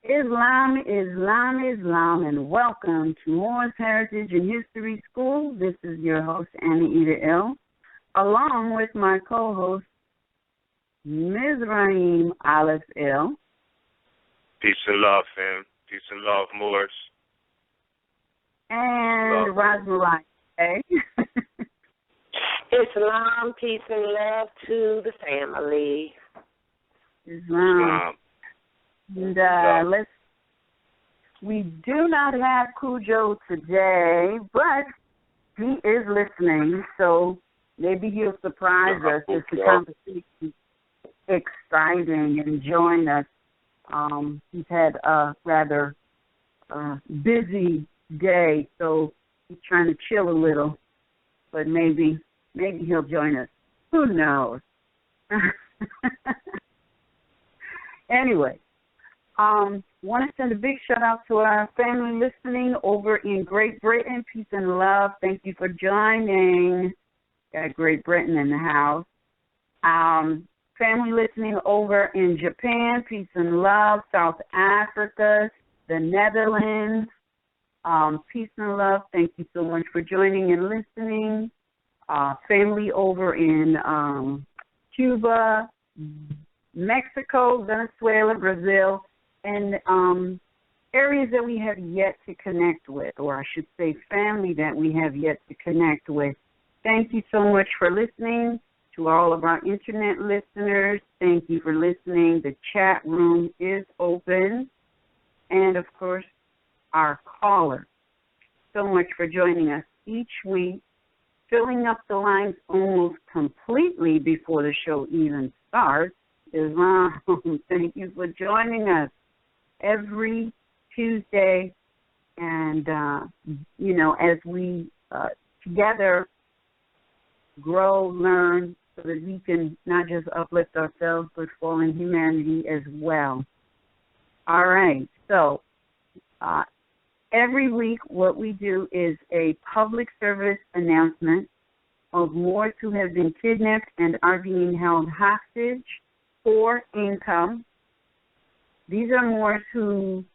Islam, Islam, Islam, and welcome to Moorish Heritage and History School. This is your host, Anna Ida L., along with my co-host, Ms. Raheem Aleph L. Peace and love, fam. Peace and love, Moors. And Rosmarie A. Islam, peace and love to the family. Islam. And we do not have Cujo today, but he is listening, so maybe he'll surprise us if the conversation is exciting and join us. He's had a rather busy day, so he's trying to chill a little, but maybe he'll join us. Who knows? Anyway. Want to send a big shout-out to our family listening over in Great Britain. Peace and love. Thank you for joining. Got Great Britain in the house. Family listening over in Japan. Peace and love. South Africa, the Netherlands. Peace and love. Thank you so much for joining and listening. Family over in Cuba, Mexico, Venezuela, Brazil, and areas that we have yet to connect with, or I should say family that we have yet to connect with. Thank you so much for listening. To all of our internet listeners, thank you for listening. The chat room is open. And, of course, our caller, so much for joining us each week, filling up the lines almost completely before the show even starts. Islam, thank you for joining us every Tuesday. And, as we together grow, learn, so that we can not just uplift ourselves, but fallen humanity as well. All right. So every week what we do is a public service announcement of Moors who have been kidnapped and are being held hostage for income. These are Moors who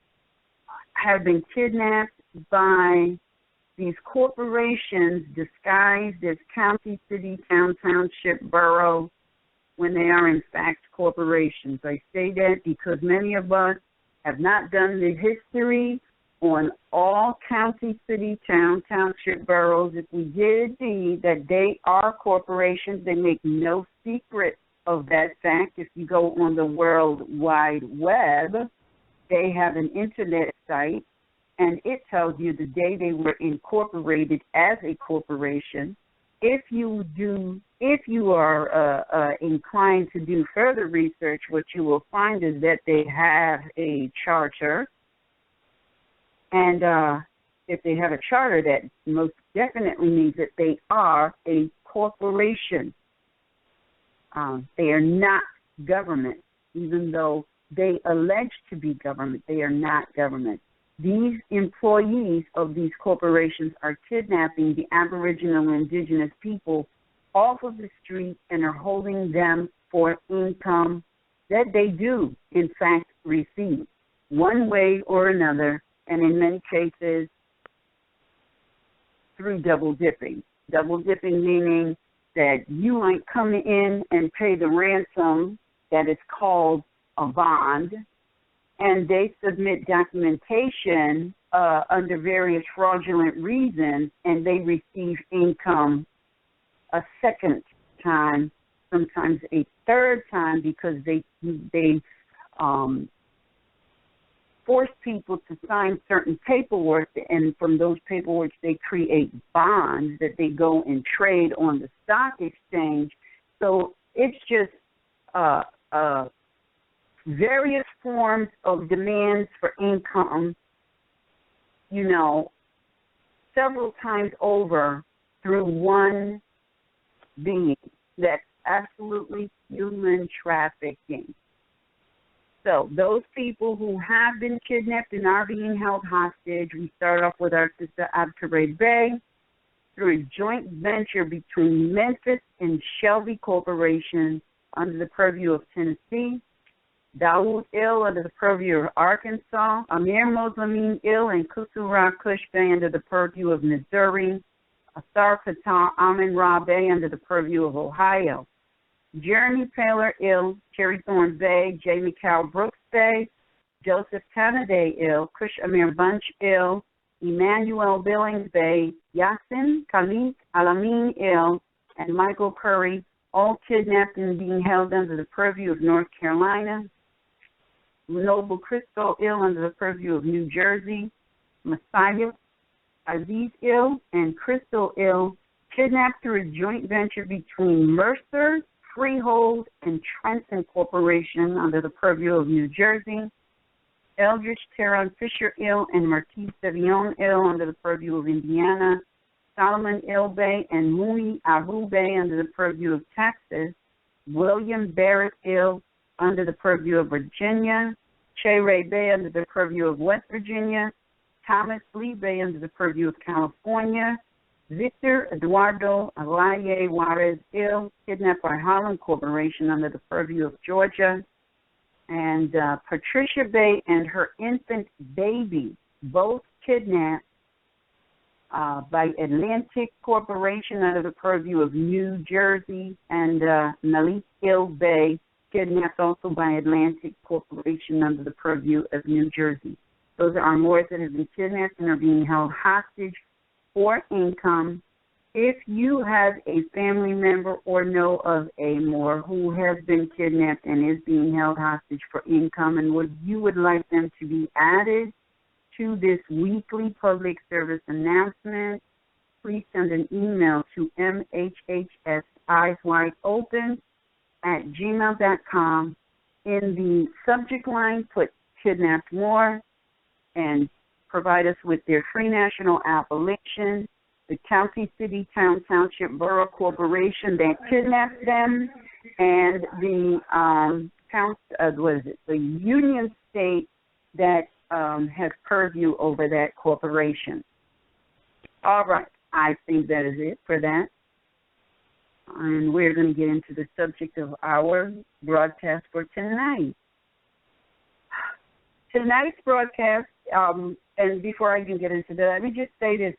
have been kidnapped by these corporations disguised as county, city, town, township, borough, when they are in fact corporations. I say that because many of us have not done the history on all county, city, town, township, boroughs. If we did see that they are corporations, they make no secret of that fact. If you go on the World Wide Web, they have an internet site, and it tells you the day they were incorporated as a corporation. If you are inclined to do further research, what you will find is that they have a charter, and if they have a charter, that most definitely means that they are a corporation. They are not government, even though they allege to be government. They are not government. These employees of these corporations are kidnapping the Aboriginal and Indigenous people off of the street and are holding them for income that they do, in fact, receive one way or another, and in many cases through double dipping. Double dipping meaning that you might come in and pay the ransom that is called a bond, and they submit documentation under various fraudulent reasons, and they receive income a second time, sometimes a third time, because they force people to sign certain paperwork, and from those paperwork they create bonds that they go and trade on the stock exchange. So it's just various forms of demands for income, several times over through one being. That's absolutely human trafficking. So those people who have been kidnapped and are being held hostage, we start off with our sister Abtare Bay through a joint venture between Memphis and Shelby Corporation under the purview of Tennessee. Daoud Ill under the purview of Arkansas, Amir Moslamin Ill and Kusura Kush Bay under the purview of Missouri, Asar Qatar Amin Ra Bay under the purview of Ohio, Jeremy Taylor Ill, Cherry Thorn Bay, J. McCall Brooks Bay, Joseph Kennedy Ill, Kush Amir Bunch Ill, Emmanuel Billings Bay, Yasin Khalid Alamin Ill, and Michael Curry, all kidnapped and being held under the purview of North Carolina, Noble Crisco Ill under the purview of New Jersey, Messiah Aziz Ill and Crystal Ill, kidnapped through a joint venture between Mercer, Freehold, and Trenton Corporation under the purview of New Jersey, Eldridge Teron Fisher Ill and Marquis Sevion Ill under the purview of Indiana, Solomon Ill Bay and Mui Abu Bay under the purview of Texas, William Barrett Ill under the purview of Virginia, Che Ray Bay under the purview of West Virginia, Thomas Lee Bay under the purview of California, Victor Eduardo Alaye Juarez Ill, kidnapped by Holland Corporation under the purview of Georgia, and Patricia Bay and her infant baby, both kidnapped by Atlantic Corporation under the purview of New Jersey, and Malik Ill Bay, kidnapped also by Atlantic Corporation under the purview of New Jersey. Those are our Moors that have been kidnapped and are being held hostage for income. If you have a family member or know of a Moor who has been kidnapped and is being held hostage for income and you would like them to be added to this weekly public service announcement, please send an email to MHHS-Eyes Wide Open at gmail.com. In the subject line, put kidnapped Moor and provide us with their free national appellation, the county, city, town, township, borough, corporation that kidnapped them, and the the union state that has purview over that corporation. All right, I think that is it for that. And we're going to get into the subject of our broadcast for tonight. Tonight's broadcast, and before I even get into that, let me just say this.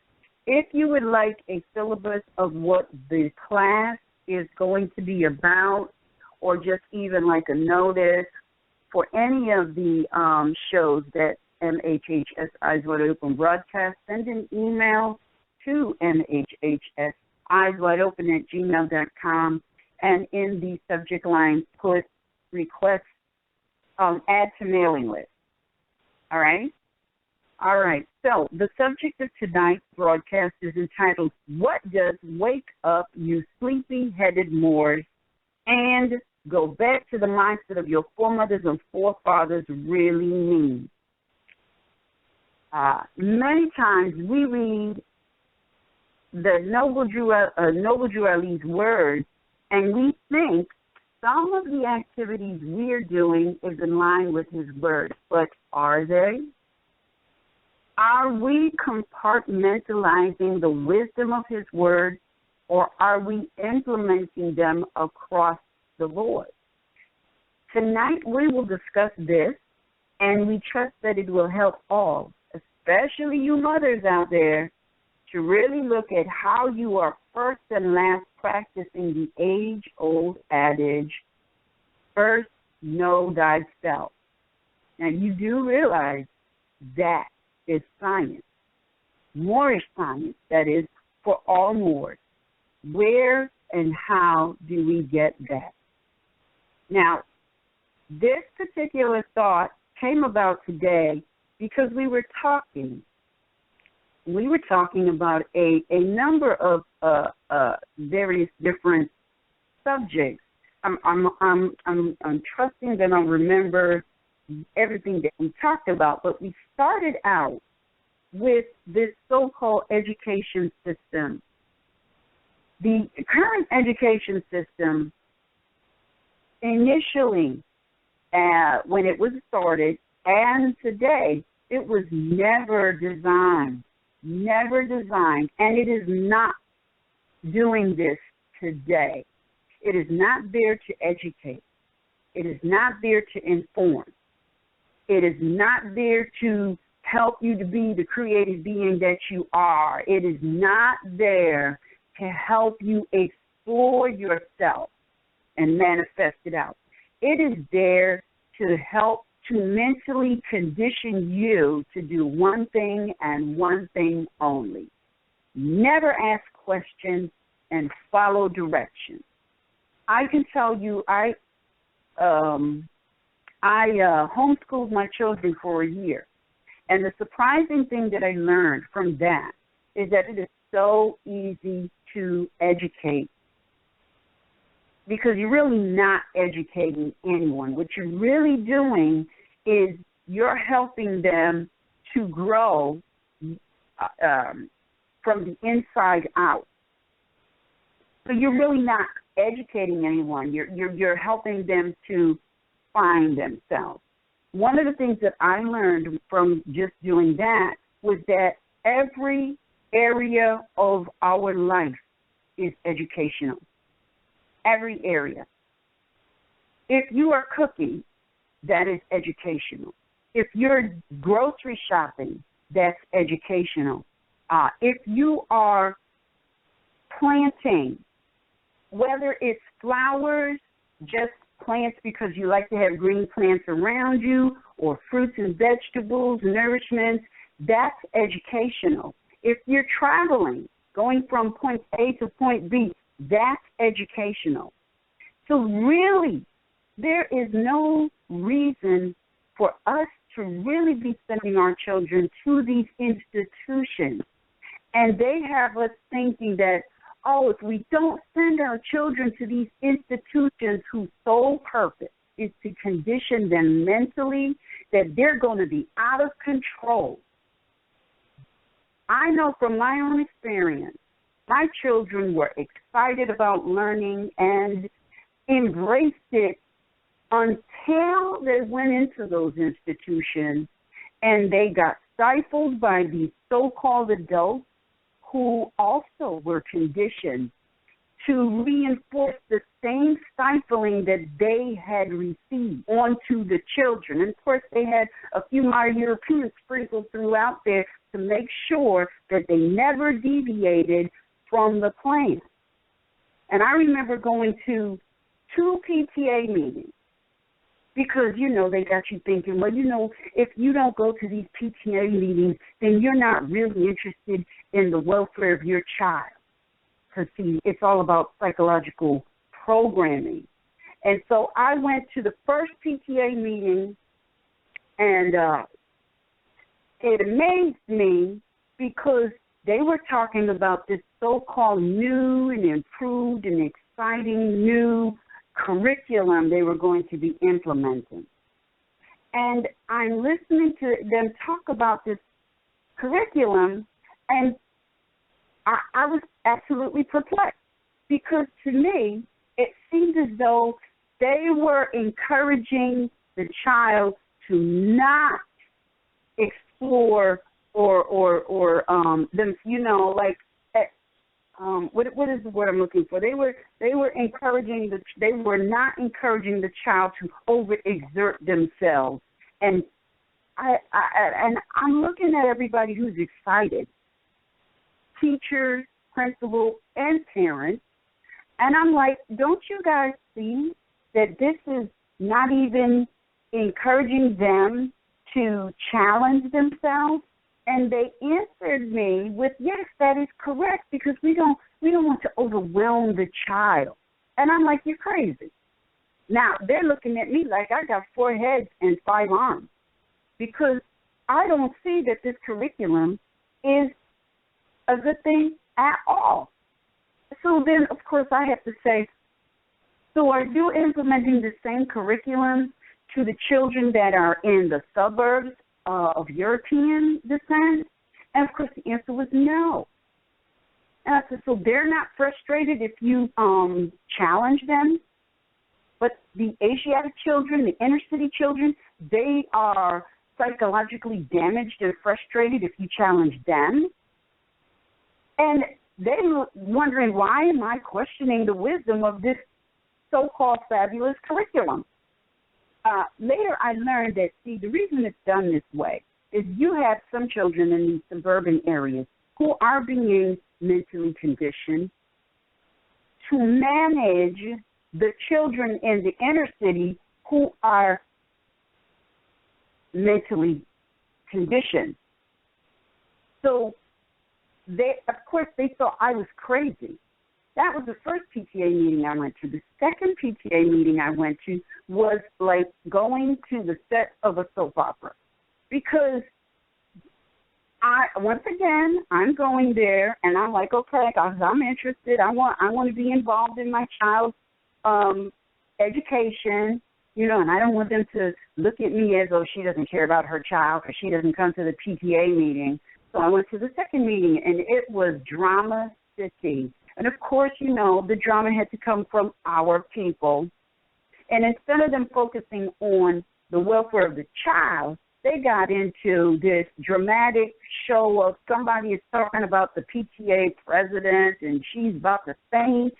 If you would like a syllabus of what the class is going to be about, or just even like a notice for any of the shows that MHHS-Eyes Wide Open broadcast, send an email to MHHS-EyesWideOpen@gmail.com, and in the subject line put request, add to mailing list. All right? All right. So the subject of tonight's broadcast is entitled, What Does Wake Up, You Sleepy-Headed Moors, and Go Back to the Mindset of Your Foremothers and Forefathers Really Mean? Many times we read the Noble Drew Ali's words, and we think some of the activities we're doing is in line with his words, but are they? Are we compartmentalizing the wisdom of his words, or are we implementing them across the board? Tonight we will discuss this, and we trust that it will help all, especially you mothers out there, to really look at how you are first and last practicing the age-old adage, first know thyself. Now, you do realize that is science, Moorish science, that is, for all Moors. Where and how do we get that? Now, this particular thought came about today because we were talking about a number of various different subjects. I'm trusting that I'll remember everything that we talked about, but we started out with this so-called education system. The current education system, initially, when it was started, and today, it was never designed, and it is not doing this today. It is not there to educate. It is not there to inform. It is not there to help you to be the creative being that you are. It is not there to help you explore yourself and manifest it out. It is there to help to mentally condition you to do one thing and one thing only. Never ask questions and follow directions. I can tell you, I homeschooled my children for a year. And the surprising thing that I learned from that is that it is so easy to educate, because you're really not educating anyone. What you're really doing is you're helping them to grow from the inside out. So you're really not educating anyone. You're helping them to find themselves. One of the things that I learned from just doing that was that every area of our life is educational. Every area. If you are cooking, that is educational. If you're grocery shopping, that's educational. If you are planting, whether it's flowers, just plants because you like to have green plants around you, or fruits and vegetables, nourishments, that's educational. If you're traveling, going from point A to point B, that's educational. So really, there is no reason for us to really be sending our children to these institutions. And they have us thinking that, oh, if we don't send our children to these institutions whose sole purpose is to condition them mentally, that they're going to be out of control. I know from my own experience, my children were excited about learning and embraced it until they went into those institutions and they got stifled by these so-called adults who also were conditioned to reinforce the same stifling that they had received onto the children. And, of course, they had a few more Europeans sprinkled throughout there to make sure that they never deviated from the plan. And I remember going to 2 PTA meetings because, you know, they got you thinking, well, you know, if you don't go to these PTA meetings, then you're not really interested in the welfare of your child. Because, see, it's all about psychological programming. And so I went to the first PTA meeting, and it amazed me because they were talking about this so-called new and improved and exciting new curriculum they were going to be implementing. And I'm listening to them talk about this curriculum, and I was absolutely perplexed because to me it seemed as though they were encouraging the child to not explore or them, you know, like what is the word I'm looking for? They were encouraging they were not encouraging the child to overexert themselves. And I'm looking at everybody who's excited, teachers, principals, and parents, and I'm like, don't you guys see that this is not even encouraging them to challenge themselves? And they answered me with, yes, that is correct, because we don't want to overwhelm the child. And I'm like, you're crazy. Now, they're looking at me like I got 4 heads and 5 arms, because I don't see that this curriculum is a good thing at all. So then, of course, I have to say, so are you implementing the same curriculum to the children that are in the suburbs of European descent? And, of course, the answer was no. And I said, so they're not frustrated if you challenge them? But the Asiatic children, the inner city children, they are psychologically damaged and frustrated if you challenge them? And they were wondering, why am I questioning the wisdom of this so-called fabulous curriculum? later I learned that, see, the reason it's done this way is you have some children in these suburban areas who are being mentally conditioned to manage the children in the inner city who are mentally conditioned. So, of course, they thought I was crazy. That was the first PTA meeting I went to. The second PTA meeting I went to was like going to the set of a soap opera. Because I'm going there, and I'm like, okay, I'm interested. I want to be involved in my child's education, and I don't want them to look at me as though she doesn't care about her child because she doesn't come to the PTA meeting. So I went to the second meeting, and it was Drama City. And, of course, the drama had to come from our people. And instead of them focusing on the welfare of the child, they got into this dramatic show of somebody is talking about the PTA president and she's about to faint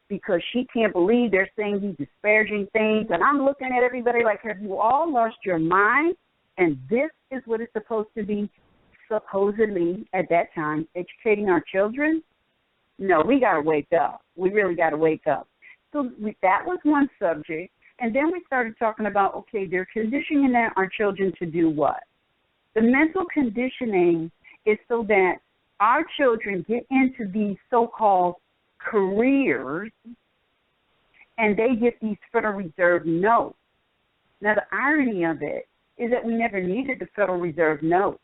because she can't believe they're saying these disparaging things. And I'm looking at everybody like, have you all lost your mind? And this is what it's supposed to be, supposedly, at that time, educating our children? No, we got to wake up. We really got to wake up. So that was one subject. And then we started talking about, okay, they're conditioning our children to do what? The mental conditioning is so that our children get into these so-called careers and they get these Federal Reserve notes. Now, the irony of it is that we never needed the Federal Reserve notes.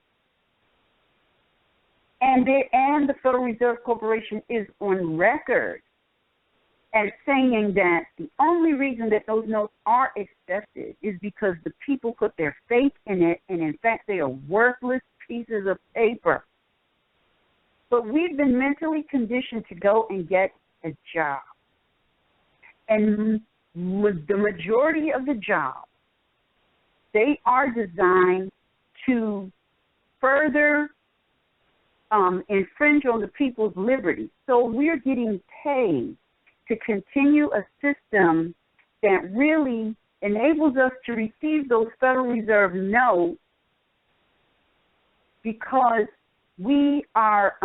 And the Federal Reserve Corporation is on record as saying that the only reason that those notes are accepted is because the people put their faith in it, and in fact they are worthless pieces of paper. But we've been mentally conditioned to go and get a job. And with the majority of the jobs, they are designed to further infringe on the people's liberty. So we're getting paid to continue a system that really enables us to receive those Federal Reserve notes because we are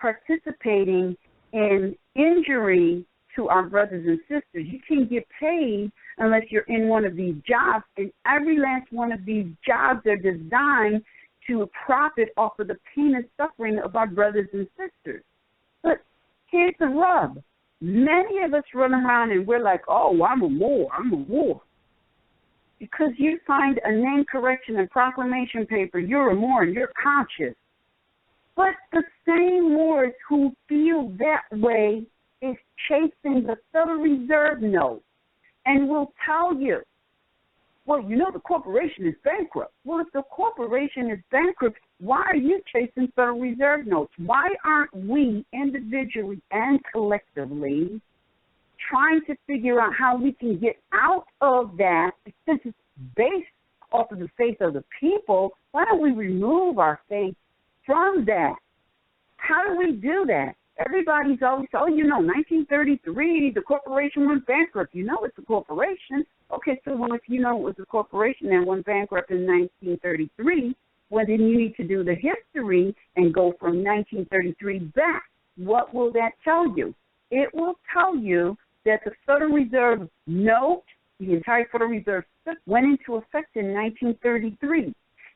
participating in injury to our brothers and sisters. You can't get paid unless you're in one of these jobs, and every last one of these jobs are designed to profit off of the pain and suffering of our brothers and sisters. But here's the rub. Many of us run around and we're like, oh, I'm a Moor. Because you find a name correction and proclamation paper, you're a Moor and you're conscious. But the same Moors who feel that way is chasing the Federal Reserve note and will tell you, well, the corporation is bankrupt. Well, if the corporation is bankrupt, why are you chasing Federal Reserve notes? Why aren't we individually and collectively trying to figure out how we can get out of that? Since it's based off of the faith of the people, why don't we remove our faith from that? How do we do that? Everybody's always, 1933, the corporation went bankrupt. It's a corporation. Okay, so if it was a corporation that went bankrupt in 1933, well, then you need to do the history and go from 1933 back. What will that tell you? It will tell you that the Federal Reserve note, the entire Federal Reserve went into effect in 1933,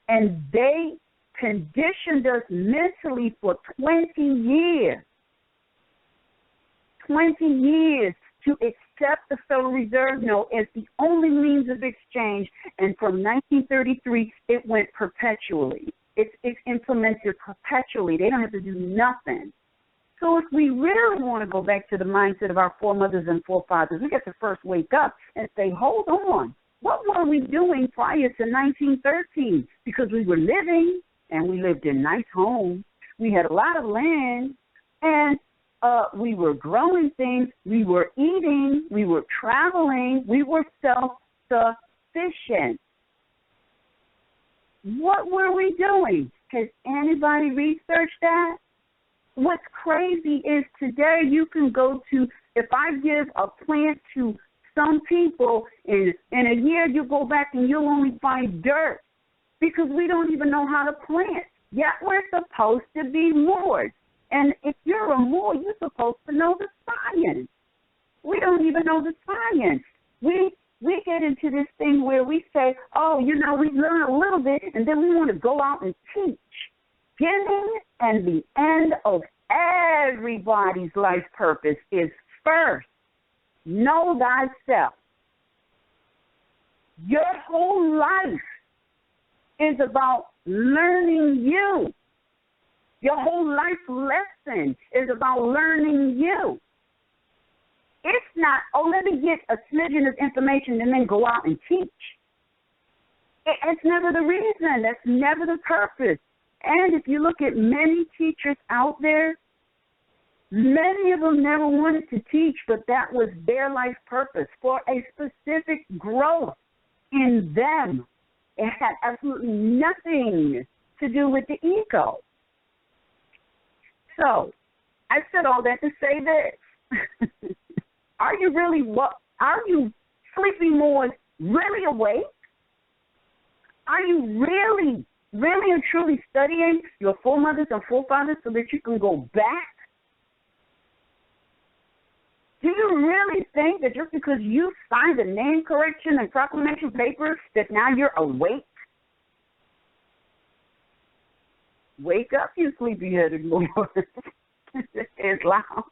and they conditioned us mentally for 20 years. 20 years to accept the Federal Reserve note as the only means of exchange, and from 1933, it went perpetually. It's implemented perpetually. They don't have to do nothing. So if we really want to go back to the mindset of our foremothers and forefathers, we got to first wake up and say, hold on, what were we doing prior to 1913? Because we were living, and we lived in nice homes. We had a lot of land, and we were growing things, we were eating, we were traveling, we were self-sufficient. What were we doing? Has anybody researched that? What's crazy is today you can go to, if I give a plant to some people, in a year you go back and you'll only find dirt because we don't even know how to plant. Yet we're supposed to be Moors. And if you're a Moor, you're supposed to know the science. We don't even know the science. We get into this thing where we say, oh, we learn a little bit, and then we want to go out and teach. Beginning and the end of everybody's life purpose is first, know thyself. Your whole life is about learning you. Your whole life lesson is about learning you. It's not, let me get a smidgen of information and then go out and teach. It's never the reason. That's never the purpose. And if you look at many teachers out there, many of them never wanted to teach, but that was their life purpose for a specific growth in them. It had absolutely nothing to do with the ego. So, I said all that to say this. Are you sleepy Moors really awake? Are you really and truly studying your foremothers and forefathers so that you can go back? Do you really think that just because you signed a name correction and proclamation papers that now you're awake? Wake up, you sleepy-headed Moors. Islam.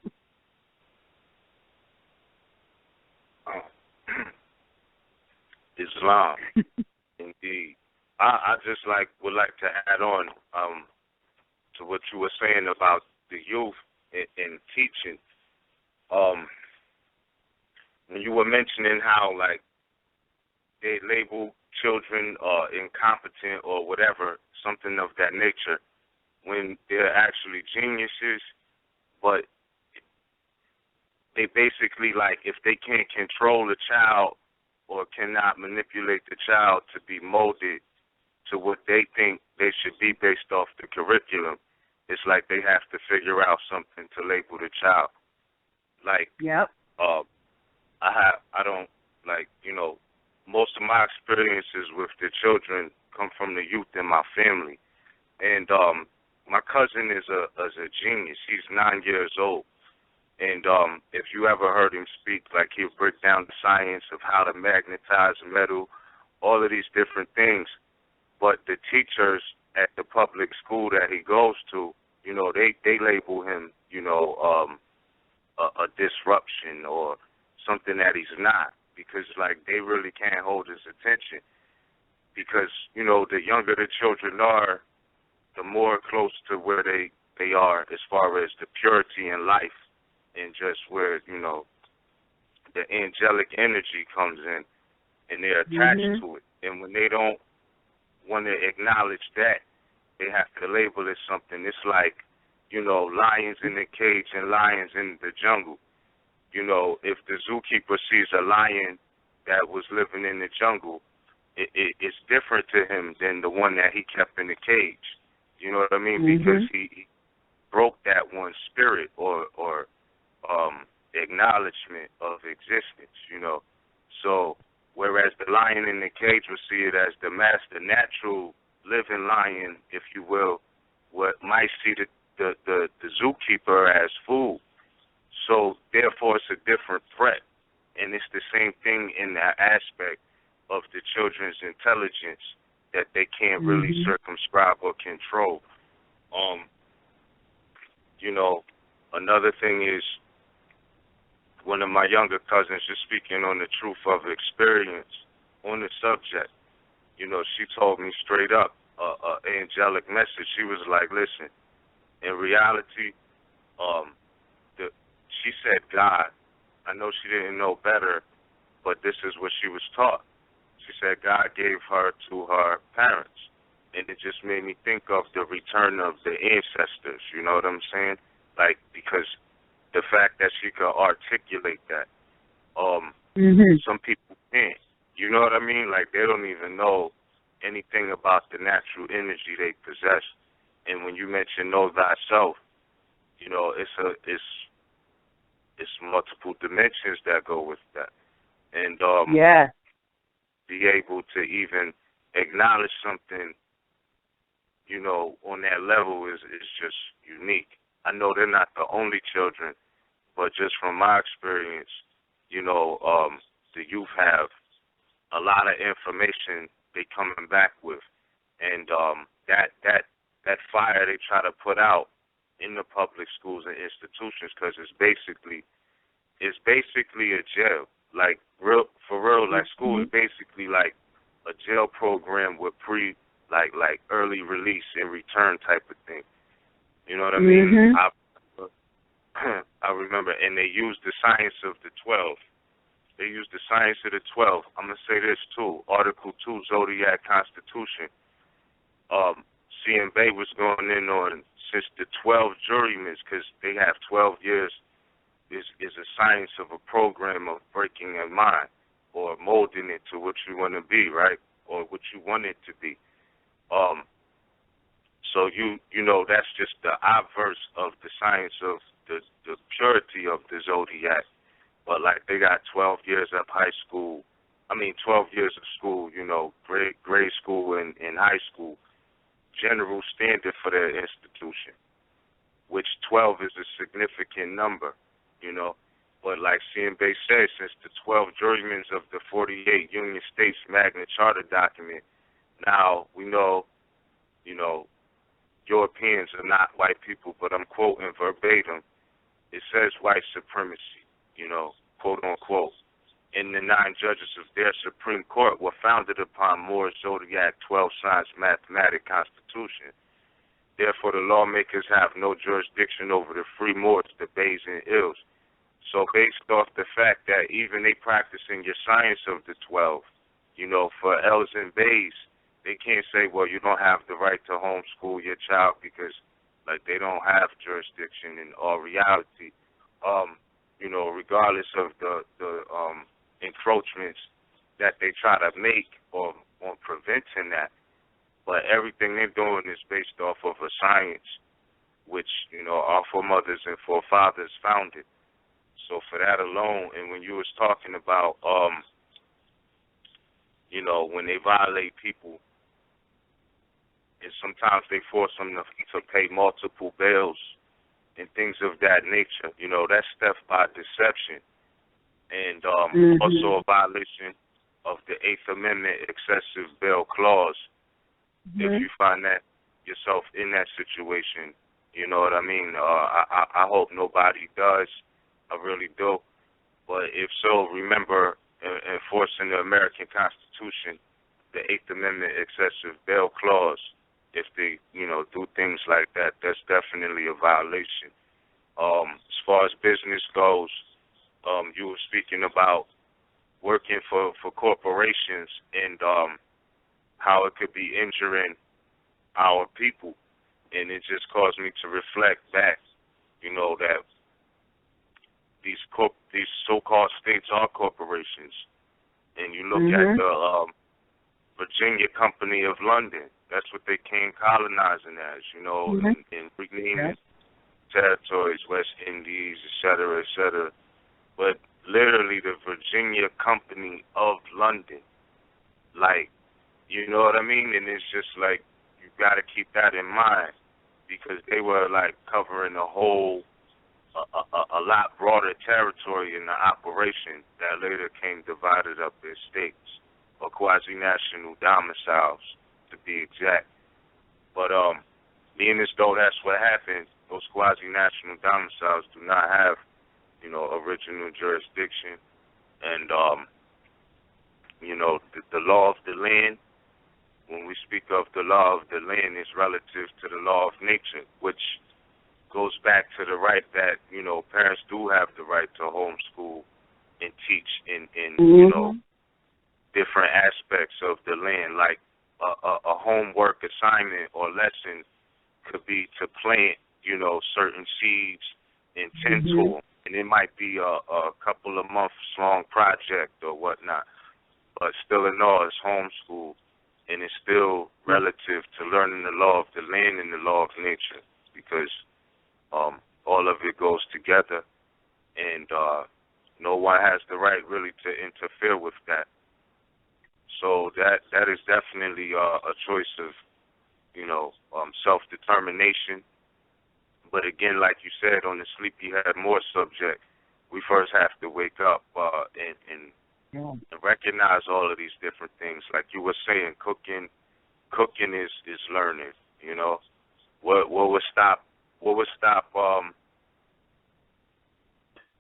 Islam, indeed. I just would like to add on to what you were saying about the youth and teaching. When you were mentioning how they label children incompetent or whatever, something of that nature, when they're actually geniuses, but they basically if they can't control the child or cannot manipulate the child to be molded to what they think they should be based off the curriculum, it's like they have to figure out something to label the child. Yep. Most of my experiences with the children come from the youth in my family. And my cousin is a genius. He's 9 years old. And if you ever heard him speak, he'll break down the science of how to magnetize metal, all of these different things. But the teachers at the public school that he goes to, they label him, a disruption or something that he's not, because they really can't hold his attention. Because, the younger the children are, the more close to where they are as far as the purity in life and just where, the angelic energy comes in and they're attached to it. And when they don't want to acknowledge that, they have to label it something. It's lions in the cage and lions in the jungle. If the zookeeper sees a lion that was living in the jungle, it's different to him than the one that he kept in the cage. You know what I mean? Mm-hmm. Because he broke that one spirit or acknowledgement of existence, So whereas the lion in the cage will see it as the master, natural living lion, if you will, what might see the zookeeper as food. So therefore it's a different threat. And it's the same thing in that aspect of the children's intelligence that they can't really circumscribe or control. Another thing is, one of my younger cousins is speaking on the truth of experience on the subject. She told me straight up, angelic message. She was like, listen, in reality, she said God. I know she didn't know better, but this is what she was taught. She said God gave her to her parents, and it just made me think of the return of the ancestors, you know what I'm saying? Because the fact that she could articulate that, some people can't, you know what I mean? They don't even know anything about the natural energy they possess. And when you mention know thyself, it's multiple dimensions that go with that. and yes. be able to even acknowledge something, you know, on that level is just unique. I know they're not the only children, but just from my experience, you know, the youth have a lot of information they coming back with, and that fire they try to put out in the public schools and institutions, because it's basically a jail, like real for real. Like school is basically like a jail program with like early release and return type of thing. You know what I mean? I remember, and they used the science of the 12. They used the science of the 12. I'm gonna say this too. Article 2, Zodiac Constitution. CM Bay was going in on since the 12 jurymen, because they have 12 years. Is a science of a program of breaking a mind or molding it to what you want to be, right, or what you want it to be. So you know that's just the obverse of the science of the purity of the zodiac. But like they got 12 years of high school, 12 years of school, you know, grade school and high school, general standard for their institution, which 12 is a significant number, you know. But like CM Bay said, since the 12 jurymen of the 48 Union States Magna Charta document, now we know, you know, Europeans are not white people, but I'm quoting verbatim. It says white supremacy, you know, quote unquote. And the 9 judges of their Supreme Court were founded upon Moorish Zodiac 12 Signs Mathematic Constitution. Therefore, the lawmakers have no jurisdiction over the free Moors, the Bays, and Ills. So based off the fact that even they practicing your science of the 12, you know, for L's and Bays, they can't say, well, you don't have the right to homeschool your child because, like, they don't have jurisdiction in all reality. You know, regardless of the encroachments that they try to make on preventing that. But everything they're doing is based off of a science which, you know, our ForeMothers and ForeFathers founded. So for that alone, and when you was talking about, you know, when they violate people, and sometimes they force them to pay multiple bails and things of that nature, you know, that's theft by deception. And also a violation of the 8th Amendment excessive bail clause. If you find that yourself in that situation, you know what I mean? I hope nobody does. I really do. But if so, remember enforcing the American Constitution, the 8th Amendment excessive bail clause. If they, you know, do things like that, that's definitely a violation. As far as business goes, you were speaking about working for corporations and how it could be injuring our people. And it just caused me to reflect back, you know, that these so-called states are corporations. And you look at the Virginia Company of London. That's what they came colonizing as, you know, and renaming territories, West Indies, et cetera, but literally the Virginia Company of London. Like, you know what I mean? And it's just like, you got to keep that in mind because they were like covering a whole, a lot broader territory in the operation that later came divided up as states or quasi-national domiciles, to be exact. But being as though that's what happened, those quasi-national domiciles do not have, you know, original jurisdiction. And, you know, the law of the land, when we speak of the law of the land, is relative to the law of nature, which goes back to the right that, you know, parents do have the right to homeschool and teach in you know, different aspects of the land, like a homework assignment or lesson could be to plant, you know, certain seeds and tend to them. And it might be a couple of months long project or whatnot, but still in all, it's homeschool, and it's still relative to learning the law of the land and the law of nature because all of it goes together. And No one has the right really to interfere with that. So that is definitely a choice of, self-determination. But again, like you said, on the Sleepyhead More subject, we first have to wake up and recognize all of these different things. Like you were saying, cooking is learning. What would stop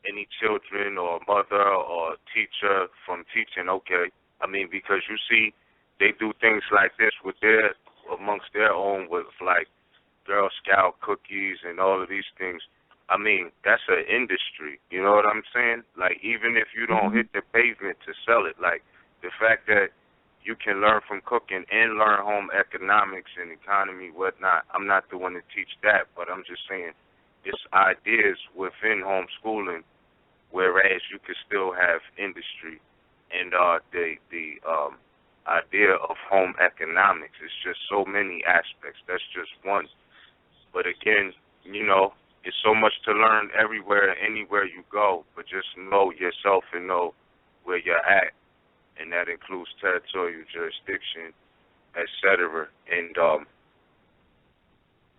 any children or mother or teacher from teaching? Okay, I mean, because you see, they do things like this amongst their own, with like Girl Scout cookies and all of these things. I mean, that's an industry. You know what I'm saying? Like, even if you don't hit the pavement to sell it, like the fact that you can learn from cooking and learn home economics and economy, whatnot. I'm not the one to teach that, but I'm just saying it's ideas within homeschooling, whereas you could still have industry. And the idea of home economics is just so many aspects. That's just one. But again, it's so much to learn everywhere, anywhere you go, but just know yourself and know where you're at. And that includes territorial jurisdiction, etc. And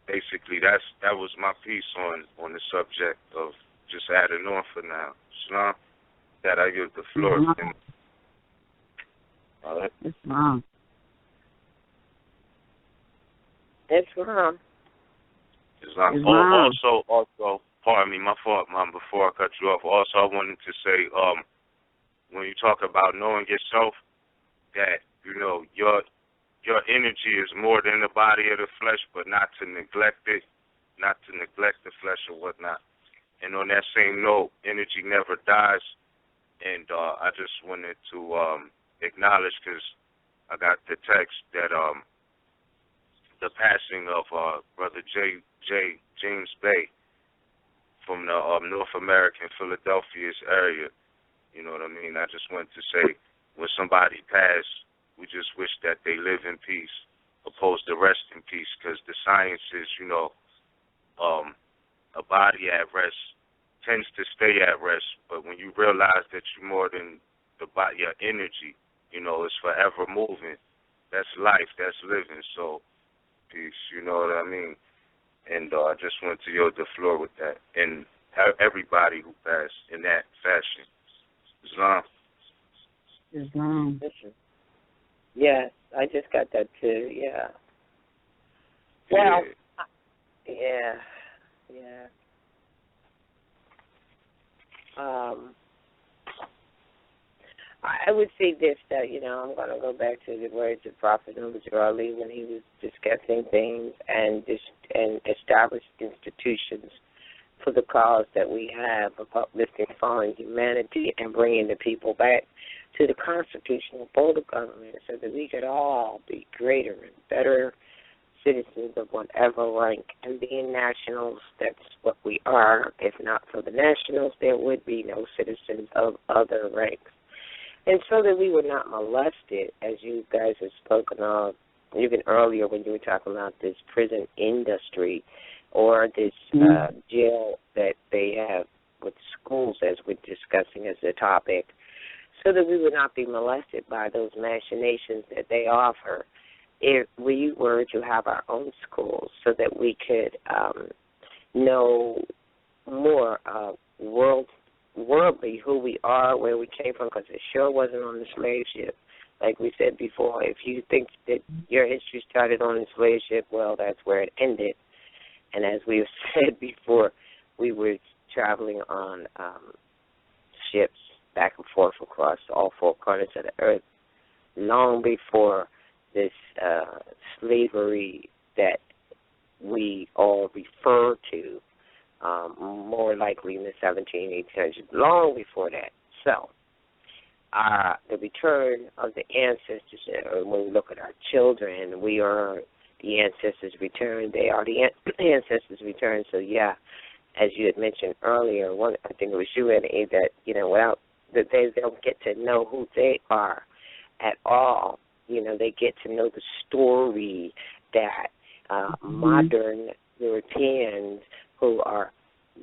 basically, that was my piece on the subject of just adding on for now. Islam, that I give the floor. All right. Islam. Islam. Also, pardon me, my fault, Mom, before I cut you off. Also, I wanted to say, when you talk about knowing yourself, that, your energy is more than the body of the flesh, but not to neglect it, not to neglect the flesh or whatnot. And on that same note, energy never dies. And I just wanted to acknowledge, because I got the text that the passing of Brother James Bay from the North American Philadelphia area. You know what I mean? I just wanted to say, when somebody passed, we just wish that they live in peace, opposed to rest in peace, because the science is, a body at rest tends to stay at rest. But when you realize that you're more than the body, your energy, is forever moving. That's life. That's living. So, peace. You know what I mean? And I just wanted to yield the floor with that. And everybody who passed in that fashion. Islam. Yes, I just got that too. Yeah. Well, yeah. I would say this, that, I'm going to go back to the words of Prophet Ali when he was discussing things and established institutions for the cause that we have of uplifting fallen humanity and bringing the people back to the constitutional form of government so that we could all be greater and better citizens of whatever rank. And being nationals, that's what we are. If not for the nationals, there would be no citizens of other ranks. And so that we were not molested, as you guys have spoken of, even earlier when you were talking about this prison industry or this jail that they have with schools, as we're discussing as a topic, so that we would not be molested by those machinations that they offer. If we were to have our own schools so that we could know more worldly, who we are, where we came from, because it sure wasn't on the slave ship. Like we said before, if you think that your history started on the slave ship, well, that's where it ended. And as we have said before, we were traveling on ships back and forth across all four corners of the earth long before this slavery that we all refer to, more likely in the 1700s, 1800s, long before that. So, the return of the ancestors, when we look at our children, we are the ancestors' return. They are the ancestors' return. So, yeah, as you had mentioned earlier, I think it was you, Eddie, that, without that they don't get to know who they are at all. They get to know the story that modern Europeans, who are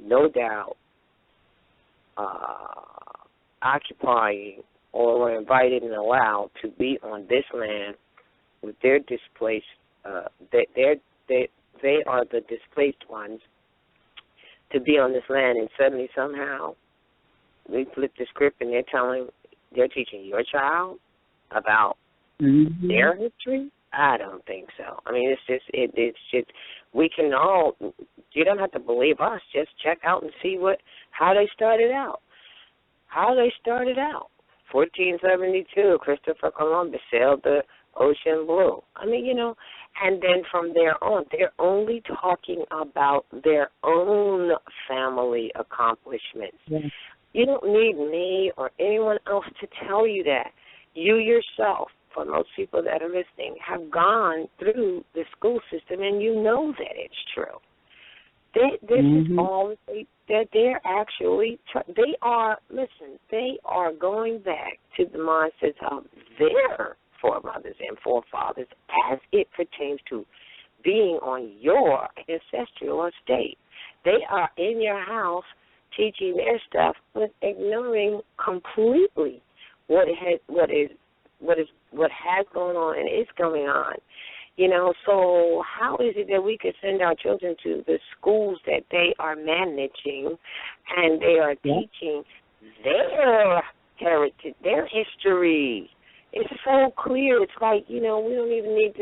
no doubt occupying or were invited and allowed to be on this land with their displaced, they are the displaced ones to be on this land, and suddenly somehow we flip the script and they're teaching your child about their history? I don't think so. I mean, it's just we can all, you don't have to believe us, just check out and see how they started out. 1472, Christopher Columbus sailed the ocean blue. I mean, and then from there on, they're only talking about their own family accomplishments. Yes. You don't need me or anyone else to tell you that. You yourself, for most people that are listening, have gone through the school system and you know that it's true. This is all that they're actually, they are going back to the mindsets of their foremothers and forefathers as it pertains to being on your ancestral estate. They are in your house teaching their stuff but ignoring completely what has gone on and is going on. So how is it that we could send our children to the schools that they are managing and they are teaching their heritage, their history? It's so clear. It's like, we don't even need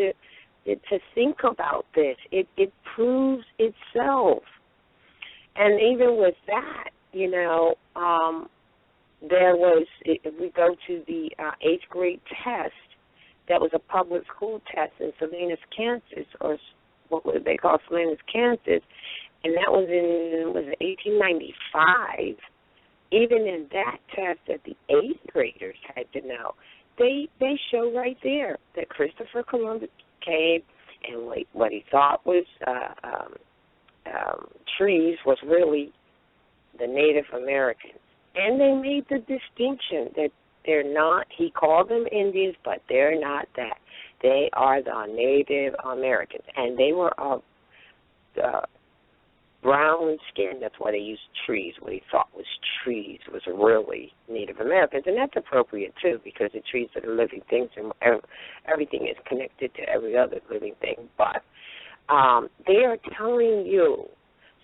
to think about this. It proves itself. And even with that, there was, if we go to the 8th grade test, that was a public school test in Salinas, Kansas, or what they call Salinas, Kansas, and that was in 1895. Even in that test that the 8th graders had to know, they show right there that Christopher Columbus came and what he thought was trees was really the Native Americans. And they made the distinction that they're not, he called them Indians, but they're not that. They are the Native Americans. And they were of brown skin. That's why they used trees. What he thought was trees was really Native Americans. And that's appropriate, too, because the trees are the living things, and everything is connected to every other living thing. But they are telling you.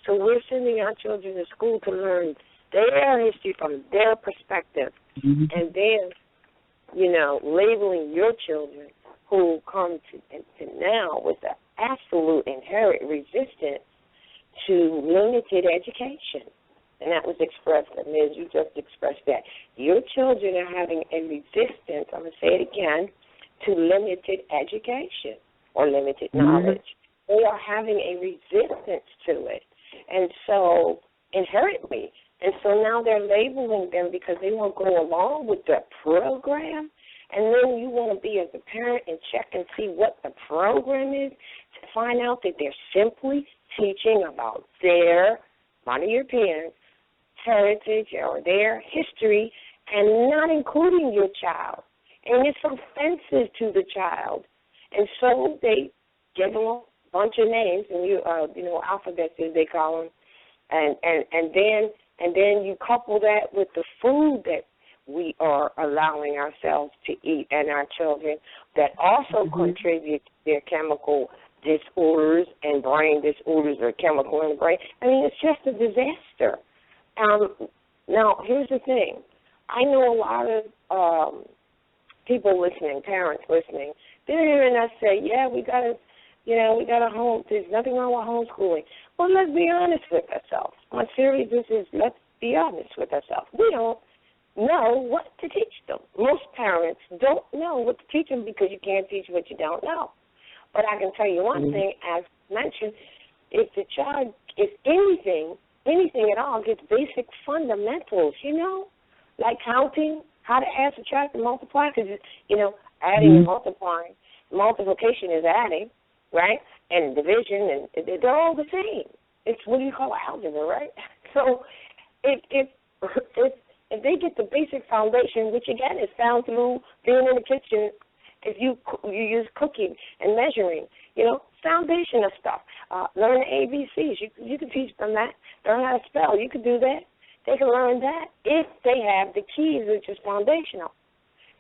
So we're sending our children to school to learn their history from their perspective. And then, labeling your children who come to now with the absolute inherent resistance to limited education. And that was expressed, Ms., you just expressed that. Your children are having a resistance, I'm going to say it again, to limited education or limited knowledge. They are having a resistance to it. And so, inherently, and so now they're labeling them because they won't go along with the program. And then you want to be as a parent and check and see what the program is to find out that they're simply teaching about their, one of your parents, heritage or their history and not including your child. And it's offensive to the child. And so they give them a bunch of names, and alphabets as they call them, and then you couple that with the food that we are allowing ourselves to eat and our children that also contribute to their chemical disorders and brain disorders or chemical in the brain. I mean, it's just a disaster. Now, here's the thing. I know a lot of people listening, parents listening, they're hearing us say, yeah, we got to home. There's nothing wrong with homeschooling. Well, let's be honest with ourselves. On series, let's be honest with ourselves. We don't know what to teach them. Most parents don't know what to teach them because you can't teach what you don't know. But I can tell you one thing, as mentioned, if the child, if anything at all, gets basic fundamentals, like counting, how to add, subtract, and multiply, because, adding and multiplying, multiplication is adding, right? And division, and they're all the same. It's what do you call algebra, right? So if they get the basic foundation, which again is found through being in the kitchen, if you use cooking and measuring, foundation of stuff. Learn the ABCs. You can teach them that. Learn how to spell. You can do that. They can learn that if they have the keys, which is foundational.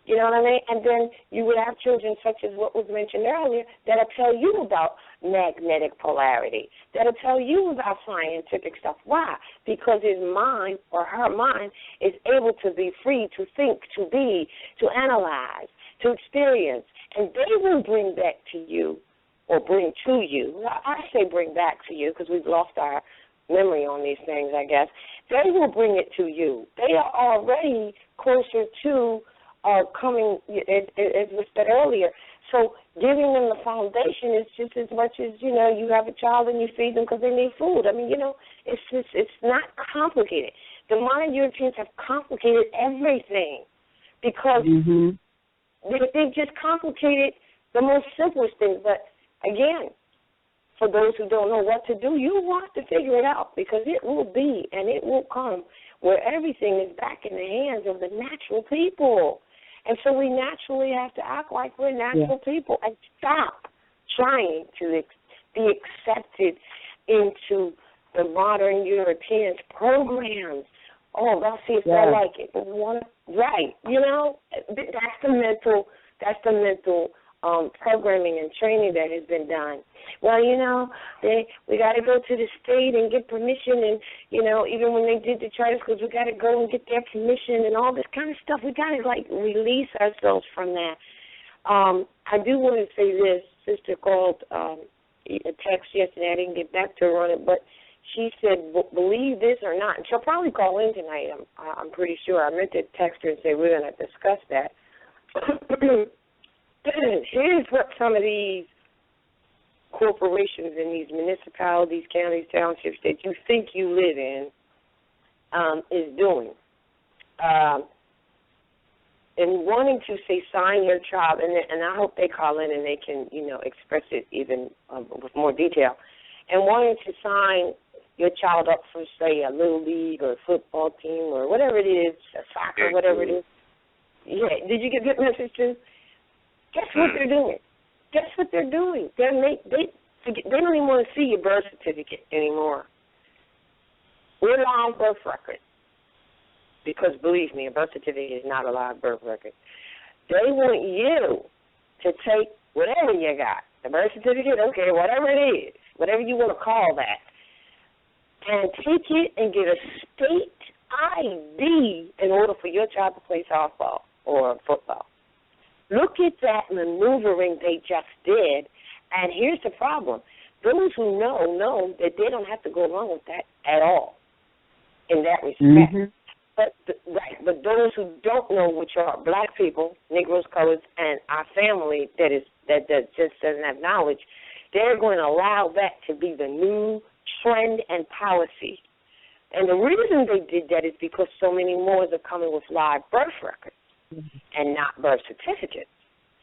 You know what I mean? And then you would have children such as what was mentioned earlier that'll tell you about magnetic polarity, that'll tell you about scientific stuff. Why? Because his mind or her mind is able to be free to think, to be, to analyze, to experience. And they will bring back to you or bring to you. I say bring back to you because we've lost our memory on these things, I guess. They will bring it to you. They are already closer to coming, as was said earlier. So giving them the foundation is just as much as, you know, you have a child and you feed them because they need food. I mean, you know, it's not complicated. The modern Europeans have complicated everything because they just complicated the most simplest things. But, again, for those who don't know what to do, you want to figure it out because it will be and it will come where everything is back in the hands of the natural people. And so we naturally have to act like we're natural people and stop trying to be accepted into the modern Europeans' programs. Oh, let's see if they like it. Right, you know, that's the mental programming and training that has been done. Well, you know, we got to go to the state and get permission, and, you know, even when they did the charter schools, we got to go and get their permission and all this kind of stuff. We got to, like, release ourselves from that. I do want to say this. Sister called a text yesterday. I didn't get back to her on it, but she said, believe this or not. And she'll probably call in tonight, I'm pretty sure. I meant to text her and say we're going to discuss that. Here's what some of these corporations and these municipalities, counties, townships that you think you live in is doing. And wanting to say sign your child, and I hope they call in and they can, you know, express it even with more detail, and wanting to sign your child up for, say, a little league or a football team or whatever it is, a soccer, whatever it is. Yeah, did you get that message too? Guess what they're doing? Guess what they're doing? They don't even want to see your birth certificate anymore. We're live birth record. Because, believe me, a birth certificate is not a live birth record. They want you to take whatever you got, the birth certificate, okay, whatever it is, whatever you want to call that, and take it and get a state ID in order for your child to play softball or football. Look at that maneuvering they just did, and here's the problem. Those who know that they don't have to go along with that at all in that respect. But those who don't know, which are black people, Negroes, colors, and our family that just doesn't have knowledge, they're going to allow that to be the new trend and policy. And the reason they did that is because so many more are coming with live birth records and not birth certificates.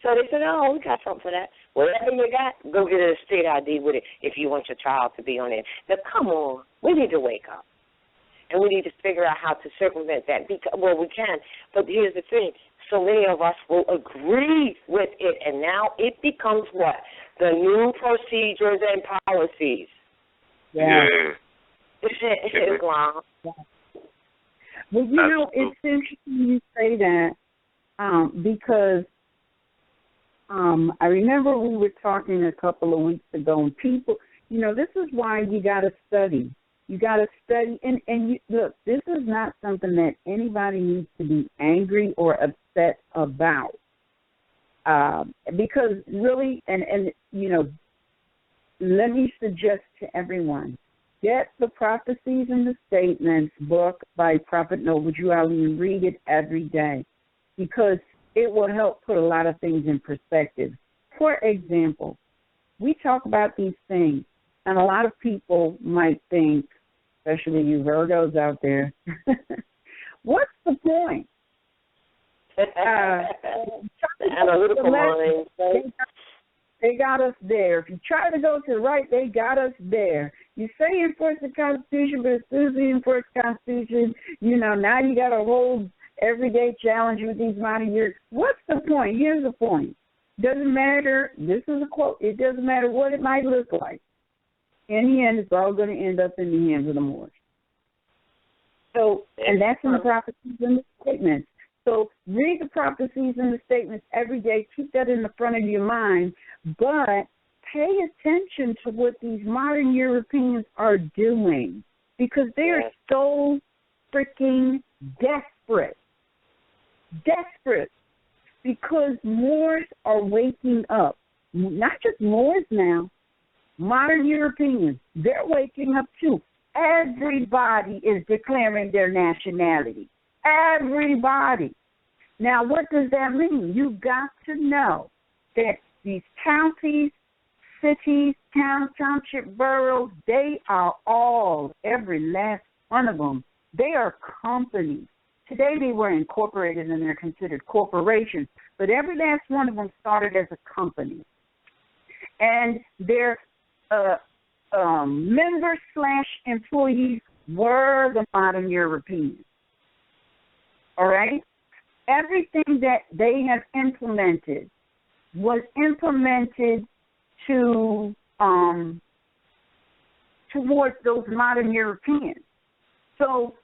So they said, oh, we got something for that. Whatever you got, go get a state ID with it if you want your child to be on it. Now, come on. We need to wake up. And we need to figure out how to circumvent that. Well, we can, but here's the thing. So many of us will agree with it, and now it becomes what? The new procedures and policies. Yeah. It's wild. Well, you know, it's interesting you say that because I remember we were talking a couple of weeks ago, and people, you know, this is why you got to study. You got to study, and you, look, this is not something that anybody needs to be angry or upset about, because really, and you know, let me suggest to everyone, get the Prophecies and the Statements book by Prophet Noble Drew Ali and read it every day, because it will help put a lot of things in perspective. For example, we talk about these things, and a lot of people might think, especially you Virgos out there, what's the point? Analytical mind. They got us there. If you try to go to the right, they got us there. You say you enforce the Constitution, but as soon as you enforce the Constitution, you know, now you got a whole everyday challenge with these modern years. What's the point? Here's the point. Doesn't matter. This is a quote. It doesn't matter what it might look like. In the end, it's all going to end up in the hands of the Moors. So, and that's in the prophecies and the statements. So read the prophecies and the statements every day. Keep that in the front of your mind. But pay attention to what these modern Europeans are doing, because they are so freaking desperate. Desperate. Because Moors are waking up. Not just Moors now. Modern Europeans, they're waking up too. Everybody is declaring their nationality. Everybody. Now, what does that mean? You've got to know that these counties, cities, towns, township, boroughs, they are all, every last one of them, they are companies. Today they were incorporated and they're considered corporations, but every last one of them started as a company. And their members/employees were the modern Europeans. All right? Everything that they have implemented was implemented to towards those modern Europeans. So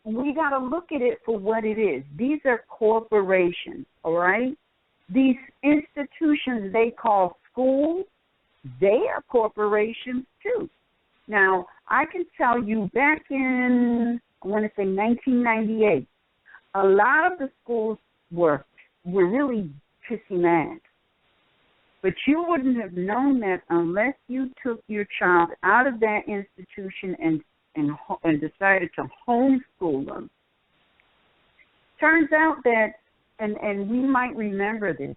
we got to look at it for what it is. These are corporations, all right? These institutions they call schools, they are corporations too. Now, I can tell you back in, I want to say 1998, a lot of the schools were really pissy mad. But you wouldn't have known that unless you took your child out of that institution and decided to homeschool them. Turns out that, and we might remember this,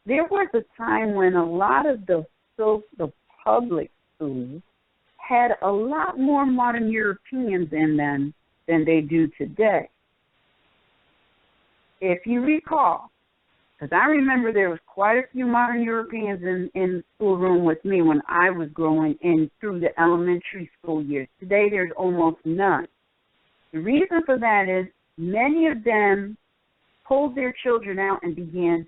there was a time when a lot of the public schools had a lot more modern Europeans in them than they do today. If you recall, because I remember there was quite a few modern Europeans in the schoolroom with me when I was growing in through the elementary school years. Today there's almost none. The reason for that is many of them pulled their children out and began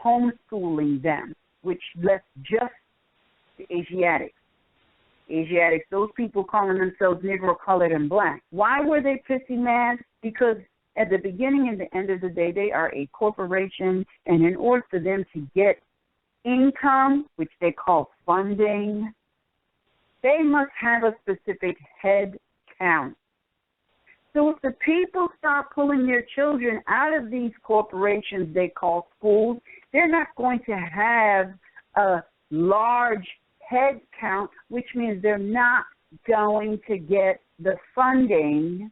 homeschooling them, which left just the Asiatics. Asiatics, those people calling themselves Negro, colored, and black. Why were they pissy mad? Because at the beginning and the end of the day, they are a corporation, and in order for them to get income, which they call funding, they must have a specific head count. So if the people start pulling their children out of these corporations they call schools, they're not going to have a large head count, which means they're not going to get the funding,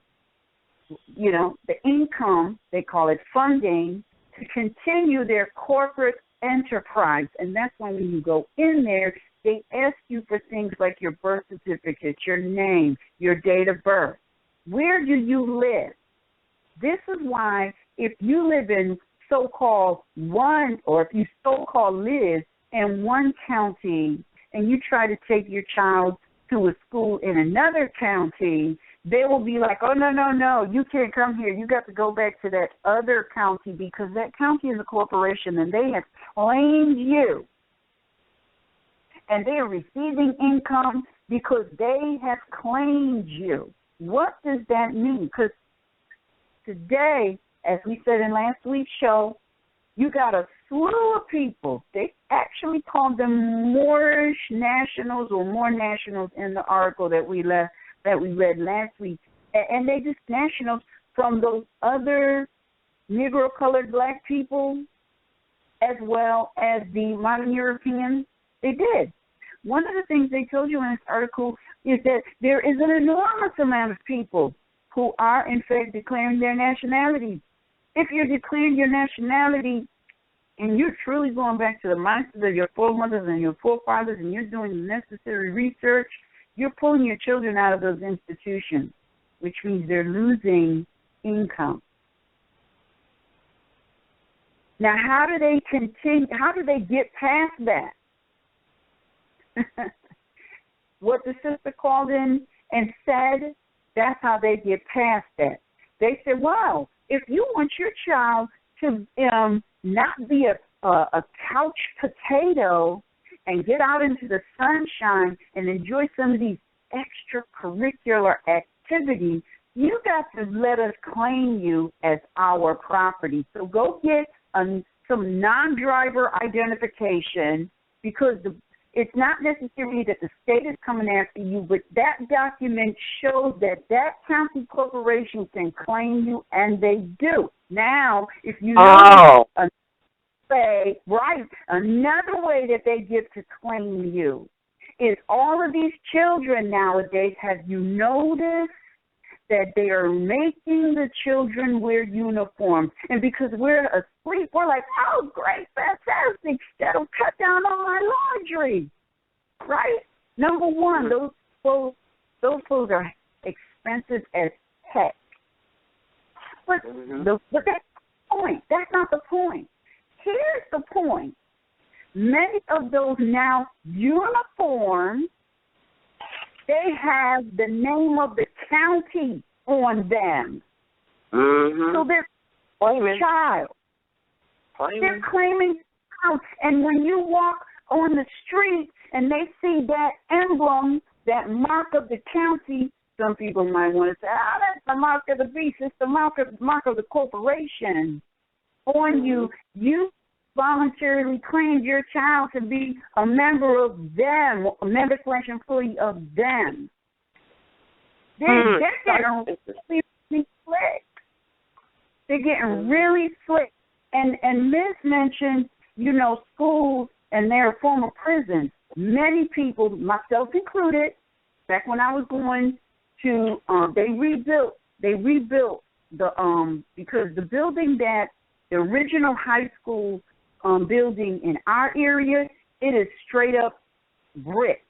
you know, the income, they call it funding, to continue their corporate enterprise. And that's why when you go in there, they ask you for things like your birth certificate, your name, your date of birth. Where do you live? This is why if you live in so-called one, or if you so-called live in one county and you try to take your child to a school in another county, they will be like, oh, no, you can't come here. You got to go back to that other county because that county is a corporation and they have claimed you. And they are receiving income because they have claimed you. What does that mean? Because today, as we said in last week's show, you got a slew of people. They actually called them Moorish nationals or more nationals in the article that we read last week. And they just nationals from those other Negro colored black people as well as the modern Europeans. They did. One of the things they told you in this article is that there is an enormous amount of people who are, in fact, declaring their nationality. If you're declaring your nationality and you're truly going back to the mindset of your foremothers and your forefathers and you're doing the necessary research, you're pulling your children out of those institutions, which means they're losing income. Now, how do they continue? How do they get past that? What the sister called in and said, that's how they get past that. They said, wow, if you want your child to not be a couch potato and get out into the sunshine and enjoy some of these extracurricular activities, you got to let us claim you as our property. So go get some non-driver identification, because it's not necessarily that the state is coming after you, but that document shows that that county corporation can claim you, and they do. Now, if you know another way that they get to claim you is all of these children nowadays, have you noticed that they are making the children wear uniforms? And because we're asleep, we're like, oh, great, fantastic, that'll cut down on my laundry, right? Number one, those clothes are expensive as heck. But that's the point. That's not the point. Here's the point. Many of those now uniforms, they have the name of the county on them. So they're claiming child. They're claiming child. And when you walk on the street and they see that emblem, that mark of the county, some people might want to say, that's the mark of the beast. It's the mark of the corporation on you. You voluntarily claimed your child to be a member of them, a member/employee of them. They're getting really slick. They're getting really slick. And Ms. mentioned, schools and their former prisons. Many people, myself included, back when I was going to, they rebuilt the because the building that the original high school building in our area, it is straight up brick,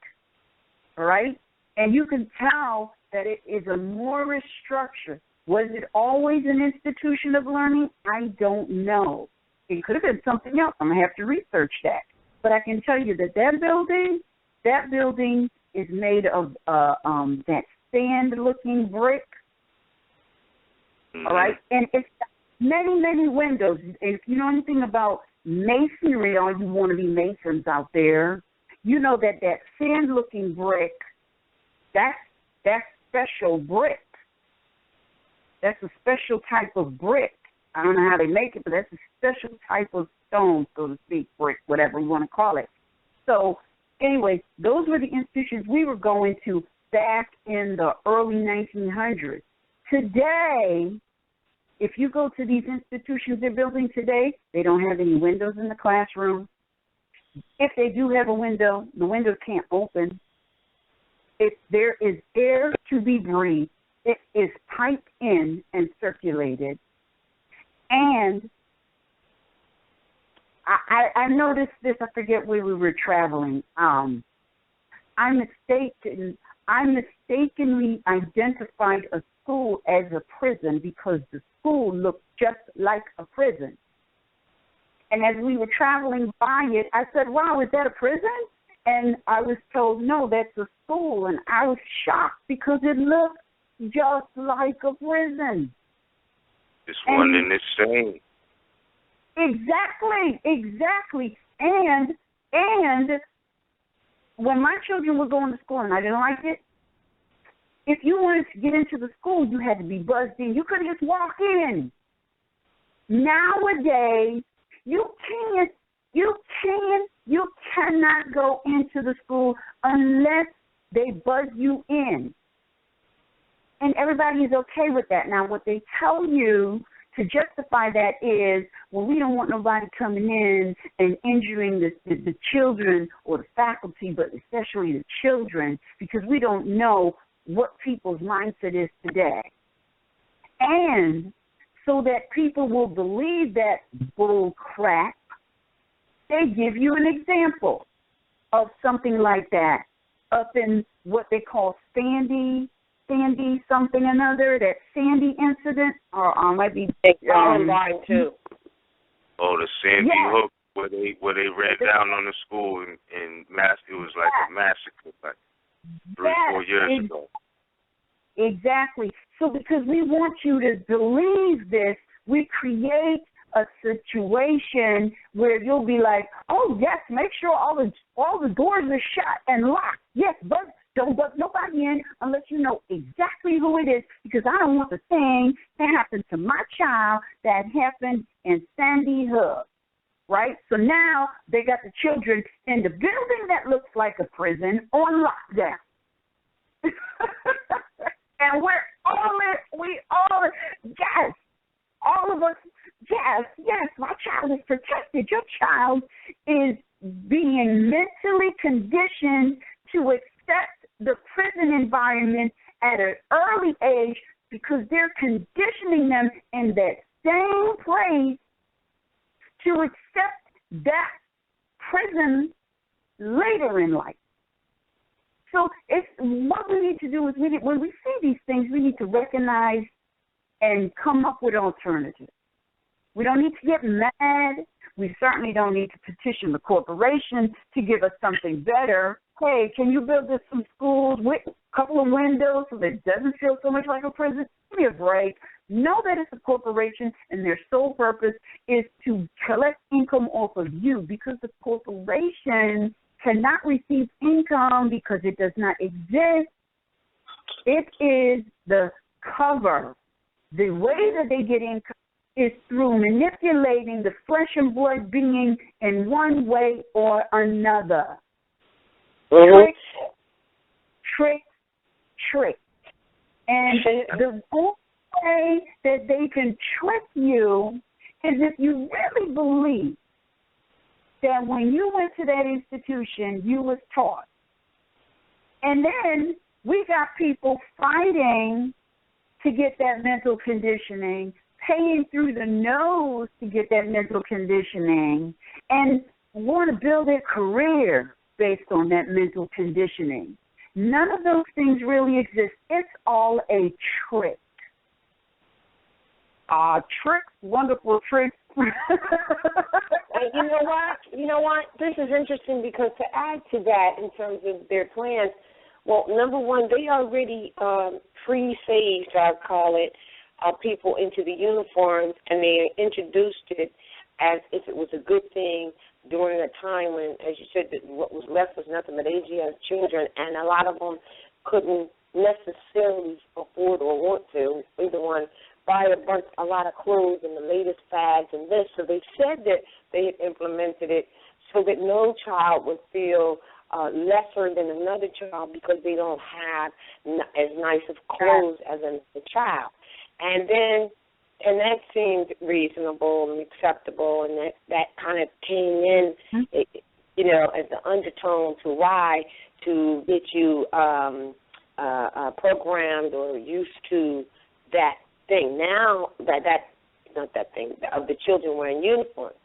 all right? And you can tell that it is a Moorish structure. Was it always an institution of learning? I don't know. It could have been something else. I'm going to have to research that. But I can tell you that building is made of that sand-looking brick, all right? And it's many, many windows. If you know anything about masonry, or you want to be masons out there, you know that sand-looking brick, that's special brick. That's a special type of brick. I don't know how they make it, but that's a special type of stone, so to speak, brick, whatever you want to call it. So, anyway, those were the institutions we were going to back in the early 1900s. Today, if you go to these institutions they're building today, they don't have any windows in the classroom. If they do have a window, the window can't open. If there is air to be breathed, it is piped in and circulated. And I noticed this, I forget where we were traveling. I mistakenly identified a school as a prison because the school looked just like a prison. And as we were traveling by it, I said, wow, is that a prison? And I was told, no, that's a school. And I was shocked because it looked just like a prison. It's one and the same. Exactly. And when my children were going to school and I didn't like it, if you wanted to get into the school, you had to be buzzed in. You couldn't just walk in. Nowadays, you cannot go into the school unless they buzz you in. And everybody is okay with that. Now, what they tell you to justify that is, well, we don't want nobody coming in and injuring the children or the faculty, but especially the children, because we don't know what people's mindset is today. And so that people will believe that bull crap, they give you an example of something like that up in what they call Sandy something another, that Sandy incident, or might be Columbine too. Oh, the Sandy Hook, where they ran down on the school and it was like a massacre, like 3-4 years ago. Exactly. So because we want you to believe this, we create a situation where you'll be like, oh yes, make sure all the doors are shut and locked. Yes, Don't let nobody in unless you know exactly who it is, because I don't want the thing that happened to my child that happened in Sandy Hook, right? So now they got the children in the building that looks like a prison on lockdown. And yes, all of us, yes, my child is protected. Your child is being mentally conditioned to accept the prison environment at an early age because they're conditioning them in that same place to accept that prison later in life. So it's what we need to do is when we see these things, we need to recognize and come up with alternatives. We don't need to get mad. We certainly don't need to petition the corporation to give us something better. Hey, can you build us some schools with a couple of windows so that it doesn't feel so much like a prison? Give me a break. Know that it's a corporation and their sole purpose is to collect income off of you, because the corporation cannot receive income because it does not exist. It is the cover. The way that they get income is through manipulating the flesh and blood being in one way or another. Mm-hmm. Trick. And the only way that they can trick you is if you really believe that when you went to that institution, you was taught. And then we got people fighting to get that mental conditioning, paying through the nose to get that mental conditioning, and want to build a career based on that mental conditioning. None of those things really exist. It's all a trick. Tricks, wonderful tricks. You know what? This is interesting because to add to that in terms of their plans, well, number one, they already pre-saved, I call it, people into the uniforms, and they introduced it as if it was a good thing during a time when, as you said, that what was left was nothing but aging as children, and a lot of them couldn't necessarily afford or want to, either one, buy a lot of clothes and the latest fads and this. So they said that they had implemented it so that no child would feel lesser than another child because they don't have as nice of clothes as a child. And that seemed reasonable and acceptable, and that kind of came in, as the undertone to why to get you programmed or used to that thing. Now not that thing of the children wearing uniforms.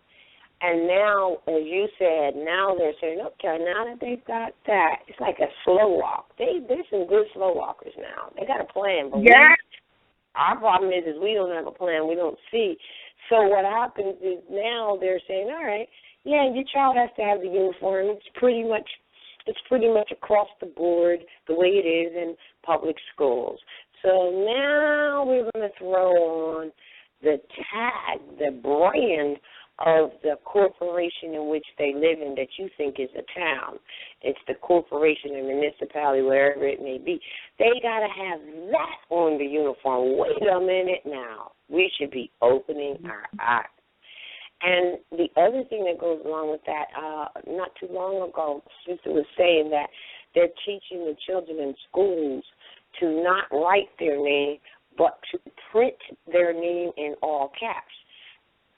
And now, as you said, now they're saying, okay, now that they've got that, it's like a slow walk. There's some good slow walkers now. They got a plan, but our problem is we don't have a plan. We don't see. So what happens is now they're saying, all right, yeah, your child has to have the uniform. It's pretty much across the board the way it is in public schools. So now we're going to throw on the tag, the brand of the corporation in which they live in that you think is a town. It's the corporation or municipality, wherever it may be. They got to have that on the uniform. Wait a minute now. We should be opening our eyes. And the other thing that goes along with that, not too long ago, Sister was saying that they're teaching the children in schools to not write their name, but to print their name in all caps.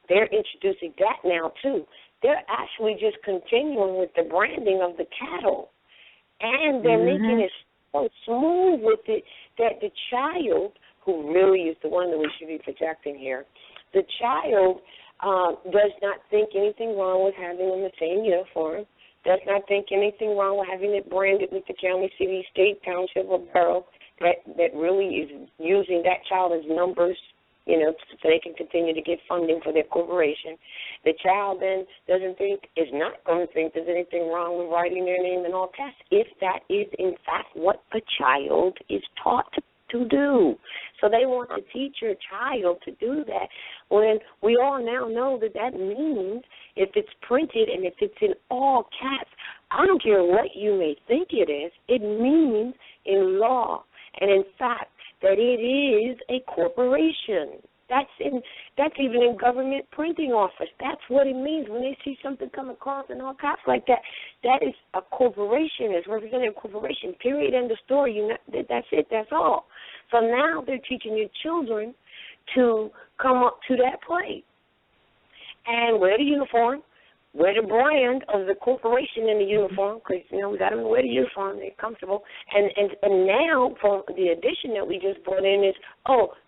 They're introducing that now, too. They're actually just continuing with the branding of the cattle. And they're making it so smooth with it that the child, who really is the one that we should be protecting here, the child does not think anything wrong with having them the same uniform, does not think anything wrong with having it branded with the county, city, state, township, or borough, that really is using that child as numbers, so they can continue to get funding for their corporation. The child then is not going to think there's anything wrong with writing their name in all caps if that is, in fact, what a child is taught to do. So they want to teach your child to do that when we all now know that means if it's printed and if it's in all caps, I don't care what you may think it is. It means in law and in fact that it is a corporation. That's even in government printing office. That's what it means when they see something come across in all caps like that. That is a corporation. It's representing a corporation. Period. End of story. That's it. That's all. So now they're teaching your children to come up to that plate and wear the uniform, wear the brand of the corporation in the uniform, because, we got them to wear the uniform. They're comfortable. And now, from the addition that we just brought in is,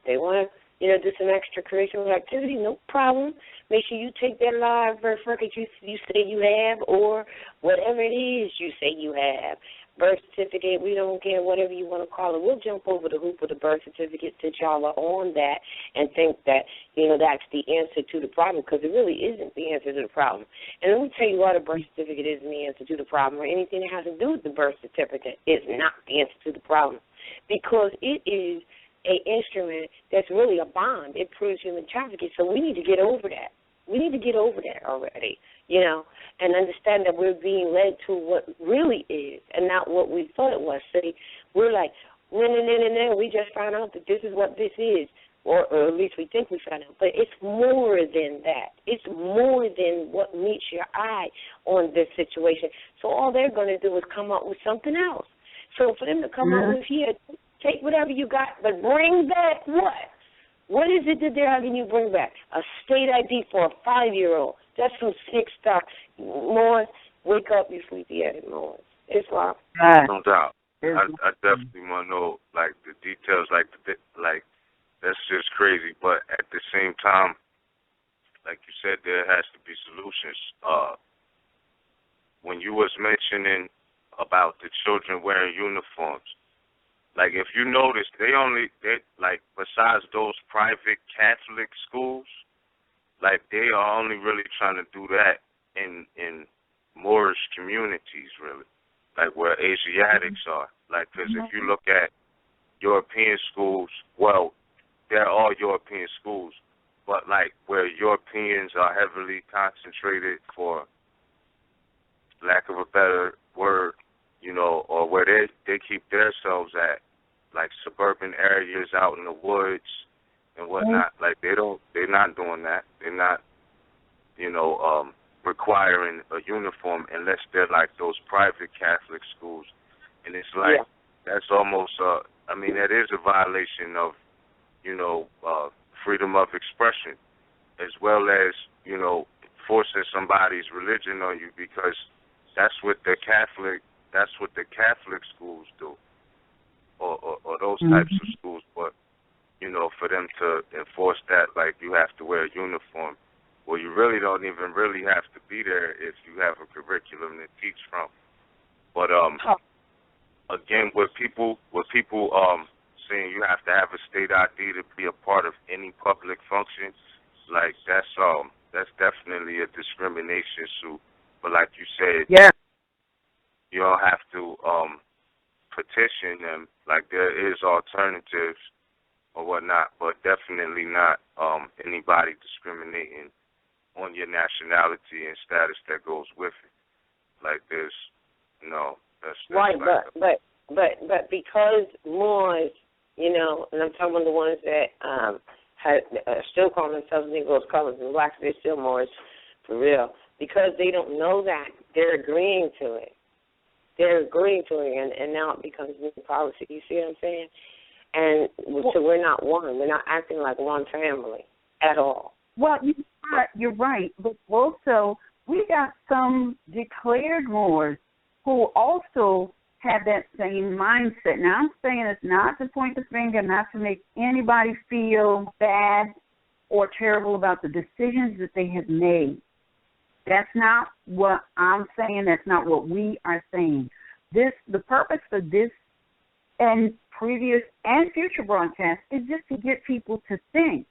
they want to, do some extracurricular activity, no problem. Make sure you take that live birth record you say you have, or whatever it is you say you have. Birth certificate, we don't care, whatever you want to call it. We'll jump over the hoop of the birth certificate since y'all are on that and think that, that's the answer to the problem, because it really isn't the answer to the problem. And let me tell you why the birth certificate isn't the answer to the problem, or anything that has to do with the birth certificate is not the answer to the problem, because it is an instrument that's really a bond. It proves human trafficking, so we need to get over that. We need to get over that already, and understand that we're being led to what really is and not what we thought it was. See, we're like, no, we just found out that this is what this is, or at least we think we found out. But it's more than that. It's more than what meets your eye on this situation. So all they're going to do is come up with something else. So for them to come up with, take whatever you got, but bring back what? What is it that they're having you bring back? A state ID for a 5-year-old. That's some sick stuff. Morris, wake up, you sleepy-headed Morris. It's like, no doubt. I definitely want to know, the details, that's just crazy. But at the same time, like you said, there has to be solutions. When you was mentioning about the children wearing uniforms, if you notice, they besides those private Catholic schools, they are only really trying to do that in Moorish communities, really, where Asiatics are. Because if you look at European schools, well, they're all European schools, but where Europeans are heavily concentrated, for lack of a better word, or where they keep themselves at, suburban areas out in the woods and whatnot. They're not doing that. They're not, requiring a uniform unless they're those private Catholic schools. And it's that's almost, that is a violation of, freedom of expression, as well as, forcing somebody's religion on you, because that's what the Catholic schools do, or those types of schools. But, for them to enforce that, you have to wear a uniform, well, you really don't even really have to be there if you have a curriculum to teach from. But, again, with people saying you have to have a state ID to be a part of any public function, that's definitely a discrimination suit. But like you said, you don't have to petition them. There is alternatives or whatnot, but definitely not anybody discriminating on your nationality and status that goes with it. There's that's right. But because Moors, and I'm talking about the ones that still call themselves Negroes, colors, and blacks, they're still Moors for real. Because they don't know that, they're agreeing to it. They're agreeing to it, and now it becomes new policy. You see what I'm saying? And so we're not one. We're not acting like one family at all. Well, you're right. But also, we got some declared Moors who also have that same mindset. Now, I'm saying it's not to point the finger, not to make anybody feel bad or terrible about the decisions that they have made. That's not what I'm saying. That's not what we are saying. The purpose for this and previous and future broadcasts is just to get people to think,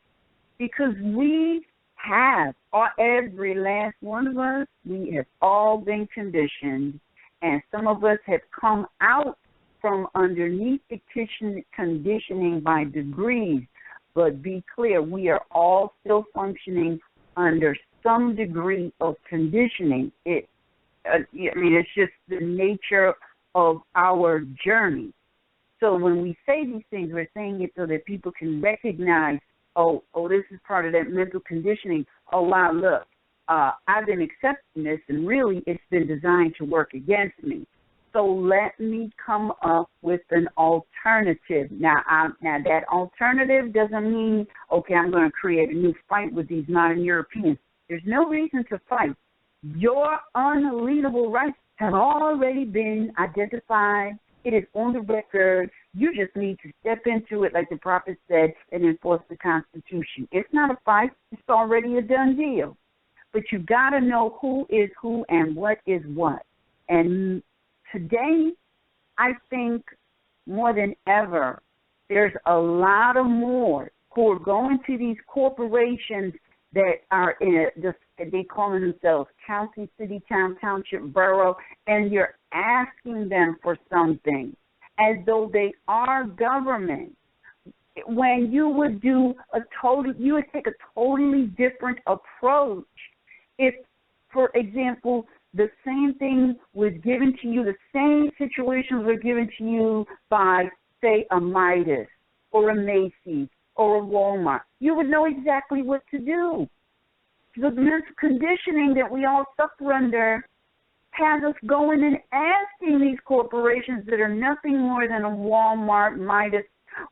because we have, every last one of us, we have all been conditioned, and some of us have come out from underneath the conditioning by degrees. But be clear, we are all still functioning under some degree of conditioning. It it's just the nature of our journey. So when we say these things, we're saying it so that people can recognize, oh, this is part of that mental conditioning. Oh, wow, look, I've been accepting this, and really it's been designed to work against me. So let me come up with an alternative. Now that alternative doesn't mean, okay, I'm going to create a new fight with these modern Europeans. There's no reason to fight. Your unalienable rights have already been identified. It is on the record. You just need to step into it, like the prophet said, and enforce the Constitution. It's not a fight. It's already a done deal. But you got to know who is who and what is what. And today, I think more than ever, there's a lot of more who are going to these corporations that are they call themselves county, city, town, township, borough, and you're asking them for something as though they are government. When you would you would take a totally different approach if, for example, the same thing was given to you, the same situations were given to you by, say, a Midas or a Macy's or a Walmart. You would know exactly what to do. The mental conditioning that we all suffer under has us going and asking these corporations that are nothing more than a Walmart, Midas,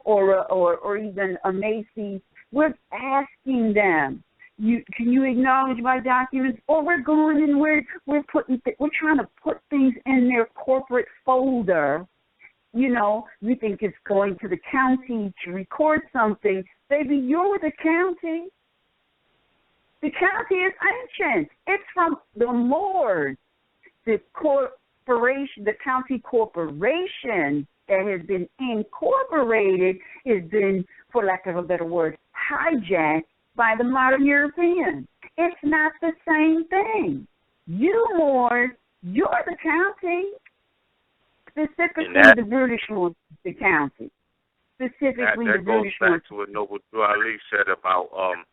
or even a Macy's. We're asking them, can you acknowledge my documents? Or we're going and we're trying to put things in their corporate folder. You know, we think it's going to the county to record something. Baby, you're with the county. The county is ancient. It's from the Moors. The corporation, the county corporation that has been incorporated has been, for lack of a better word, hijacked by the modern Europeans. It's not the same thing. You Moors, you're the county. Specifically, the British ones, the county. Specifically, that the British goes back ones. to what Noble Drew Ali said about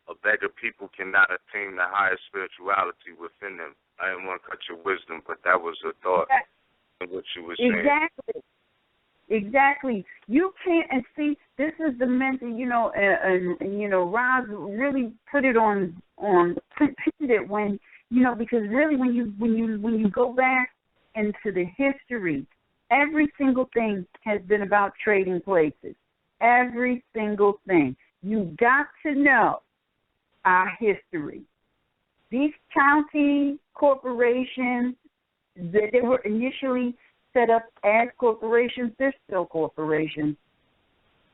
a beggar people cannot attain the highest spirituality within them. I didn't want to cut your wisdom, but that was a thought of what you were saying. Exactly. You can't, and see, this is the mental, and Roz really put it pinned it when, because really when you go back into the history, every single thing has been about trading places. Every single thing. You got to know our history. These county corporations, they were initially set up as corporations. They're still corporations.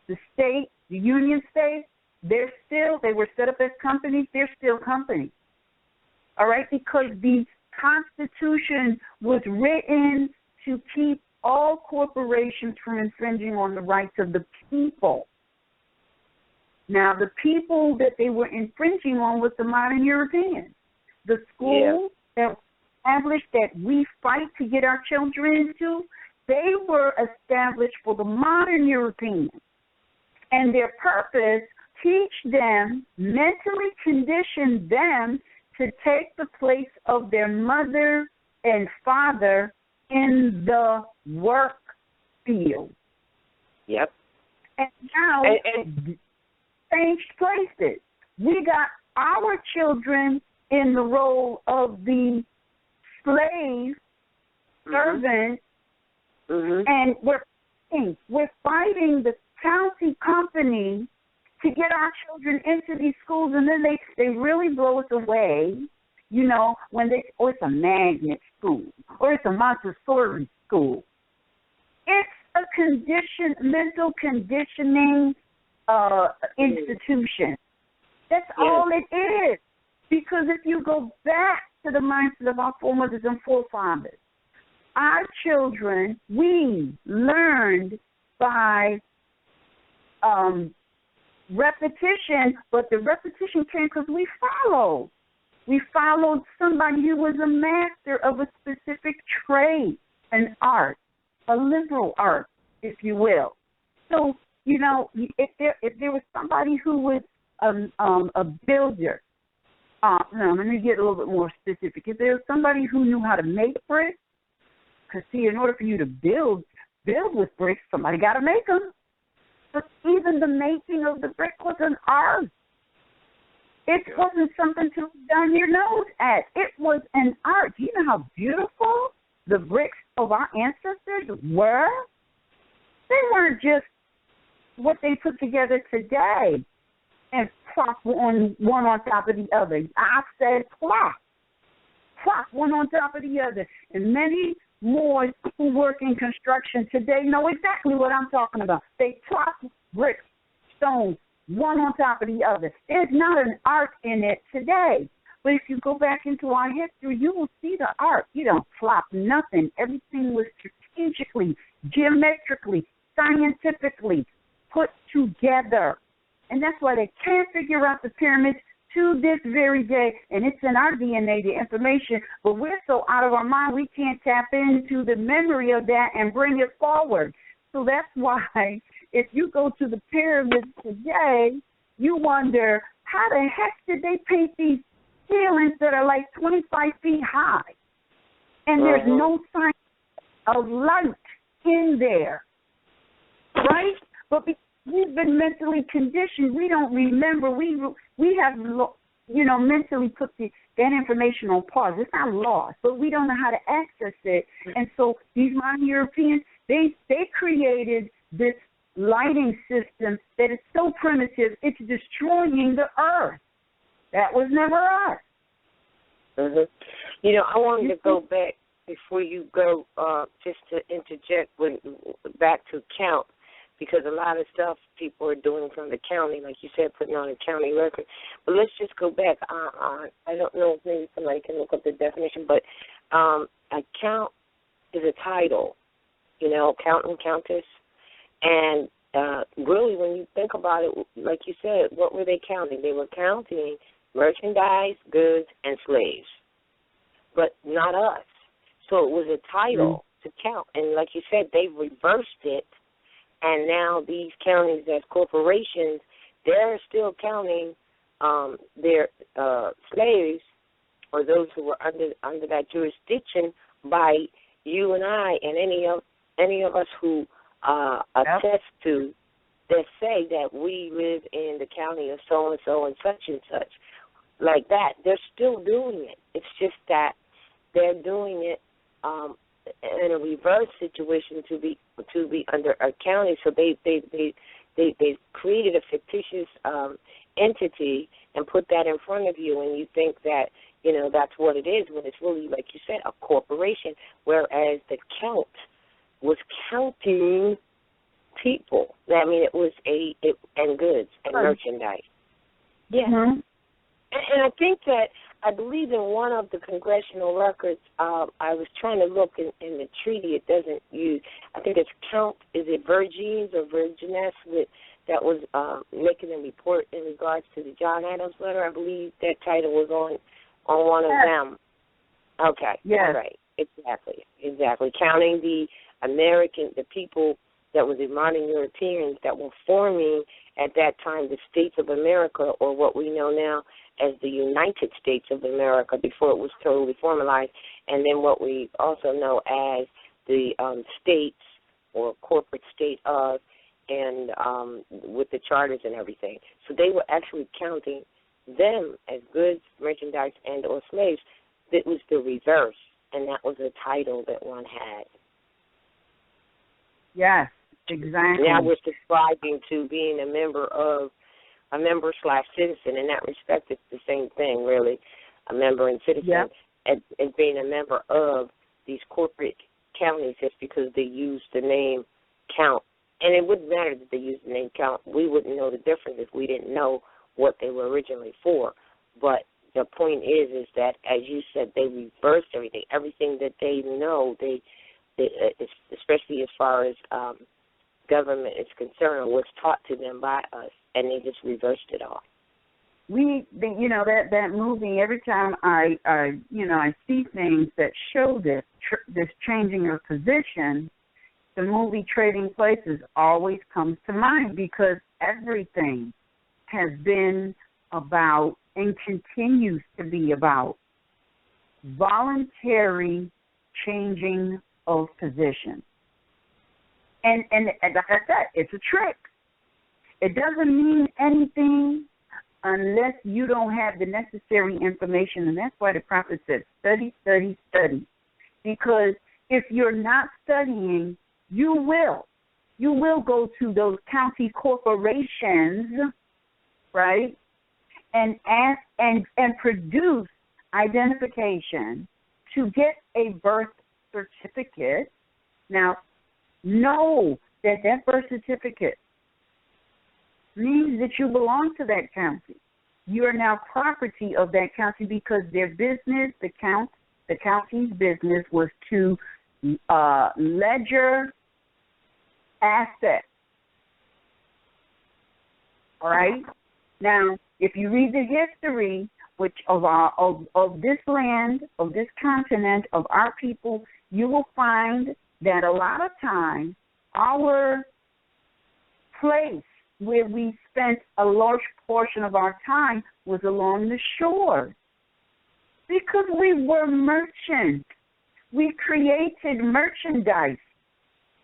The state, the union state, they were set up as companies. They're still companies. All right? Because the Constitution was written to keep all corporations from infringing on the rights of the people. Now, the people that they were infringing on was the modern Europeans. The schools that established that we fight to get our children into, they were established for the modern Europeans. And their purpose, teach them, mentally condition them to take the place of their mother and father in the work field. Yep. And now, changed places. We got our children in the role of the slave servant, and we're fighting the county company to get our children into these schools, and then they really blow us away. When it's a magnet school or it's a Montessori school. It's a mental conditioning institution. That's all it is. Because if you go back to the mindset of our foremothers and forefathers, our children, we learned by repetition, but the repetition came because we followed. We followed somebody who was a master of a specific trade, an art, a liberal art, if you will. So, if there was somebody who was a builder, no, let me get a little bit more specific. If there's somebody who knew how to make bricks, because, see, in order for you to build with bricks, somebody got to make them. But even the making of the brick was an art. It wasn't something to down your nose at. It was an art. Do you know how beautiful the bricks of our ancestors were? They weren't just what they put together today and plop one on top of the other. I said plop one on top of the other. And many more who work in construction today know exactly what I'm talking about. They plop bricks, stones, one on top of the other. There's not an art in it today. But if you go back into our history, you will see the art. You don't plop nothing. Everything was strategically, geometrically, scientifically put together. And that's why they can't figure out the pyramids to this very day. And it's in our DNA, the information, but we're so out of our mind we can't tap into the memory of that and bring it forward. So that's why if you go to the pyramids today, you wonder, how the heck did they paint these ceilings that are like 25 feet high? And there's no sign of light in there, right? But we've been mentally conditioned. We don't remember. We have, mentally put that information on pause. It's not lost, but we don't know how to access it. And so these modern Europeans, they created this lighting system that is so primitive, it's destroying the earth. That was never ours. Mm-hmm. I wanted to go back before you go, just to interject back to count, because a lot of stuff people are doing from the county, like you said, putting on a county record. But let's just go back. I don't know if maybe somebody can look up the definition, but a count is a title, count and countess. And really, when you think about it, like you said, what were they counting? They were counting merchandise, goods, and slaves, but not us. So it was a title to count. And like you said, they reversed it. And now these counties as corporations, they're still counting their slaves or those who were under that jurisdiction by you and I and any of us who attest to that say that we live in the county of so-and-so and such, like that. They're still doing it. It's just that they're doing it in a reverse situation to be under a county. So they created a fictitious entity and put that in front of you, and you think that that's what it is, when it's really, like you said, a corporation. Whereas the count was counting people. I mean, it was and goods and merchandise. Yeah. Mm-hmm. And I think that I believe in one of the congressional records, I was trying to look in the treaty. It doesn't use, I think it's count, is it virgins or virginess that was making a report in regards to the John Adams letter. I believe that title was on one of them. Okay. Yes. Right. Exactly. Counting the people that were the modern Europeans that were forming at that time the States of America, or what we know now as the United States of America before it was totally formalized, and then what we also know as the states or corporate state of, and with the charters and everything. So they were actually counting them as goods, merchandise, and or slaves. It was the reverse, and that was a title that one had. Yes, exactly. Now we're subscribing to being a member/citizen. In that respect, it's the same thing, really. A member and citizen, and being a member of these corporate counties just because they use the name count. And it wouldn't matter that they used the name count. We wouldn't know the difference if we didn't know what they were originally for. But the point is that, as you said, they reversed everything. Everything that they know, they especially as far as government is concerned, was taught to them by us, and they just reversed it all. That movie, every time I see things that show this changing of position, the movie Trading Places always comes to mind, because everything has been about and continues to be about voluntary changing of position. And like I said, it's a trick. It doesn't mean anything unless you don't have the necessary information, and that's why the prophet said, study, study, study. Because if you're not studying, you will go to those county corporations, right, and ask and produce identification to get a birth certificate. Now, know that birth certificate means that you belong to that county. You are now property of that county because their business, the county's business was to ledger assets. All right? Now, if you read the history of this land, of this continent, of our people, you will find that a lot of times our place where we spent a large portion of our time was along the shore because we were merchants. We created merchandise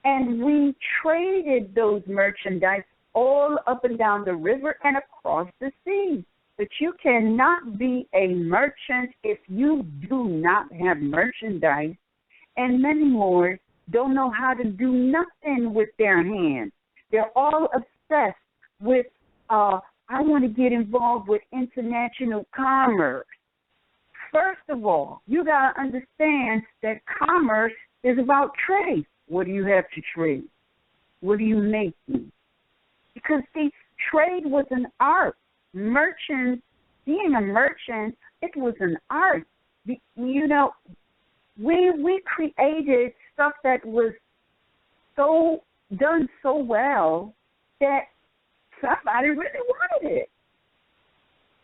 and we traded those merchandise all up and down the river and across the sea. But you cannot be a merchant if you do not have merchandise. And many more don't know how to do nothing with their hands. They're all obsessed with, I want to get involved with international commerce. First of all, you got to understand that commerce is about trade. What do you have to trade? What are you making? Because, see, trade was an art. Merchants, being a merchant, it was an art. You know, we created stuff that was so done so well that somebody really wanted it.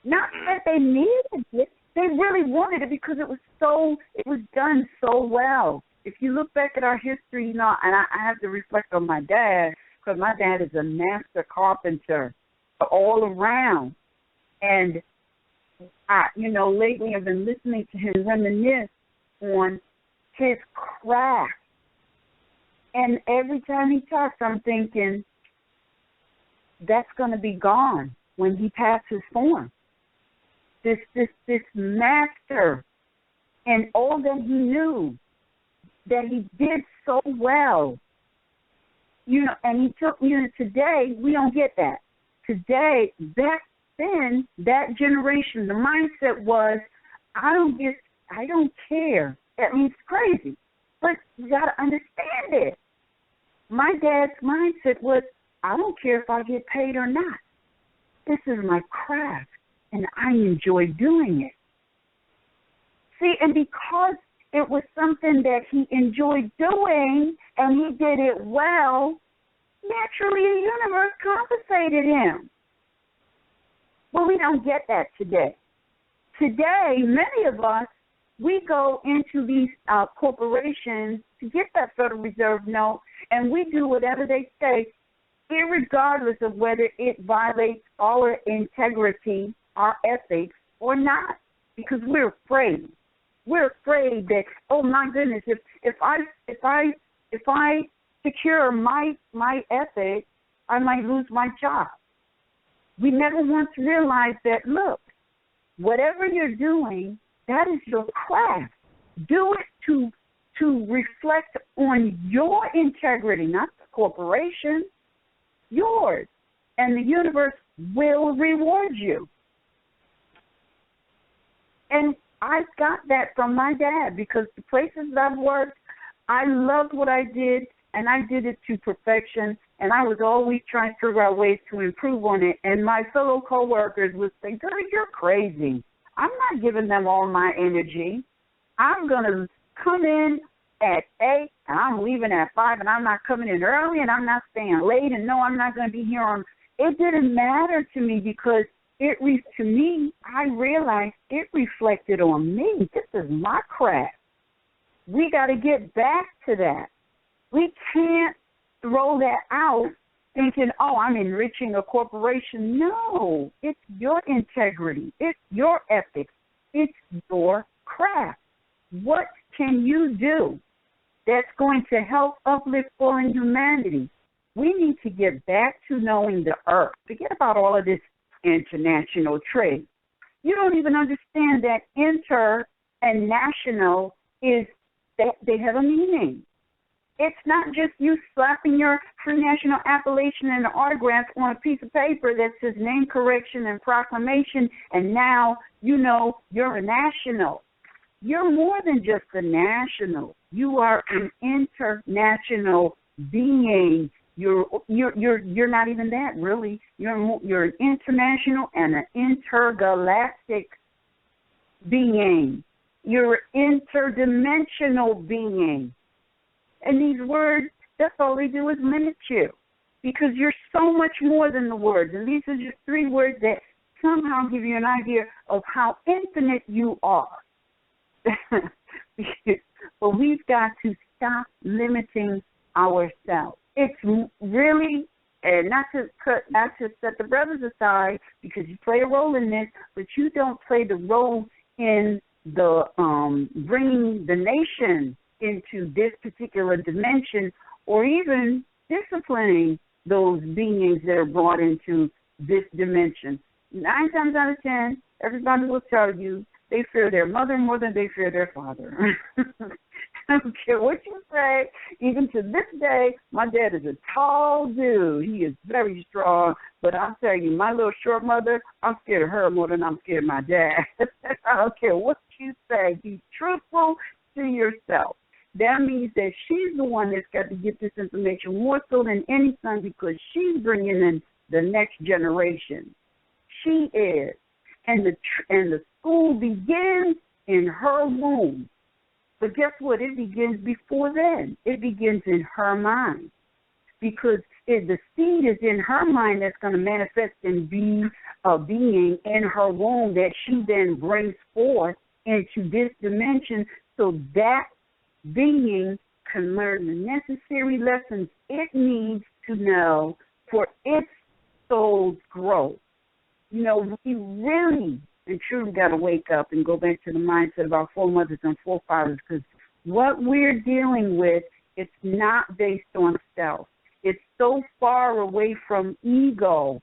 Not that they needed it. They really wanted it because it was done so well. If you look back at our history, you know, and I have to reflect on my dad, because my dad is a master carpenter all around. And, lately I've been listening to him reminisce on his craft. And every time he talks, I'm thinking, that's going to be gone when he passes form. This master and all that he knew, that he did so well, and he took, today we don't get that. Today, back then, that generation, the mindset was, I don't care. That means crazy. But you got to understand it. My dad's mindset was, I don't care if I get paid or not. This is my craft, and I enjoy doing it. See, and because it was something that he enjoyed doing, and he did it well, naturally the universe compensated him. Well, we don't get that today. Today, many of us, we go into these corporations to get that Federal Reserve note, and we do whatever they say, irregardless of whether it violates our integrity, our ethics, or not, because we're afraid. We're afraid that, oh my goodness, if I secure my ethics, I might lose my job. We never once realized that, look, whatever you're doing, that is your craft. Do it to reflect on your integrity, not the corporation, yours. And the universe will reward you. And I got that from my dad because the places that I've worked, I loved what I did, and I did it to perfection, and I was always trying to figure out ways to improve on it. And my fellow coworkers would say, girl, you're crazy. I'm not giving them all my energy. I'm going to come in at 8, and I'm leaving at 5, and I'm not coming in early, and I'm not staying late, and no, I'm not going to be here on. It didn't matter to me because to me, I realized it reflected on me. This is my craft. We got to get back to that. We can't throw that out thinking, oh, I'm enriching a corporation. No, it's your integrity. It's your ethics. It's your craft. What can you do that's going to help uplift fallen humanity? We need to get back to knowing the earth. Forget about all of this international trade. You don't even understand that inter and national is that they have a meaning. It's not just you slapping your free national appellation and an autograph on a piece of paper that says name correction and proclamation, and now you know you're a national. You're more than just a national. You are an international being. You're not even that, really. You're an international and an intergalactic being. You're an interdimensional being. And these words, that's all they do is limit you, because you're so much more than the words. And these are just 3 words that somehow give you an idea of how infinite you are. But we've got to stop limiting ourselves. It's really, and not to set the brothers aside, because you play a role in this, but you don't play the role in the bringing the nation into this particular dimension, or even disciplining those beings that are brought into this dimension. 9 times out of 10, everybody will tell you they fear their mother more than they fear their father. I don't care what you say. Even to this day, my dad is a tall dude. He is very strong. But I'll tell you, my little short mother, I'm scared of her more than I'm scared of my dad. I don't care what you say. Be truthful to yourself. That means that she's the one that's got to get this information more so than any son, because she's bringing in the next generation. She is. And the school begins in her womb. But guess what? It begins before then. It begins in her mind. Because the seed is in her mind that's going to manifest and be a being in her womb that she then brings forth into this dimension, so that being can learn the necessary lessons it needs to know for its soul's growth. You know, we really and truly got to wake up and go back to the mindset of our foremothers and forefathers, because what we're dealing with, it's not based on self. It's so far away from ego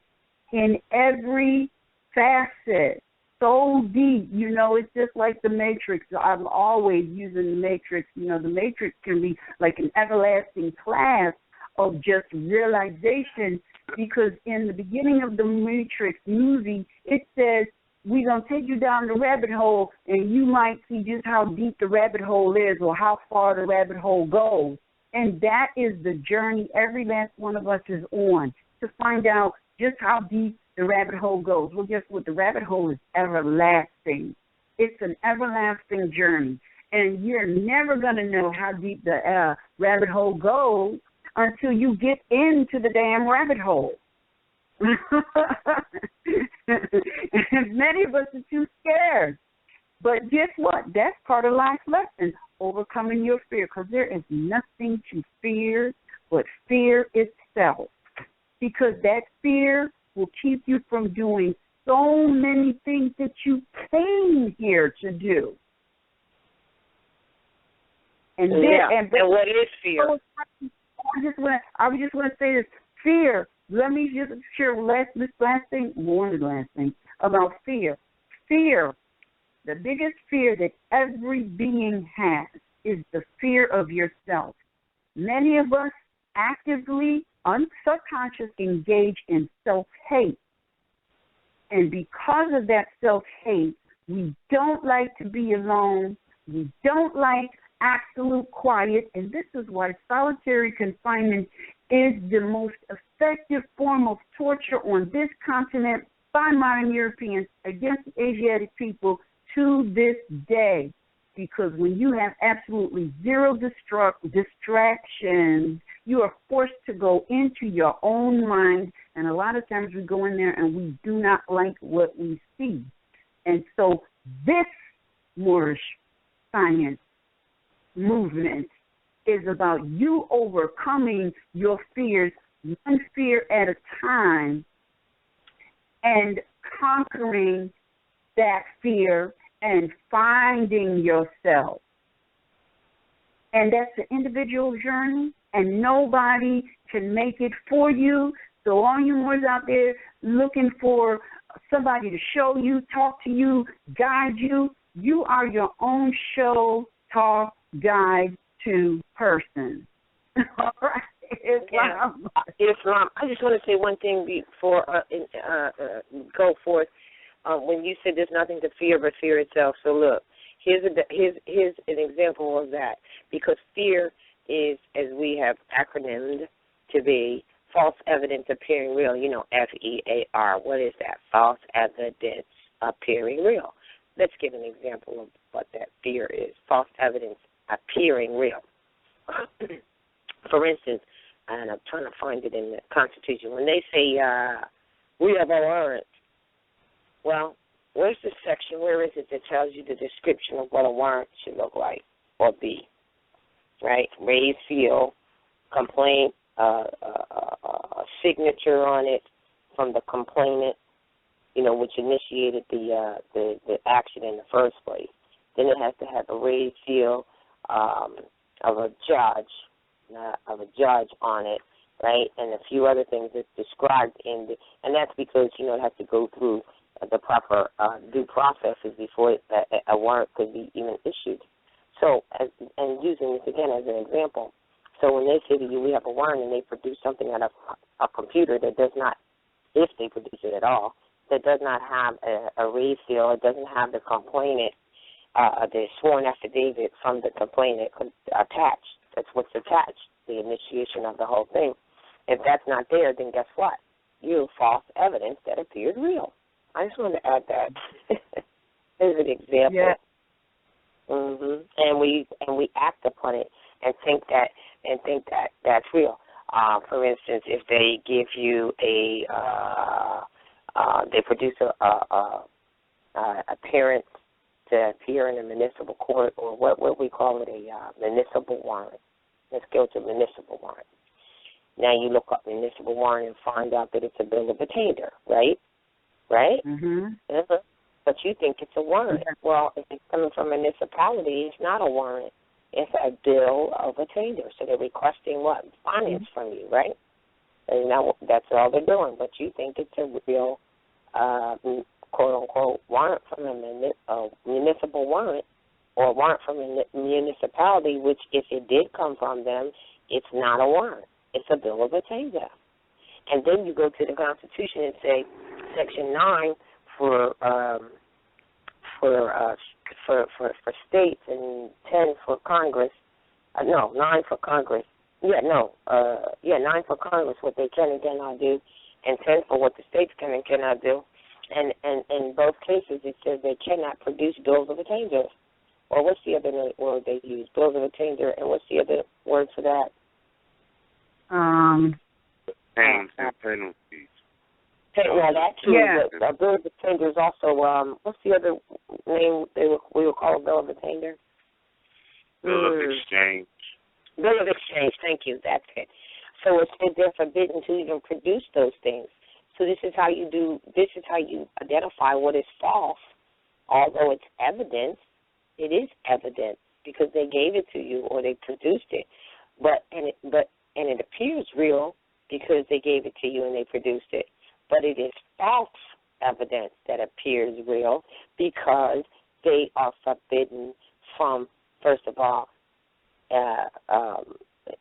in every facet, so deep. You know, it's just like the Matrix. I'm always using the Matrix. You know, the Matrix can be like an everlasting class of just realization, because in the beginning of the Matrix movie, it says, we're going to take you down the rabbit hole, and you might see just how deep the rabbit hole is or how far the rabbit hole goes. And that is the journey every last one of us is on, to find out just how deep the rabbit hole goes. Well, guess what? The rabbit hole is everlasting. It's an everlasting journey. And you're never going to know how deep the rabbit hole goes until you get into the damn rabbit hole. And many of us are too scared. But guess what? That's part of life's lesson, overcoming your fear, because there is nothing to fear but fear itself. Because that fear will keep you from doing so many things that you came here to do. And what is fear? I just want to say this. Fear. Let me just share this last thing, more than the last thing, about fear. Fear, the biggest fear that every being has, is the fear of yourself. Many of us actively, subconsciously engage in self-hate. And because of that self-hate, we don't like to be alone. We don't like absolute quiet. And this is why solitary confinement is the most effective form of torture on this continent by modern Europeans against Asiatic people to this day. Because when you have absolutely zero distractions, you are forced to go into your own mind. And a lot of times we go in there and we do not like what we see. And so this Moorish Science movement is about you overcoming your fears one fear at a time and conquering that fear and finding yourself. And that's an individual journey, and nobody can make it for you. So all you Moors out there looking for somebody to show you, talk to you, guide you, you are your own show, talk, guide to person. All right. Islam. Islam. I just want to say one thing before go forth. When you said there's nothing to fear but fear itself. So look, here's an example of that. Because fear is, as we have acronymed to be, false evidence appearing real. You know, FEAR. What is that? False evidence appearing real. Let's give an example of what that fear is. False evidence appearing real. For instance, and I'm trying to find it in the Constitution, when they say we have a warrant, well, where's the section, where is it that tells you the description of what a warrant should look like or be, right? Raised seal, complaint, a signature on it from the complainant, you know, which initiated the action in the first place. Then it has to have a raised seal of a judge on it, right? And a few other things that's described in the, and that's because, you know, it has to go through the proper due processes before a warrant could be even issued. So, and using this again as an example, so when they say to you, we have a warrant, and they produce something out of a computer that does not, if they produce it at all, that does not have a raised seal, it doesn't have the complainant, the sworn affidavit from the complainant attached. That's what's attached, the initiation of the whole thing. If that's not there, then guess what? You have false evidence that appears real. I just wanted to add that as an example. Yeah. And we act upon it and think that that's real. For instance, if they give you they produce a parent to appear in a municipal court, or what we call it, a municipal warrant. Let's go to municipal warrant. Now you look up municipal warrant and find out that it's a bill of attainder, right? Right? But you think it's a warrant. Well, if it's coming from a municipality, it's not a warrant. It's a bill of attainder. So they're requesting what? Finance from you, right? And now that's all they're doing. But you think it's a real, quote-unquote, warrant from a municipal warrant, or a warrant from a municipality, which if it did come from them, it's not a warrant. It's a bill of attainder. And then you go to the Constitution and say, Section 9 for states and 10 for Congress. 9 for Congress. 9 for Congress, what they can and cannot do, and 10 for what the states can and cannot do. And in both cases, it says they cannot produce bills of attainder. Or what's the other word they use? Bills of attainder. And what's the other word for that? Pains and penalties. Well, that too. Yeah. A bill of attainder is also, what's the other name we would call a bill of attainder? Bill of exchange. Bill of exchange, thank you, that's it. So it's they're forbidden to even produce those things. So this is how you identify what is false. Although it's evidence, it is evidence because they gave it to you or they produced it. And it appears real because they gave it to you and they produced it. But it is false evidence that appears real because they are forbidden from, first of all,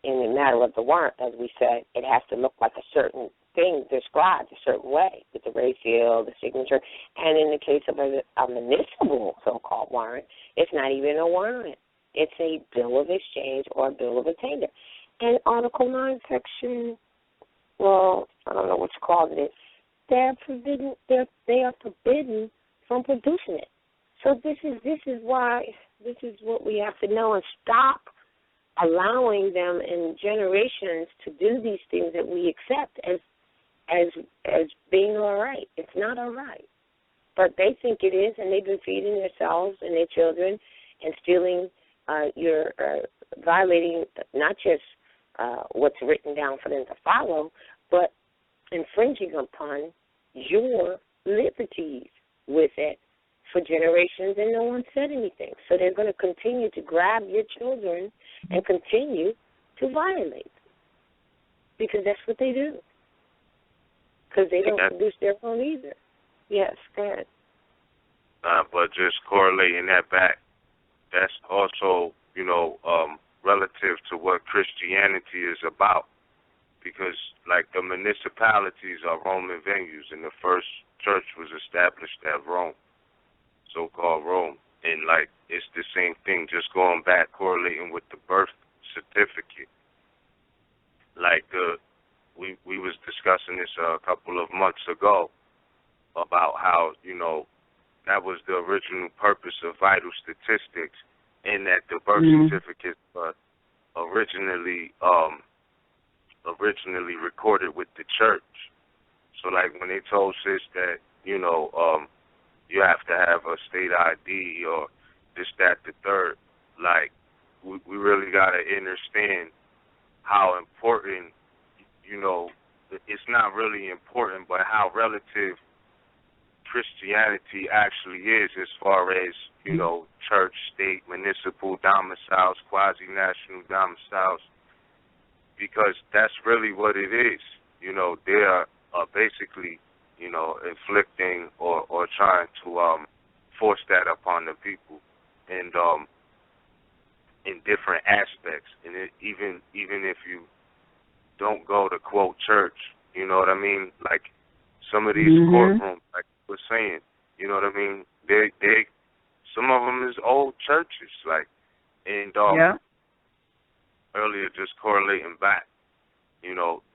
in the matter of the warrant, as we said, it has to look like a certain thing described a certain way with the raised seal, the signature. And in the case of a municipal so-called warrant, it's not even a warrant. It's a bill of exchange or a bill of attainder. And Article 9, Section, I don't know what you call it. They are forbidden from producing it. So this is what we have to know and stop allowing them in generations to do these things that we accept as being all right. It's not all right. But they think it is, and they've been feeding themselves and their children and stealing violating not just what's written down for them to follow, but infringing upon your liberties with it for generations, and no one said anything. So they're going to continue to grab your children and continue to violate them, because that's what they do, because they don't produce their own either. Yes, go ahead. But just correlating that back, that's also, relative to what Christianity is about, because, like, the municipalities are Roman venues, and the first church was established at Rome, so-called Rome, and, like, it's the same thing, just going back, correlating with the birth certificate. Like, we was discussing this a couple of months ago about how, that was the original purpose of vital statistics, and that the birth certificates were originally recorded with the church. So, like, when they told sis that, you have to have a state ID or this, that, the third, like, we really got to understand how important, it's not really important, but how relative Christianity actually is as far as, church, state, municipal domiciles, quasi-national domiciles, because that's really what it is. They are basically, inflicting or trying to force that upon the people, and in different aspects. And even if you don't go to, quote, church, you know what I mean? Like, some of these courtrooms, like we're saying, you know what I mean? They some of them is old churches, like, and earlier just correlating back,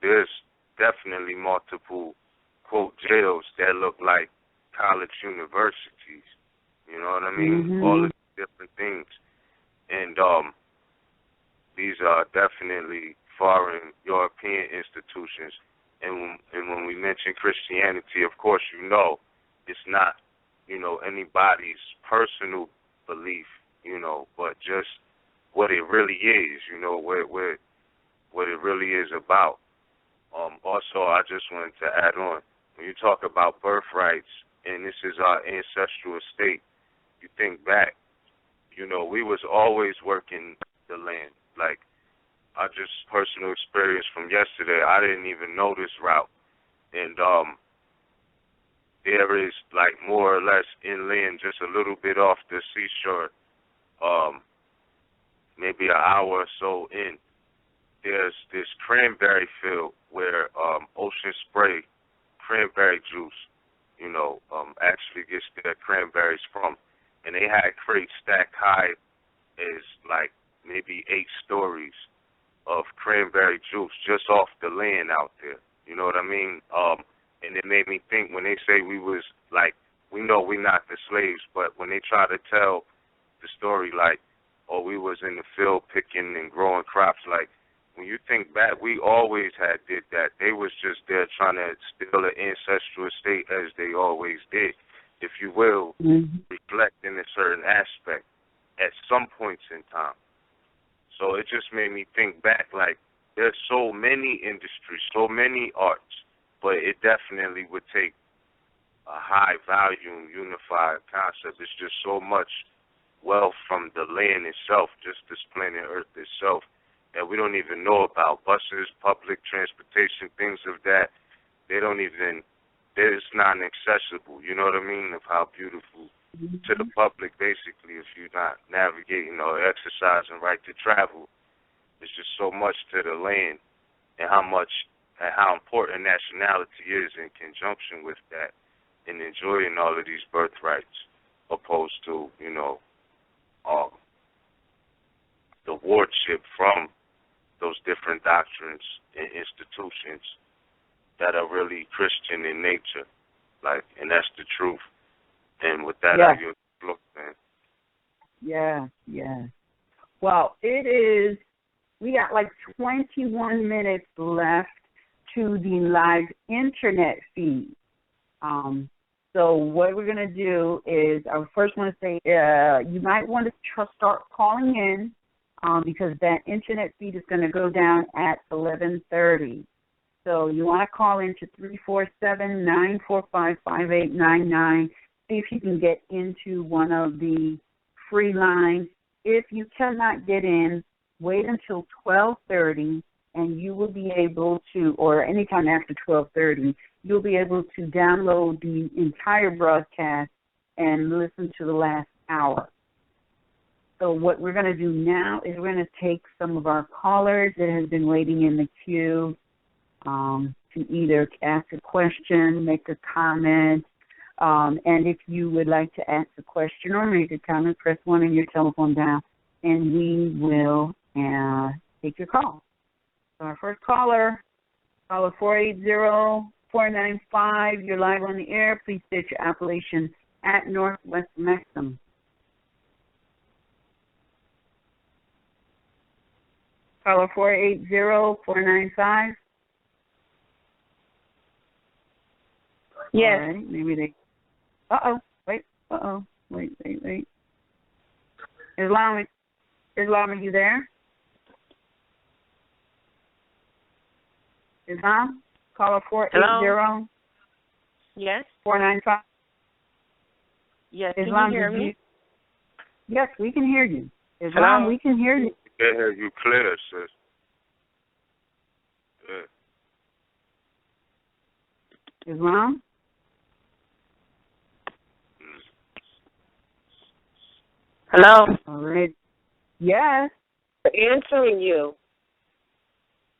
there's definitely multiple, quote, jails that look like college universities, you know what I mean? All of these different things, and these are definitely foreign European institutions. And when we mention Christianity, of course, it's not, anybody's personal belief, but just what it really is, what it really is about. Also, I just wanted to add on, when you talk about birthrights, and this is our ancestral estate, you think back, we was always working the land. Like, I just personal experience from yesterday, I didn't even know this route. And there is, like, more or less inland, just a little bit off the seashore, maybe an hour or so in, there's this cranberry field where Ocean Spray cranberry juice, actually gets their cranberries from. And they had crates stacked high as, like, maybe 8 stories of cranberry juice just off the land out there. You know what I mean? And it made me think, when they say we was, like, we know we're not the slaves, but when they try to tell the story, like, oh, we was in the field picking and growing crops, like, when you think back, we always did that. They was just there trying to steal an ancestral estate, as they always did, if you will, reflect in a certain aspect at some points in time. So it just made me think back, like, there's so many industries, so many arts, but it definitely would take a high volume, unified concept. It's just so much wealth from the land itself, just this planet Earth itself, that we don't even know about. Buses, public transportation, things of that, it's not accessible, you know what I mean, of how beautiful to the public, basically, if you're not navigating or exercising right to travel. There's just so much to the land, and how important nationality is in conjunction with that, and enjoying all of these birthrights, opposed to, the wardship from those different doctrines and institutions that are really Christian in nature, like, and that's the truth. And with that, I give the floor, man. Yeah. Well, we got like 21 minutes left to the live internet feed. So what we're going to do is, I first want to say, you might want to start calling in, because that internet feed is going to go down at 11:30. So you want to call into 347-945-5899. See if you can get into one of the free lines. If you cannot get in, wait until 12:30, and you will be able to, or anytime after 12:30, you'll be able to download the entire broadcast and listen to the last hour. So what we're going to do now is we're going to take some of our callers that have been waiting in the queue to either ask a question, make a comment, and if you would like to ask a question or make a comment, press 1 on your telephone down, and we will take your call. So our first caller 480-495. You're live on the air. Please state your appellation at Northwest Maxim. Caller 480-495. Yes. All right, maybe they. Wait. Wait. Islam, are you there? Islam, caller 480. Hello? Yes. 495. Yes. Islam, can you hear me? Yes, we can hear you. Islam, Hello? we can hear you. They hear you clear, sis. Yeah. Islam? Hello? All right. Yes. Answering you.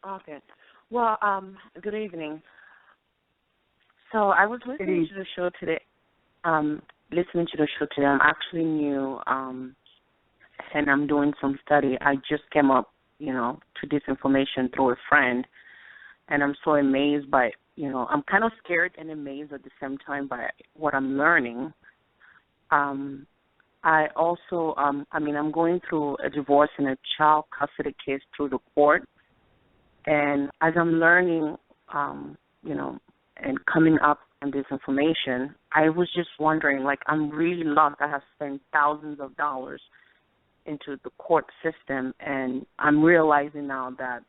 Okay. Well, good evening. So I was listening to the show today. I'm actually new, and I'm doing some study. I just came up, to this information through a friend, and I'm so amazed by, I'm kind of scared and amazed at the same time by what I'm learning. I also, I'm going through a divorce and a child custody case through the court. And as I'm learning, and coming up on this information, I was just wondering, I'm really lost. I have spent thousands of dollars into the court system, and I'm realizing now that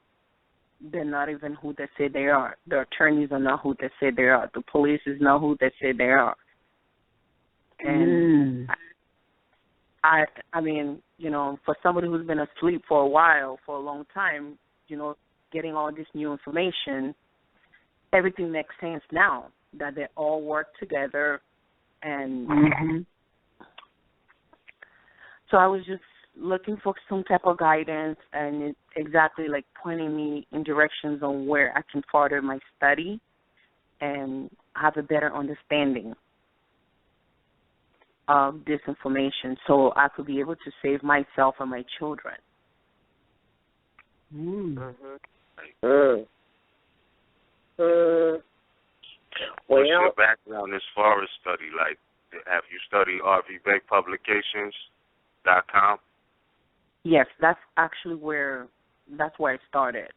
they're not even who they say they are. The attorneys are not who they say they are. The police is not who they say they are. And I mean, for somebody who's been asleep for a while, for a long time, getting all this new information, everything makes sense now that they all work together. And so I was just looking for some type of guidance, and it exactly pointing me in directions on where I can further my study and have a better understanding of this information so I could be able to save myself and my children. What's your background as far as study? Have you studied RVBankPublications.com? Yes, that's actually where I started.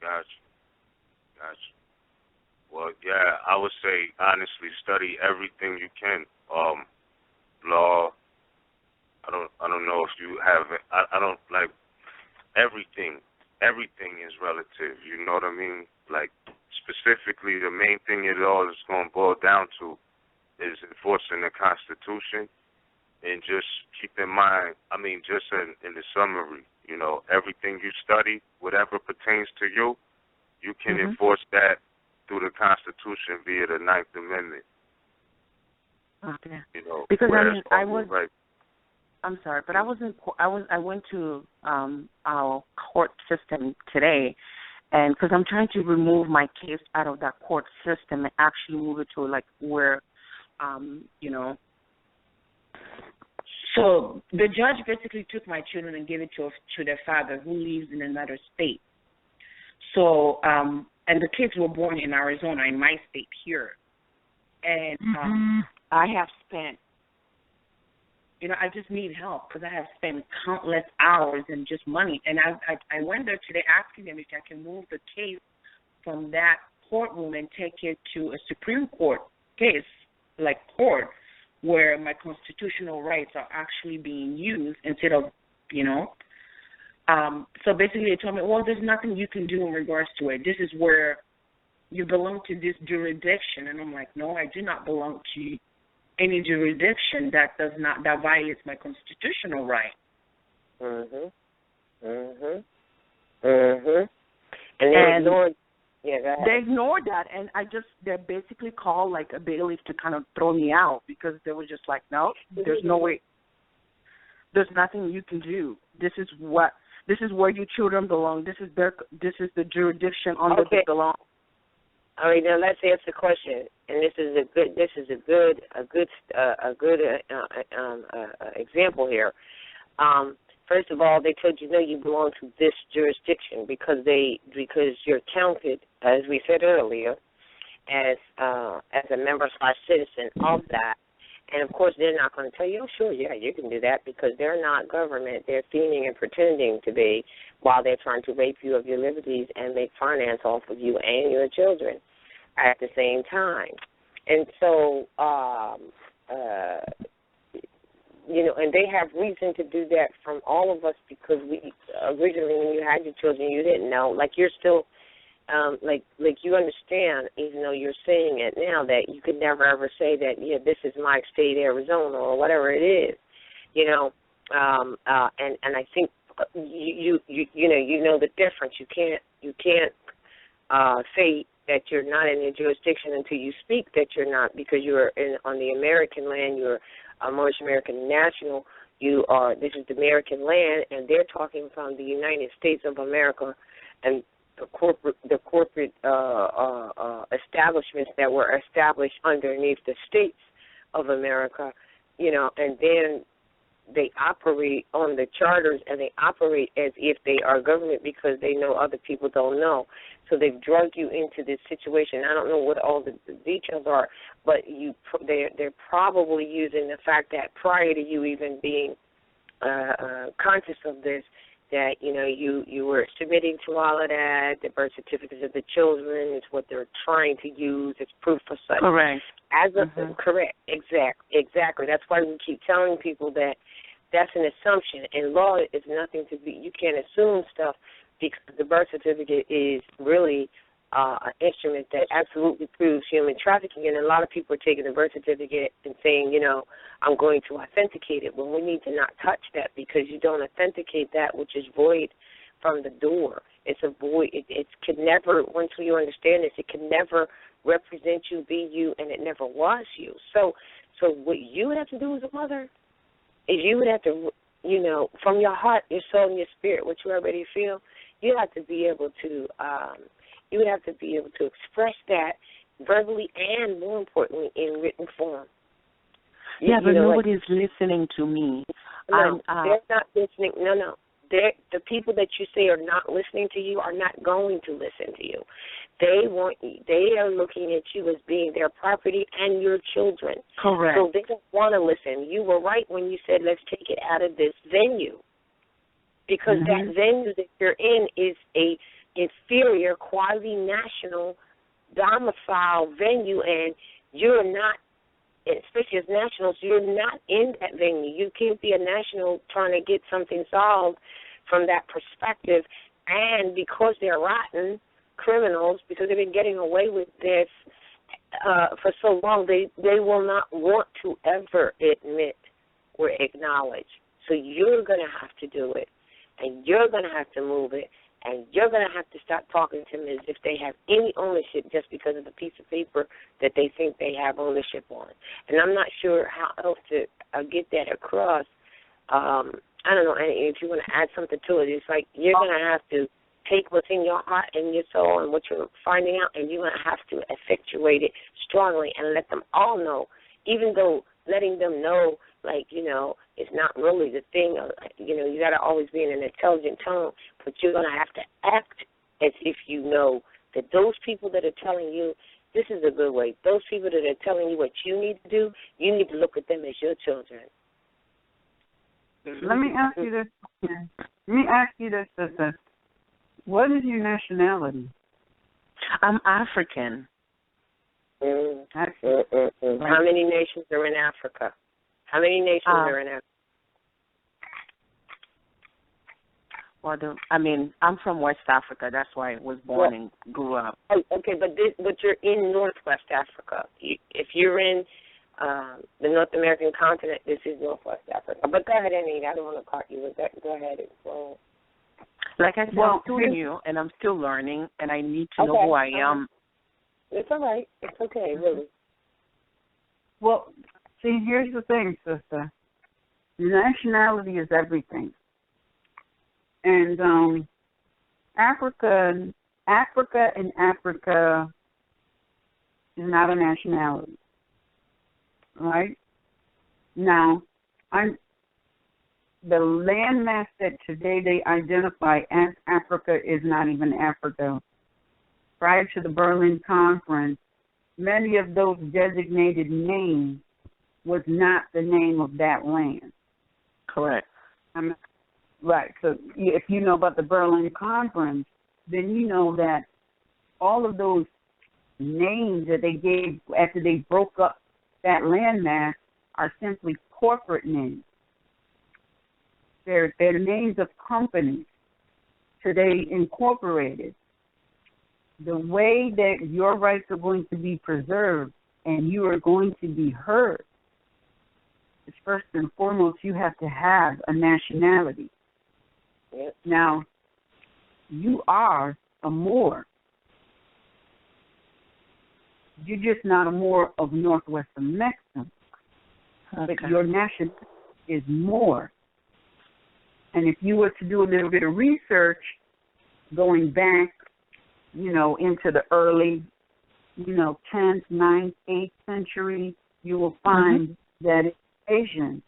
Gotcha. Well, yeah, I would say honestly, study everything you can. Law. I don't know if you have. I don't like everything. Everything is relative. You know what I mean? Specifically, the main thing it all is going to boil down to is enforcing the Constitution, and just keep in mind. Just in the summary, everything you study, whatever pertains to you, you can enforce that through the Constitution via the 9th Amendment. Okay. Because I was. Right. I'm sorry, but I went to our court system today, and because I'm trying to remove my case out of that court system and actually move it to where, So the judge basically took my children and gave it to their father, who lives in another state. So and the kids were born in Arizona, in my state here, and I have spent. I just need help because I have spent countless hours and just money. And I went there today asking them if I can move the case from that courtroom and take it to a Supreme Court case, court, where my constitutional rights are actually being used instead of, So basically they told me, well, there's nothing you can do in regards to it. This is where you belong to this jurisdiction. And I'm like, no, I do not belong to any jurisdiction that violates my constitutional right. Mhm. Mhm. Mhm. And they ignored. Yeah, go ahead. They ignored that, and they basically called like a bailiff to kind of throw me out because they were just like, no, there's no way. There's nothing you can do. This is where your children belong. This is the jurisdiction under they belong. All right, now let's answer the question. And this is a good example here. First of all, they told you, no, you belong to this jurisdiction because you're counted, as we said earlier, as a member/citizen of that. And of course, they're not going to tell you, oh, sure, yeah, you can do that, because they're not government. They're theming and pretending to be while they're trying to rape you of your liberties and make finance off of you and your children at the same time. And so, and they have reason to do that from all of us, because we originally, when you had your children, you didn't know. Like, you're still, like you understand, even though you're saying it now, that you could never ever say that, yeah, this is my state, Arizona, or whatever it is, and I think you know the difference. You can't say that you're not in your jurisdiction until you speak that you're not, because you're on the American land. You're a Moorish American national. This is the American land, and they're talking from the United States of America and the corporate establishments that were established underneath the states of America, and then they operate on the charters, and they operate as if they are government because they know other people don't know. So they've drugged you into this situation. I don't know what all the details are, but they're probably using the fact that prior to you even being conscious of this, that you were submitting to all of that. The birth certificates of the children is what they're trying to use as proof for such. Correct. Correct. Exactly. That's why we keep telling people that that's an assumption, and law is nothing to be. You can't assume stuff, because the birth certificate is really an instrument that absolutely proves human trafficking. And a lot of people are taking the birth certificate and saying, I'm going to authenticate it. Well, we need to not touch that, because you don't authenticate that which is void from the door. It's a void. It can never, once you understand this, it can never represent you, be you, and it never was you. So what you would have to do as a mother is you would have to, from your heart, your soul, and your spirit, what you already feel, you have to be able to, express that verbally and, more importantly, in written form. Yeah, but nobody's listening to me. No, they're not listening. No. The people that you say are not listening to you are not going to listen to you. They are looking at you as being their property and your children. Correct. So they don't want to listen. You were right when you said, let's take it out of this venue, because that venue that you're in is a inferior quasi-national domicile venue, and you're not, especially as nationals, you're not in that venue. You can't be a national trying to get something solved from that perspective. And because they're rotten criminals, because they've been getting away with this for so long, they will not want to ever admit or acknowledge. So you're going to have to do it, and you're going to have to move it, and you're going to have to stop talking to them as if they have any ownership just because of the piece of paper that they think they have ownership on. And I'm not sure how else to get that across. I don't know, and if you want to add something to it, it's like you're going to have to take what's in your heart and your soul and what you're finding out, and you're going to have to effectuate it strongly and let them all know, even though letting them know, it's not really the thing. You got to always be in an intelligent tone, but you're going to have to act as if you know that those people that are telling you this is a good way, those people that are telling you what you need to do, you need to look at them as your children. Let me ask you this. Sister. What is your nationality? I'm African. How many nations are in Africa? How many nations are in Africa? Well, I'm from West Africa. That's why I was born and grew up. Okay, but you're in Northwest Africa. If you're in the North American continent, this is Northwest Africa. But go ahead, Anita. I don't want to cut you with that. Go ahead. Like I said, I'm still new, and I'm still learning, and I need to know who I am. It's all right. It's okay, really. Well, see, here's the thing, sister. Nationality is everything. And Africa and Africa is not a nationality, right? Now, the landmass that today they identify as Africa is not even Africa. Prior to the Berlin Conference, many of those designated names was not the name of that land. Correct. Right. So if you know about the Berlin Conference, then you know that all of those names that they gave after they broke up that landmass are simply corporate names. They're names of companies today incorporated. The way that your rights are going to be preserved and you are going to be heard is first and foremost you have to have a nationality. Yep. Now, you are a Moor. You're just not a Moor of northwestern Mexico. Okay. But your nationality is Moor. And if you were to do a little bit of research going back, into the early, 10th, 9th, 8th century, you will find that it's Asian.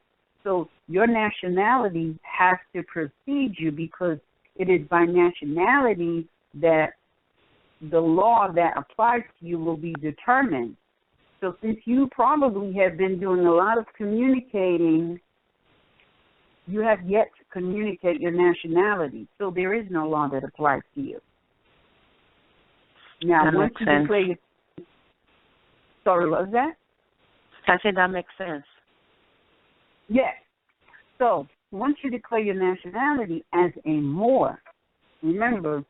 So your nationality has to precede you because it is by nationality that the law that applies to you will be determined. So since you probably have been doing a lot of communicating, you have yet to communicate your nationality. So there is no law that applies to you. Now, that once makes you sense. declare sorry, what was that? I said that makes sense. Yes. So once you declare your nationality as a Moor, remember,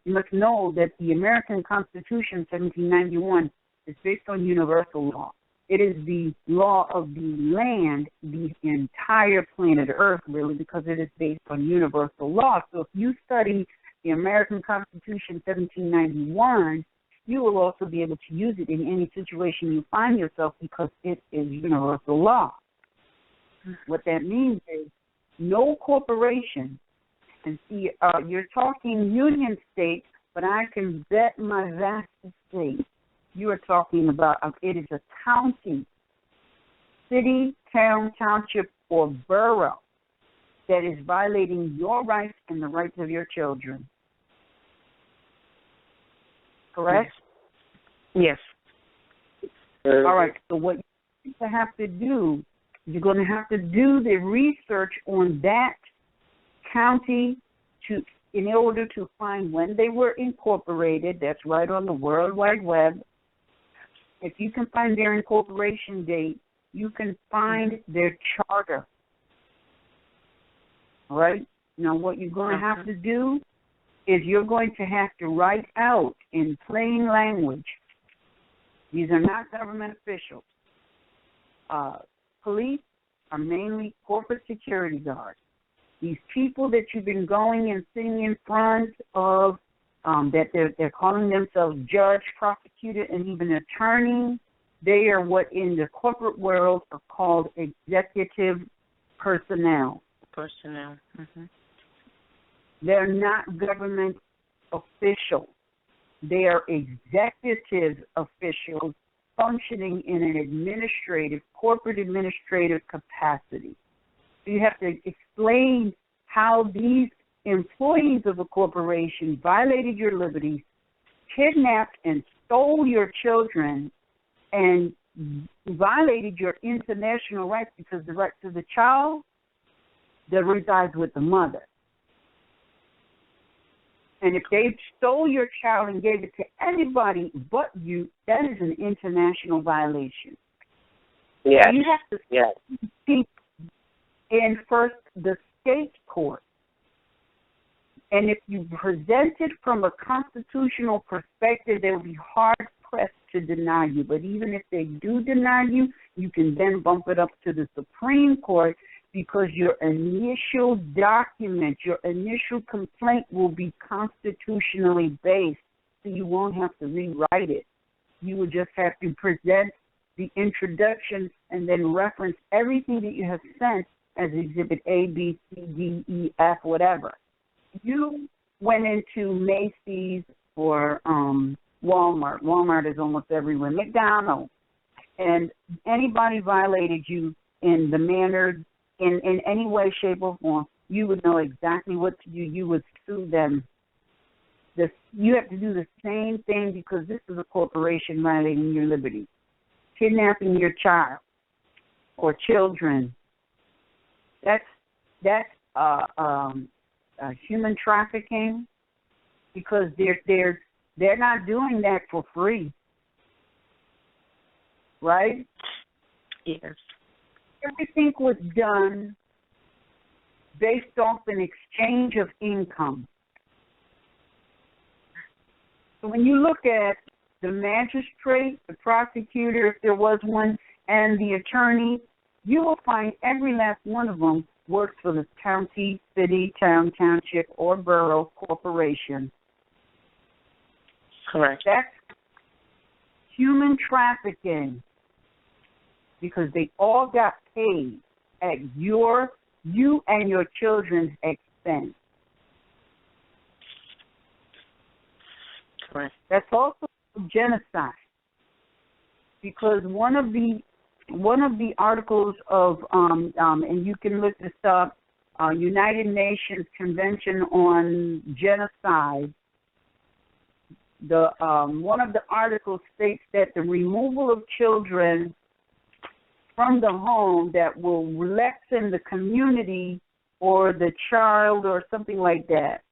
you must know that the American Constitution, 1791, is based on universal law. It is the law of the land, the entire planet Earth, really, because it is based on universal law. So if you study the American Constitution, 1791, you will also be able to use it in any situation you find yourself because it is universal law. What that means is no corporation, and see, you're talking union state, but I can bet my vast state you are talking about it is a county, city, town, township, or borough that is violating your rights and the rights of your children. Correct? Yes. All right. So what you have to do, you're going to have to do the research on that county in order to find when they were incorporated. That's right on the World Wide Web. If you can find their incorporation date, you can find their charter. All right? Now, what you're going to have to do is you're going to have to write out in plain language. These are not government officials. Police are mainly corporate security guards. These people that you've been going and sitting in front of, that they're calling themselves judge, prosecutor, and even attorney, they are what in the corporate world are called executive personnel. They're not government officials. They are executive officials functioning in an corporate administrative capacity. So you have to explain how these employees of a corporation violated your liberties, kidnapped and stole your children, and violated your international rights because the rights of the child that resides with the mother. And if they stole your child and gave it to anybody but you, that is an international violation. Yes. You have to speak in first the state court. And if you present it from a constitutional perspective, they will be hard-pressed to deny you. But even if they do deny you, you can then bump it up to the Supreme Court, because your initial document, your initial complaint will be constitutionally based, so you won't have to rewrite it. You will just have to present the introduction and then reference everything that you have sent as Exhibit A, B, C, D, E, F, whatever. You went into Macy's or Walmart. Walmart is almost everywhere. McDonald's. And anybody violated you in the manner, in any way, shape, or form, you would know exactly what to do. You would sue them. You have to do the same thing, because this is a corporation violating your liberty. Kidnapping your child or children. That's human trafficking, because they're not doing that for free, right? Yes. Everything was done based off an exchange of income. So when you look at the magistrate, the prosecutor, if there was one, and the attorney, you will find every last one of them works for the county, city, town, township, or borough corporation. Correct. That's human trafficking, because they all got paid at you and your children's expense. Correct. That's also genocide, because one of the articles of and you can look this up, United Nations Convention on Genocide. The one of the articles states that the removal of children from the home that will lessen the community or the child or something like that.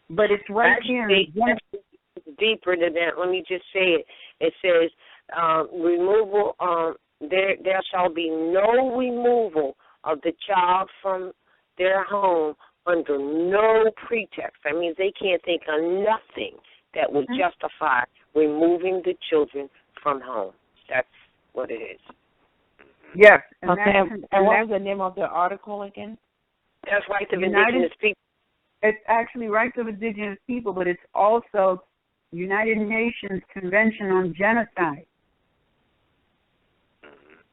But it's right Actually, here. Deeper than that. Let me just say it. It says removal. There shall be no removal of the child from their home under no pretext. That means they can't think of nothing that would justify removing the children from home. That's what it is. Yes. And what was the name of the article again? That's Rights of Indigenous People. It's actually Rights of Indigenous People, but it's also United Nations Convention on Genocide.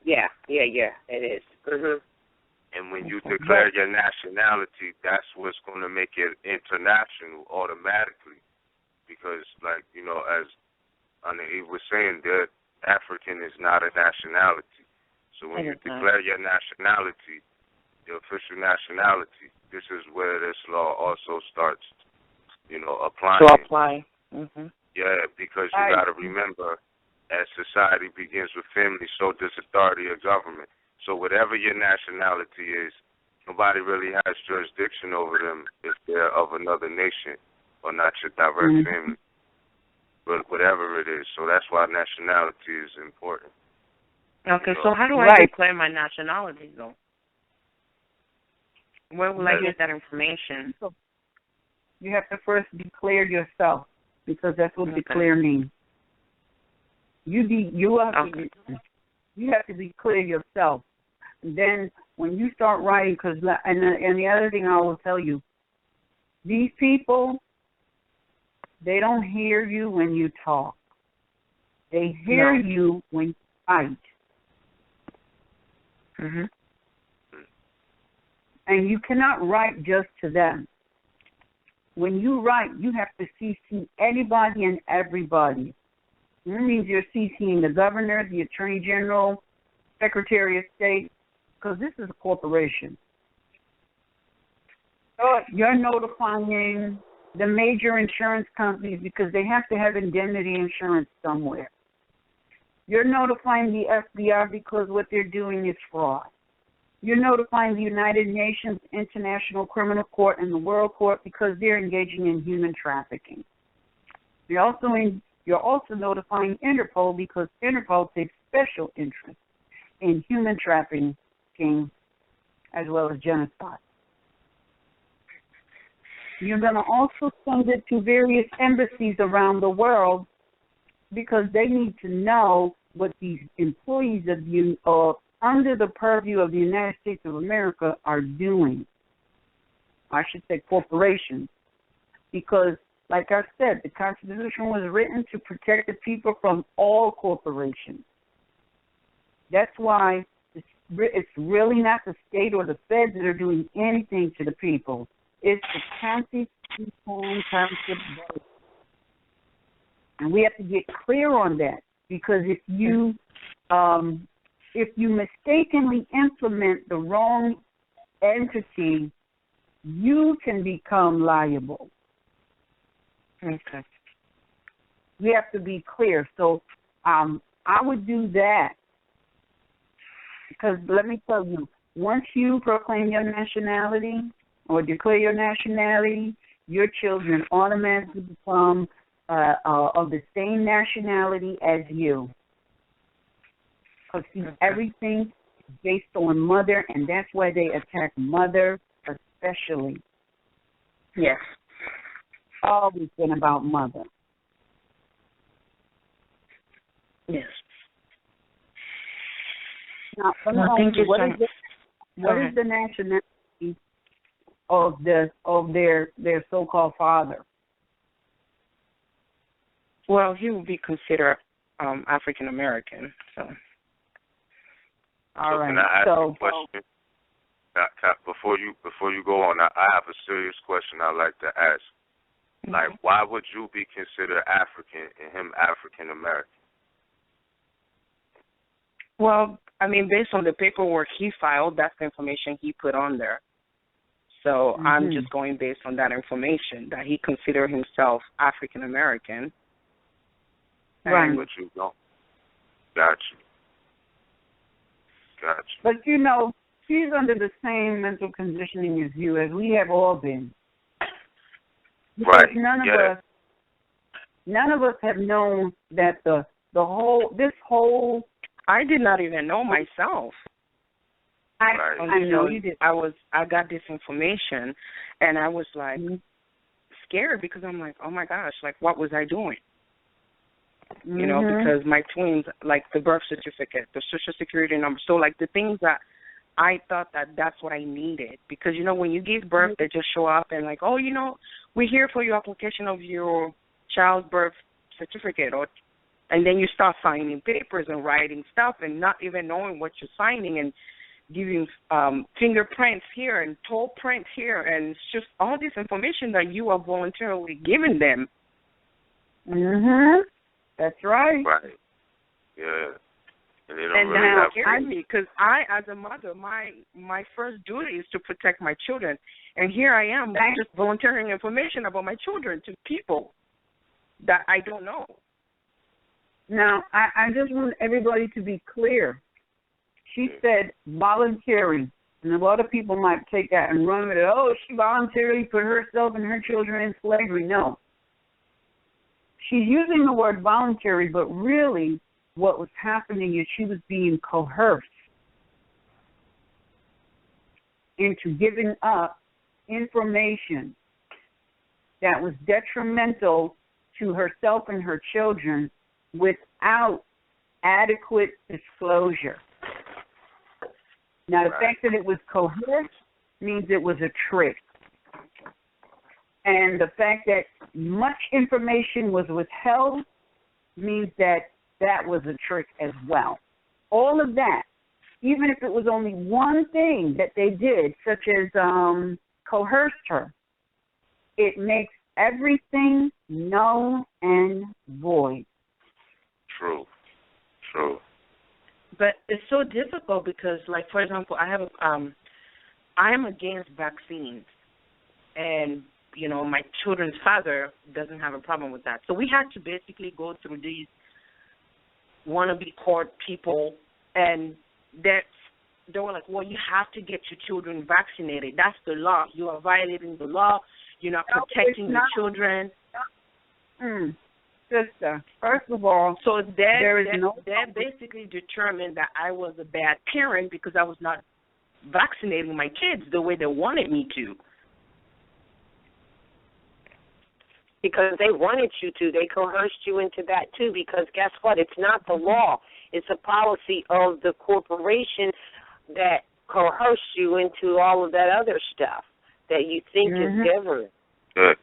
Yeah, it is. Mm-hmm. And when you declare your nationality, that's what's going to make it international automatically. Because, like, you know, as he was saying, that African is not a nationality. So when you declare your nationality, your official nationality, this is where this law also starts, you know, applying. To apply. Mm-hmm. Yeah, because you got to remember, as society begins with family, so does authority of government. So whatever your nationality is, nobody really has jurisdiction over them if they're of another nation or not your direct family. But whatever it is, so that's why nationality is important. Okay, so how do I declare my nationality, though? Where will I get that information? You have to first declare yourself, because that's what declare means. You have to declare yourself. And then when you start writing, and the other thing I will tell you, these people, they don't hear you when you talk. They hear you when you write. Mm-hmm. And you cannot write just to them. When you write, you have to CC anybody and everybody. That means you're CCing the governor, the attorney general, secretary of state, because this is a corporation. You're notifying the major insurance companies, because they have to have indemnity insurance somewhere. You're notifying the FBI because what they're doing is fraud. You're notifying the United Nations International Criminal Court and the World Court because they're engaging in human trafficking. You're also notifying Interpol because Interpol takes special interest in human trafficking as well as genocide. You're going to also send it to various embassies around the world because they need to know what these employees of under the purview of the United States of America are doing. I should say corporations. Because, like I said, the Constitution was written to protect the people from all corporations. That's why it's really not the state or the feds that are doing anything to the people. It's the county, township, and we have to get clear on that. Because if you mistakenly implement the wrong entity, you can become liable. Okay. We have to be clear. So I would do that. Because let me tell you, once you proclaim your nationality or declare your nationality, your children automatically become of the same nationality as you. Because everything is based on mother, and that's why they attack mother especially. Yes. Always been about mother. Yes. Now, thank you. What is the nationality of their so-called father? Well, he would be considered African American. So. All right. Can I ask you a question? Before you go on, I have a serious question I'd like to ask. Mm-hmm. Like, why would you be considered African and him African American? Well, I mean, based on the paperwork he filed, that's the information he put on there. So I'm just going based on that information, that he considered himself African American. Right. But you don't. Got you. But, you know, she's under the same mental conditioning as you, as we have all been. Because right. None of us have known that this whole. I did not even know myself. I know you did. I got this information, and I was like scared because I'm like, oh my gosh, like what was I doing? You know, because my twins, like the birth certificate, the social security number, so like the things that I thought that's what I needed. Because, you know, when you give birth, they just show up and like, oh, you know, we're here for your application of your child's birth certificate, and then you start signing papers and writing stuff and not even knowing what you're signing and giving fingerprints here and toe prints here, and it's just all this information that you are voluntarily giving them. That's right. Right. Yeah. And that scared me because I, as a mother, my first duty is to protect my children, and here I am just volunteering information about my children to people that I don't know. Now, I just want everybody to be clear. She said voluntary, and a lot of people might take that and run with it. Oh, she voluntarily put herself and her children in slavery. No. She's using the word voluntary, but really what was happening is she was being coerced into giving up information that was detrimental to herself and her children without adequate disclosure. Now, the fact that it was coerced means it was a trick. And the fact that much information was withheld means that was a trick as well. All of that, even if it was only one thing that they did, such as coerced her, it makes everything null and void. True. But it's so difficult because, like, for example, I am against vaccines, and you know, my children's father doesn't have a problem with that. So we had to basically go through these wannabe court people, and they were like, well, you have to get your children vaccinated. That's the law. You are violating the law. You're not protecting your children. Sister, first of all, so that basically determined that I was a bad parent because I was not vaccinating my kids the way they wanted me to. because they wanted you to. They coerced you into that, too, because guess what? It's not the law. It's a policy of the corporation that coerced you into all of that other stuff that you think is government. Good.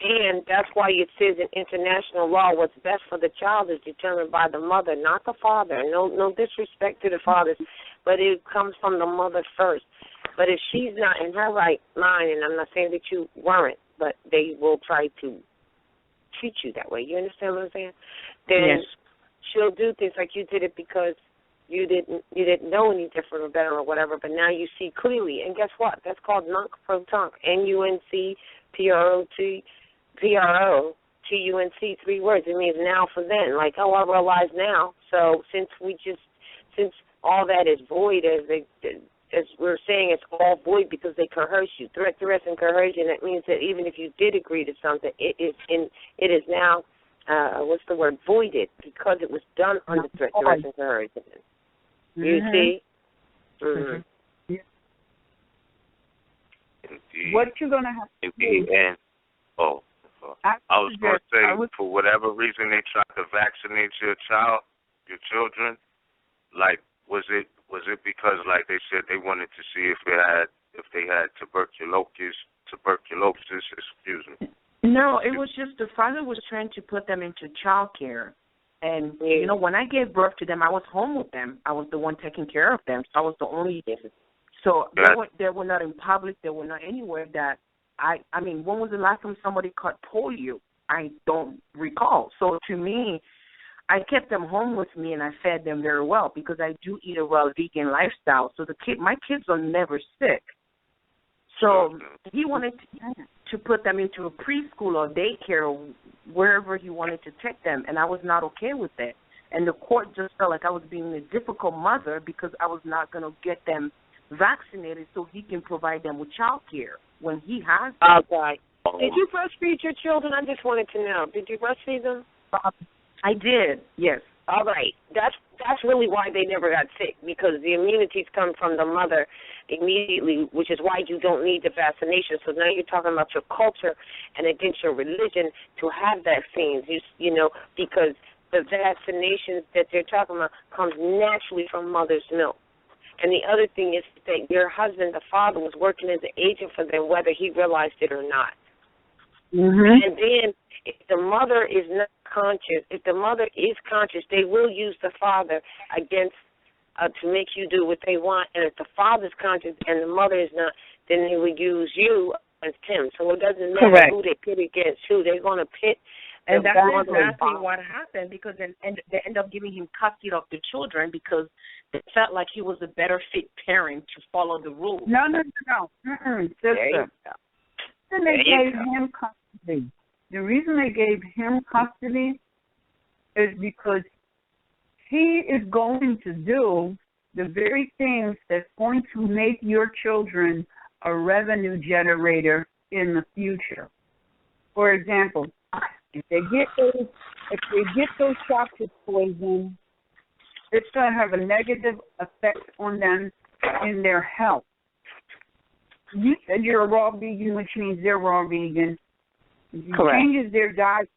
And that's why it says in international law what's best for the child is determined by the mother, not the father. No disrespect to the fathers, but it comes from the mother first. But if she's not in her right mind, and I'm not saying that you weren't, but they will try to treat you that way. You understand what I'm saying? Then she'll do things like you did it because you didn't know any different or better or whatever, but now you see clearly. And guess what? That's called nunc-pro-tunc, N-U-N-C-P-R-O-T-U-N-C, 3 words. It means now for then. Like, oh, I realize now. So since all that is void, as we're saying, it's all void because they coerce you. Threat, duress, and coercion. That means that even if you did agree to something, it is now voided because it was done under threat, duress, and coercion. You see? Indeed. What you're going to have to Indeed. do. And, I was going to say, for whatever reason they tried to vaccinate your children, like, was it because, like, they said they wanted to see if they had tuberculosis, excuse me. No, it was just the father was trying to put them into child care. And, you know, when I gave birth to them, I was home with them. I was the one taking care of them. So I was the only. So they were not in public. They were not anywhere that I mean, when was the last time somebody caught polio? I don't recall. So to me, I kept them home with me and I fed them very well because I do eat a raw vegan lifestyle. So my kids are never sick. So he wanted to put them into a preschool or daycare or wherever he wanted to take them, and I was not okay with it. And the court just felt like I was being a difficult mother because I was not going to get them vaccinated so he can provide them with child care when he has them. Okay. Did you breastfeed your children? I just wanted to know. Did you breastfeed them? I did, yes. All right. That's really why they never got sick, because the immunities come from the mother immediately, which is why you don't need the vaccination. So now you're talking about your culture and against your religion to have vaccines, you know, because the vaccinations that they're talking about comes naturally from mother's milk. And the other thing is that your husband, the father, was working as an agent for them, whether he realized it or not. And then if the mother is not conscious, if the mother is conscious, they will use the father against to make you do what they want. And if the father's conscious and the mother is not, then they will use you against him. So it doesn't matter who they pit against who. They're going to pit. And that's exactly what happened, because then they end up giving him custody of the children because they felt like he was a better fit parent to follow the rules. No. Sister. And they gave him custody. The reason they gave him custody is because he is going to do the very things that's going to make your children a revenue generator in the future. For example, if they get those shots of poison, it's going to have a negative effect on them in their health. You said you're a raw vegan, which means they're raw vegan. If you changes their diet,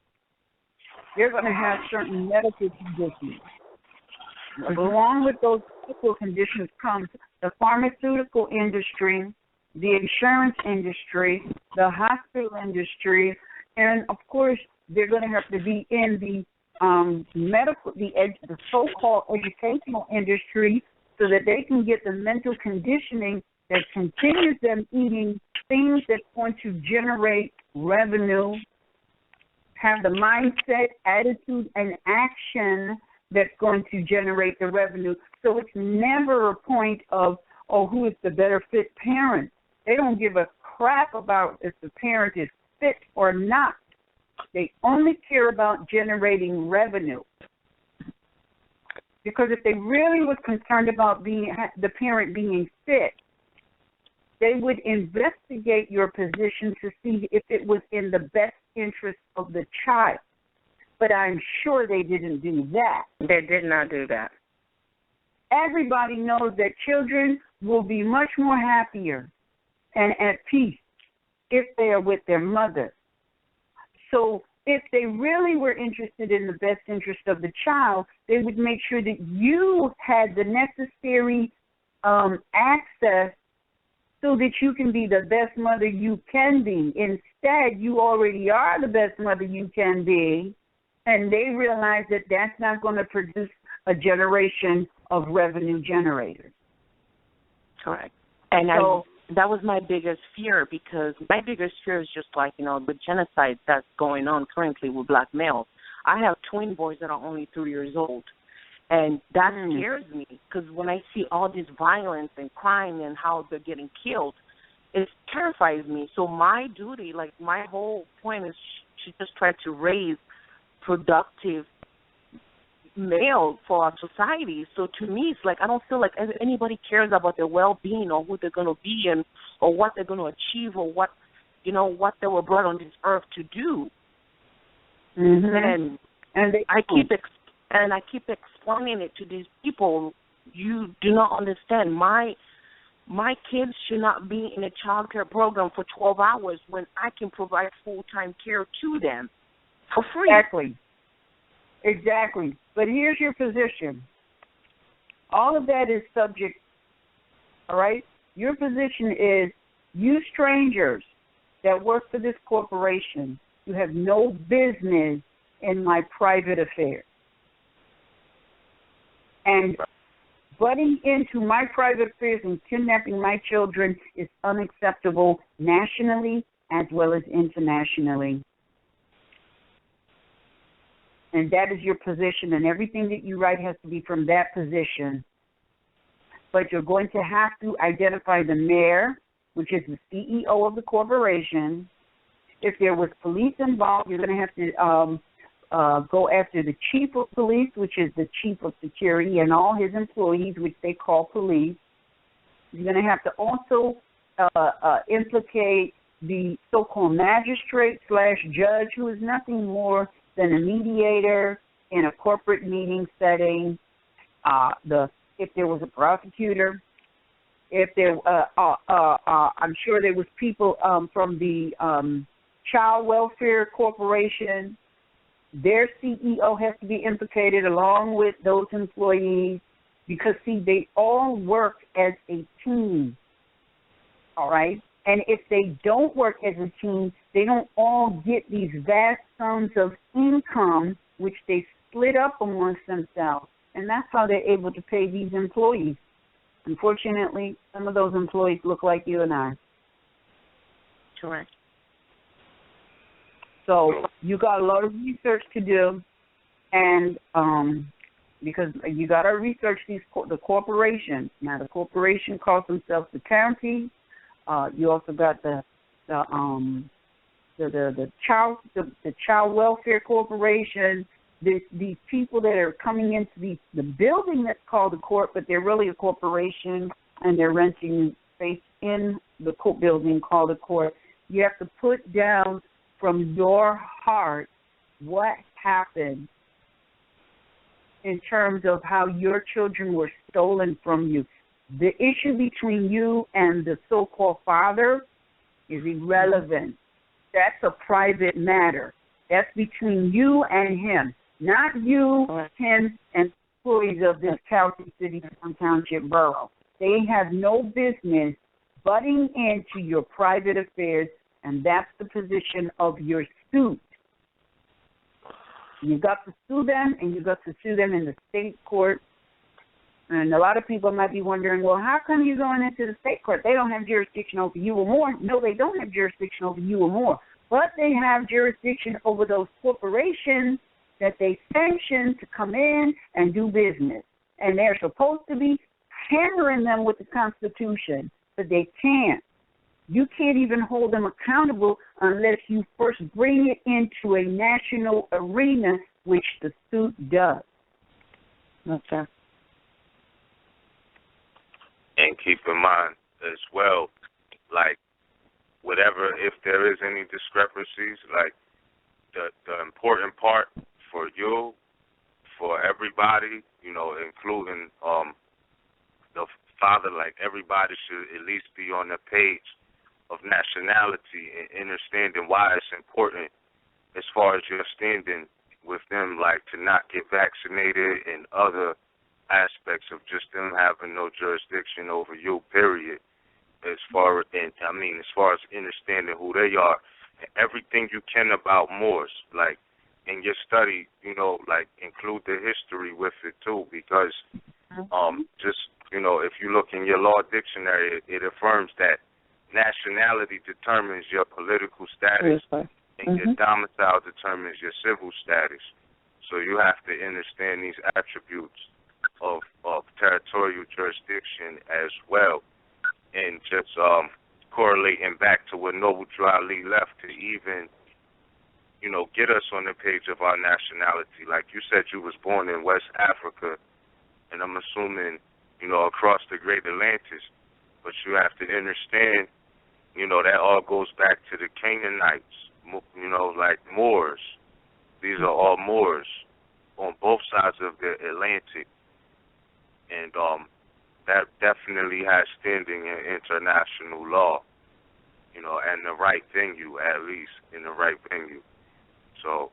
they're going to have certain medical conditions. Along with those medical conditions comes the pharmaceutical industry, the insurance industry, the hospital industry, and of course they're going to have to be in the the so-called educational industry, so that they can get the mental conditioning that continues them eating things that's going to generate revenue, have the mindset, attitude, and action that's going to generate the revenue. So it's never a point of, who is the better fit parent. They don't give a crap about if the parent is fit or not. They only care about generating revenue. Because if they really was concerned about the parent being fit, they would investigate your position to see if it was in the best interest of the child. But I'm sure they didn't do that. They did not do that. Everybody knows that children will be much more happier and at peace if they are with their mother. So if they really were interested in the best interest of the child, they would make sure that you had the necessary access so that you can be the best mother you can be. Instead, you already are the best mother you can be, and they realize that that's not going to produce a generation of revenue generators. Correct. And that was my biggest fear, because my biggest fear is just like, the genocide that's going on currently with black males. I have twin boys that are only 3 years old, and that scares me, because when I see all this violence and crime and how they're getting killed, it terrifies me. So my duty, like my whole point is to just try to raise productive male for our society. So to me, it's like I don't feel like anybody cares about their well-being or who they're going to be and or what they're going to achieve or what they were brought on this earth to do. Mm-hmm. And I keep explaining it to these people. You do not understand. My kids should not be in a child care program for 12 hours when I can provide full-time care to them for free. Exactly. But here's your position. All of that is subject, all right? Your position is, you strangers that work for this corporation, you have no business in my private affairs. And butting into my private affairs and kidnapping my children is unacceptable nationally as well as internationally. And that is your position, and everything that you write has to be from that position. But you're going to have to identify the mayor, which is the CEO of the corporation. If there was police involved, you're going to have to go after the chief of police, which is the chief of security, and all his employees, which they call police. You're going to have to also implicate the so-called magistrate/judge, who is nothing more than a mediator in a corporate meeting setting. If there was a prosecutor, if there, I'm sure there was people from the Child Welfare Corporation. Their CEO has to be implicated along with those employees because, see, they all work as a team, all right? And if they don't work as a team, they don't all get these vast sums of income, which they split up amongst themselves. And that's how they're able to pay these employees. Unfortunately, some of those employees look like you and I. Correct. So you got a lot of research to do, and because you got to research the corporation. Now, the corporation calls themselves the county. You also got the Child Welfare Corporation. These people that are coming into the building that's called a court, but they're really a corporation, and they're renting space in the court building called a court. You have to put down from your heart what happened in terms of how your children were stolen from you. The issue between you and the so-called father is irrelevant. That's a private matter. That's between you and him, not you, him, and employees of this county, city, township, borough. They have no business butting into your private affairs, and that's the position of your suit. You got to sue them, and you got to sue them in the state court. And a lot of people might be wondering, well, how come you're going into the state court? They don't have jurisdiction over you or more. No, they don't have jurisdiction over you or more. But they have jurisdiction over those corporations that they sanction to come in and do business. And they're supposed to be hammering them with the Constitution, but they can't. You can't even hold them accountable unless you first bring it into a national arena, which the suit does. Okay. And keep in mind as well, like, whatever, if there is any discrepancies, like, the important part for you, for everybody, including the father, like, everybody should at least be on the page of nationality and understanding why it's important as far as your standing with them, like to not get vaccinated and other aspects of just them having no jurisdiction over you, period. As far as understanding who they are, and everything you can about Moors, like in your study, like include the history with it too, because just if you look in your law dictionary, it affirms that nationality determines your political status, and your domicile determines your civil status. So you have to understand these attributes of territorial jurisdiction as well, and just correlating back to what Noble Drew Ali left to even, get us on the page of our nationality. Like you said, you was born in West Africa, and I'm assuming, across the Great Atlantis, but you have to understand, that all goes back to the Canaanites, like Moors. These are all Moors on both sides of the Atlantic, and that definitely has standing in international law, and the right venue, at least in the right venue. So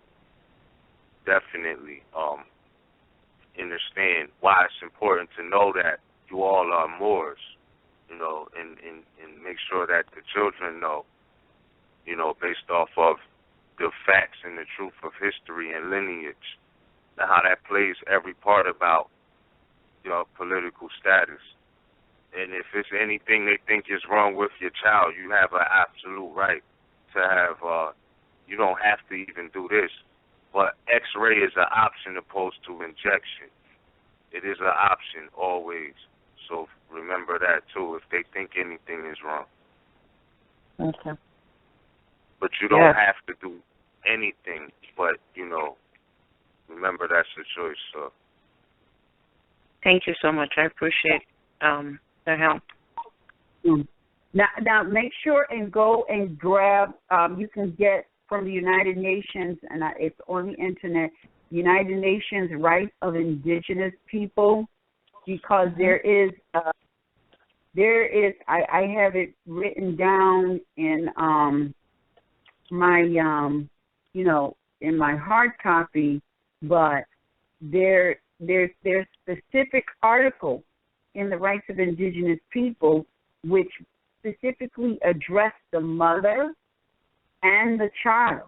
definitely understand why it's important to know that you all are Moors, and make sure that the children know, based off of the facts and the truth of history and lineage, and how that plays every part about your political status. And if it's anything they think is wrong with your child, you have an absolute right to have, you don't have to even do this, but X-ray is an option opposed to injection. It is an option always. So remember that too, if they think anything is wrong. Okay. But you don't have to do anything, but, remember that's the choice. So. Thank you so much. I appreciate the help. Now make sure and go and grab, you can get from the United Nations, and it's on the internet, United Nations Rights of Indigenous People, because there is, I have it written down in my, in my hard copy, but there's specific articles in the Rights of Indigenous People which specifically address the mother and the child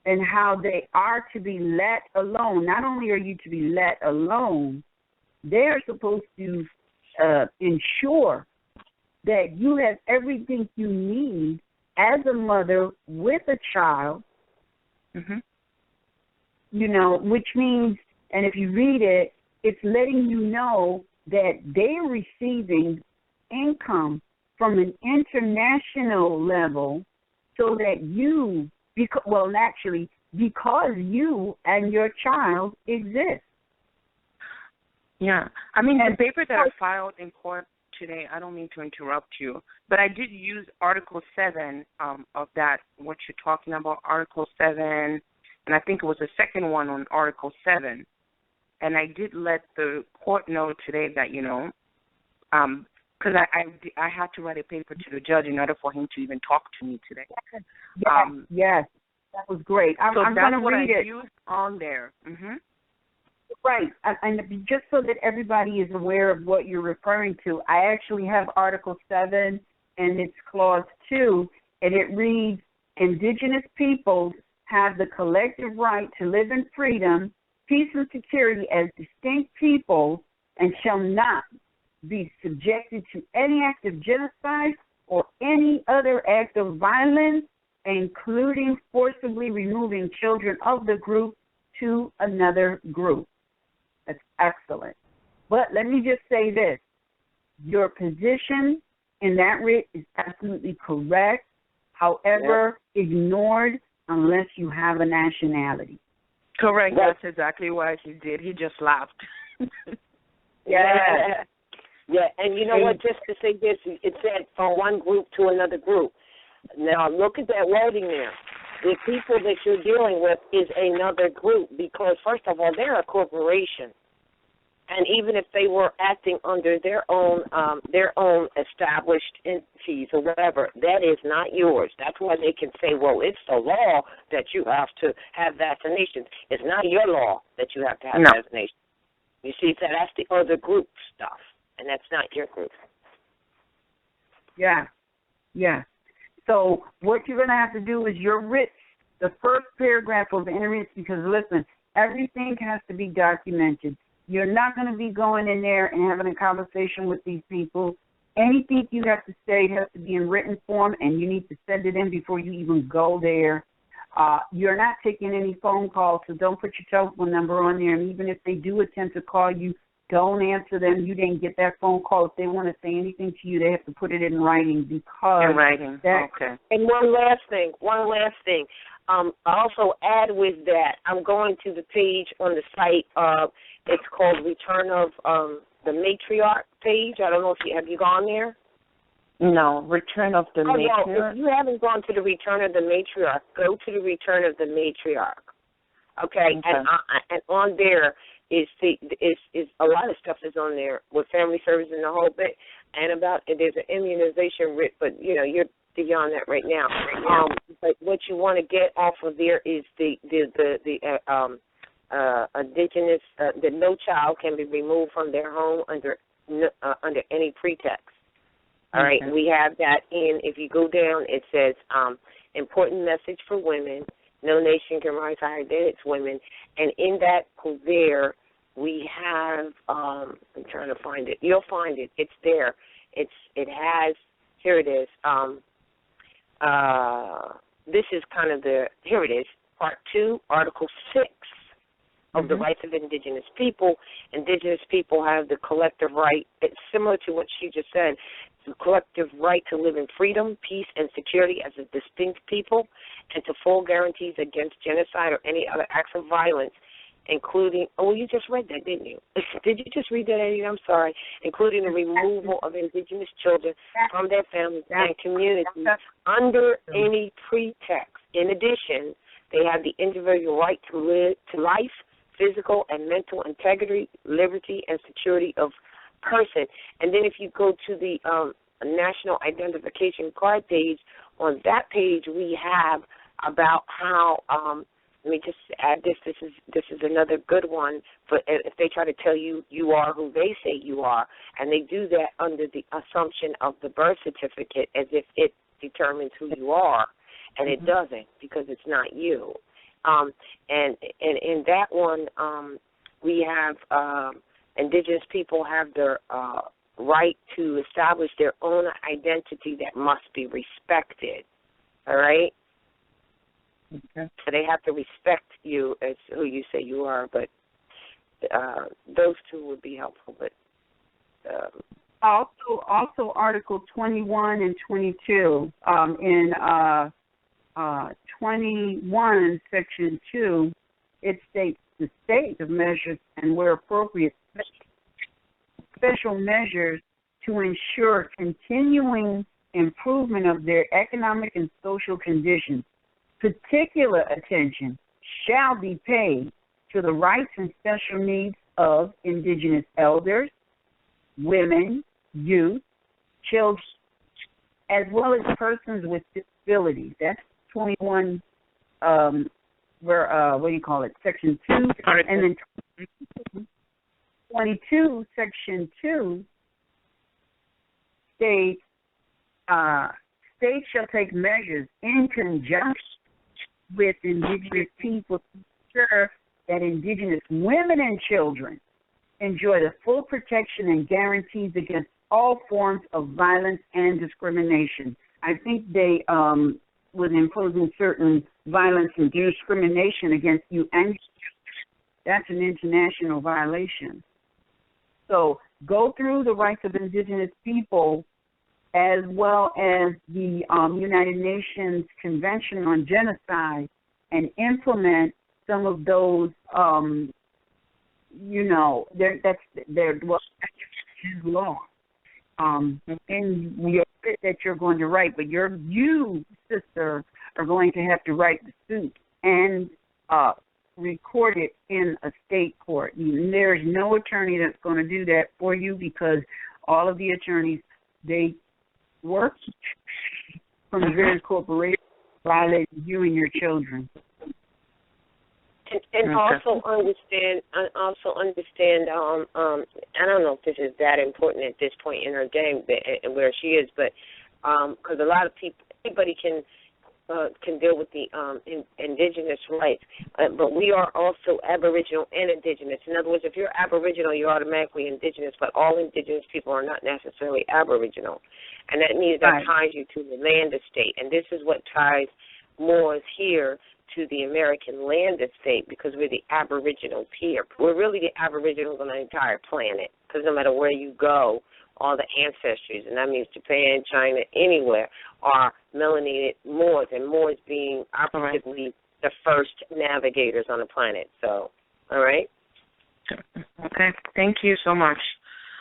and how they are to be let alone. Not only are you to be let alone, they're supposed to ensure that you have everything you need as a mother with a child, which means, and if you read it, it's letting you know that they're receiving income from an international level so that you, because you and your child exist. Yeah. I mean, the paper that I filed in court today, I don't mean to interrupt you, but I did use Article 7 of that, what you're talking about, Article 7, and I think it was the second one on Article 7. And I did let the court know today that, because I had to write a paper to the judge in order for him to even talk to me today. Yes, that was great. I'm going to read it. Used on there. Right, and just so that everybody is aware of what you're referring to, I actually have Article 7, and it's Clause 2, and it reads, Indigenous peoples have the collective right to live in freedom, peace, and security as distinct peoples, and shall not be subjected to any act of genocide or any other act of violence, including forcibly removing children of the group to another group. That's excellent. But let me just say this. Your position in that writ is absolutely correct, however, ignored unless you have a nationality. Correct. That's exactly what he did. He just laughed. Yeah, and you know what, just to say this, it said from one group to another group. Now, look at that wording there. The people that you're dealing with is another group because, first of all, they're a corporation. And even if they were acting under their own established entities or whatever, that is not yours. That's why they can say, well, it's the law that you have to have vaccinations. It's not your law that you have to have vaccinations. You see, so that's the other group stuff, and that's not your group. Yeah, yeah. So what you're going to have to do is the first paragraph of the interview, because, listen, everything has to be documented. You're not going to be going in there and having a conversation with these people. Anything you have to say has to be in written form, and you need to send it in before you even go there. You're not taking any phone calls, so don't put your telephone number on there. And even if they do attempt to call you, don't answer them. You didn't get that phone call. If they want to say anything to you, they have to put it in writing because in writing. Okay. And one last thing. Also add with that, I'm going to the page on the site. It's called Return of the Matriarch page. I don't know if have you gone there? No, Return of the Matriarch. No, if you haven't gone to the Return of the Matriarch, go to the Return of the Matriarch. Okay. And on there is a lot of stuff is on there with family service and the whole bit, and there's an immunization writ, but you're beyond that right now. But what you want to get off of there is the indigenous, that no child can be removed from their home under any pretext. All right, we have that in. If you go down, it says important message for women. No nation can rise higher than its women. And in that there, we have. I'm trying to find it. You'll find it. It's there. It has. Here it is. This is kind of here it is, Part 2, Article 6 of the Rights of Indigenous People. Indigenous people have the collective right, it's similar to what she just said, the collective right to live in freedom, peace, and security as a distinct people, and to full guarantees against genocide or any other acts of violence, including, you just read that, didn't you? Did you just read that, Eddie? I'm sorry. Including the removal of indigenous children from their families and communities under any pretext. In addition, they have the individual right to life, physical and mental integrity, liberty, and security of person. And then if you go to the National Identification Card page, on that page we have about how let me just add this. This is another good one. But if they try to tell you you are who they say you are, and they do that under the assumption of the birth certificate, as if it determines who you are, and it doesn't, because it's not you. And in that one, we have indigenous people have their right to establish their own identity that must be respected. All right. Okay. So they have to respect you as who you say you are, but those two would be helpful. But also Article 21 and 22 in 21, Section 2, it states the state of measures and, where appropriate, special measures to ensure continuing improvement of their economic and social conditions. Particular attention shall be paid to the rights and special needs of indigenous elders, women, youth, children, as well as persons with disabilities. That's 21, Section 2, and then 22, Section 2 states, states shall take measures in conjunction with indigenous people to ensure that indigenous women and children enjoy the full protection and guarantees against all forms of violence and discrimination. I think they was imposing certain violence and discrimination against you, and that's an international violation. So go through the rights of indigenous people as well as the United Nations Convention on Genocide, and implement some of those, that's law. And your bit that you're going to write, but you, sister, are going to have to write the suit and recorded in a state court. There's no attorney that's going to do that for you because all of the attorneys, they work from the various corporations violating you and your children. And also understand. I don't know if this is that important at this point in her game and where she is, but because a lot of people, anybody can deal with the indigenous rights, but we are also Aboriginal and Indigenous. In other words, if you're Aboriginal, you're automatically Indigenous, but all Indigenous people are not necessarily Aboriginal, and that means that ties you to the land estate, and this is what ties Moors here to the American land estate, because we're the Aboriginals here. We're really the Aboriginals on the entire planet, because no matter where you go, all the ancestries, and that means Japan, China, anywhere, are melanated Moors, and Moors being operatively the first navigators on the planet. So, all right? Okay. Thank you so much.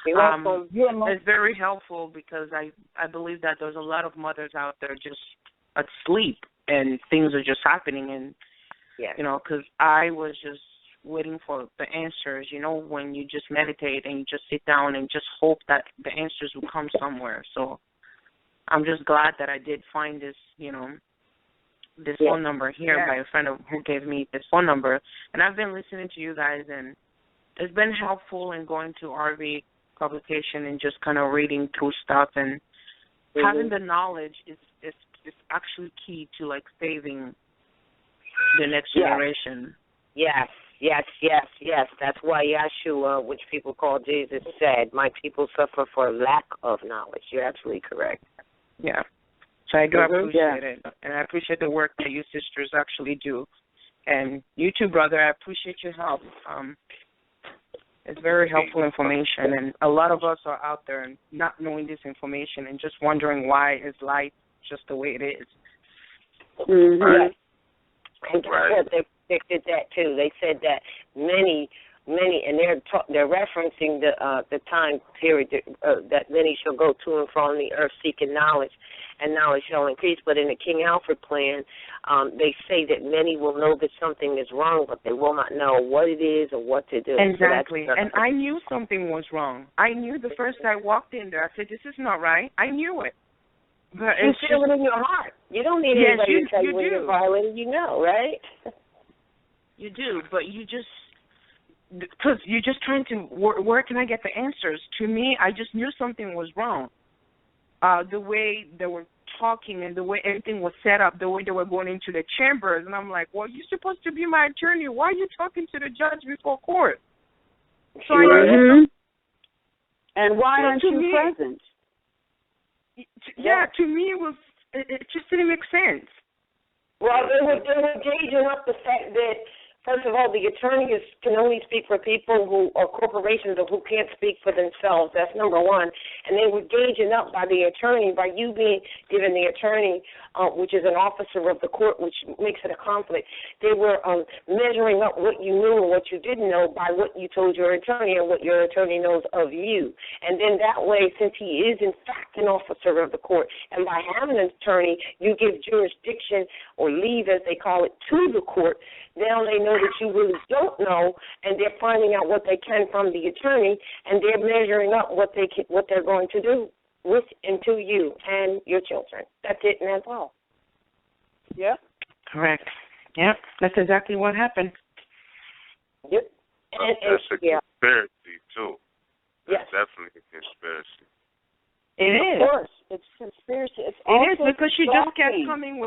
You're welcome. It's very helpful because I believe that there's a lot of mothers out there just asleep and things are just happening, and you know, because I was just waiting for the answers, you know, when you just meditate and you just sit down and just hope that the answers will come somewhere. So I'm just glad that I did find this, you know, this phone number here by a friend who gave me this phone number, and I've been listening to you guys, and it's been helpful in going to RV publication and just kind of reading through stuff, and having the knowledge is actually key to, like, saving the next generation. Yes. That's why Yeshua, which people call Jesus, said, "My people suffer for lack of knowledge." You're absolutely correct. Yeah. So I do appreciate it, and I appreciate the work that you sisters actually do. And you too, brother, I appreciate your help. It's very helpful information, and a lot of us are out there and not knowing this information and just wondering why is life just the way it is. Right. And they predicted that too. They said that many, and they're referencing the time period that many shall go to and from the earth seeking knowledge, and knowledge shall increase. But in the King Alfred plan, they say that many will know that something is wrong, but they will not know what it is or what to do. Exactly. So and I knew something was wrong. I knew the first I walked in there. I said, "This is not right." I knew it. But you feel it in your heart. You don't need anybody to tell you when you're violating. You know, right? You do, but you just, because you're just trying to, where can I get the answers? To me, I just knew something was wrong. The way they were talking and the way everything was set up, the way they were going into the chambers, and I'm like, well, you're supposed to be my attorney. Why are you talking to the judge before court? So and why aren't you present? To me, it just didn't make sense. Well, they were gauging up the fact that, first of all, the attorneys can only speak for people who are corporations or who can't speak for themselves. That's number one. And they were gauging up by the attorney, by you being given the attorney, which is an officer of the court, which makes it a conflict. They were measuring up what you knew and what you didn't know by what you told your attorney and what your attorney knows of you. And then that way, since he is in fact an officer of the court, and by having an attorney, you give jurisdiction or leave, as they call it, to the court. Now they know that you really don't know, and they're finding out what they can from the attorney, and they're measuring up what they're going to do with and to you and your children. That's it, and that's all. Yep. Correct. Yep. That's exactly what happened. Yep. That's a conspiracy too. That's definitely a conspiracy. It is. Of course, it's conspiracy. It is, because she just kept coming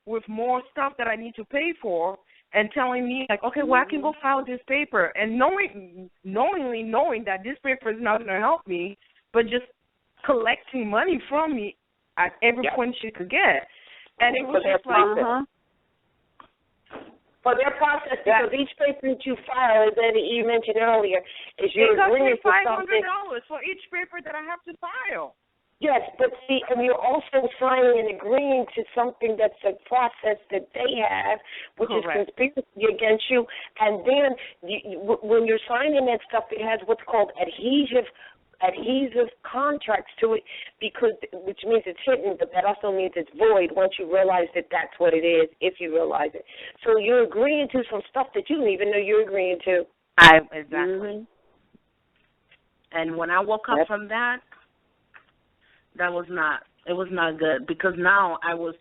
with more stuff that I need to pay for, and telling me, like, okay, well, I can go file this paper, and knowingly knowing that this paper is not going to help me, but just collecting money from me at every point she could get. And it was just like, for their process, because each paper that you file, that you mentioned earlier, is you're agreeing to something. It costs me $500 for each paper that I have to file. Yes, but see, and you're also signing and agreeing to something that's a process that they have, which is conspiracy against you. And then when you're signing that stuff, it has what's called adhesive adhesive contracts to it, because which means it's hidden, but that also means it's void once you realize that that's what it is, if you realize it. So you're agreeing to some stuff that you don't even know you're agreeing to. Exactly. Mm-hmm. And when I woke up from that, it was not good, because now I was,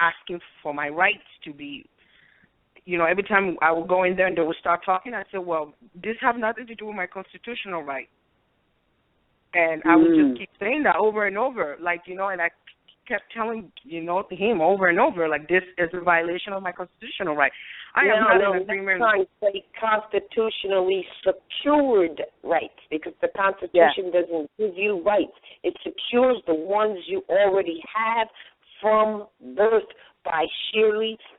asking for my rights to be, every time I would go in there and they would start talking, I said, well, this have nothing to do with my constitutional right. And I would just keep saying that over and over, and I kept telling, him over and over, this is a violation of my constitutional right. I am not in agreement. Say constitutionally secured rights, because the Constitution doesn't give you rights. It secures the ones you already have from birth by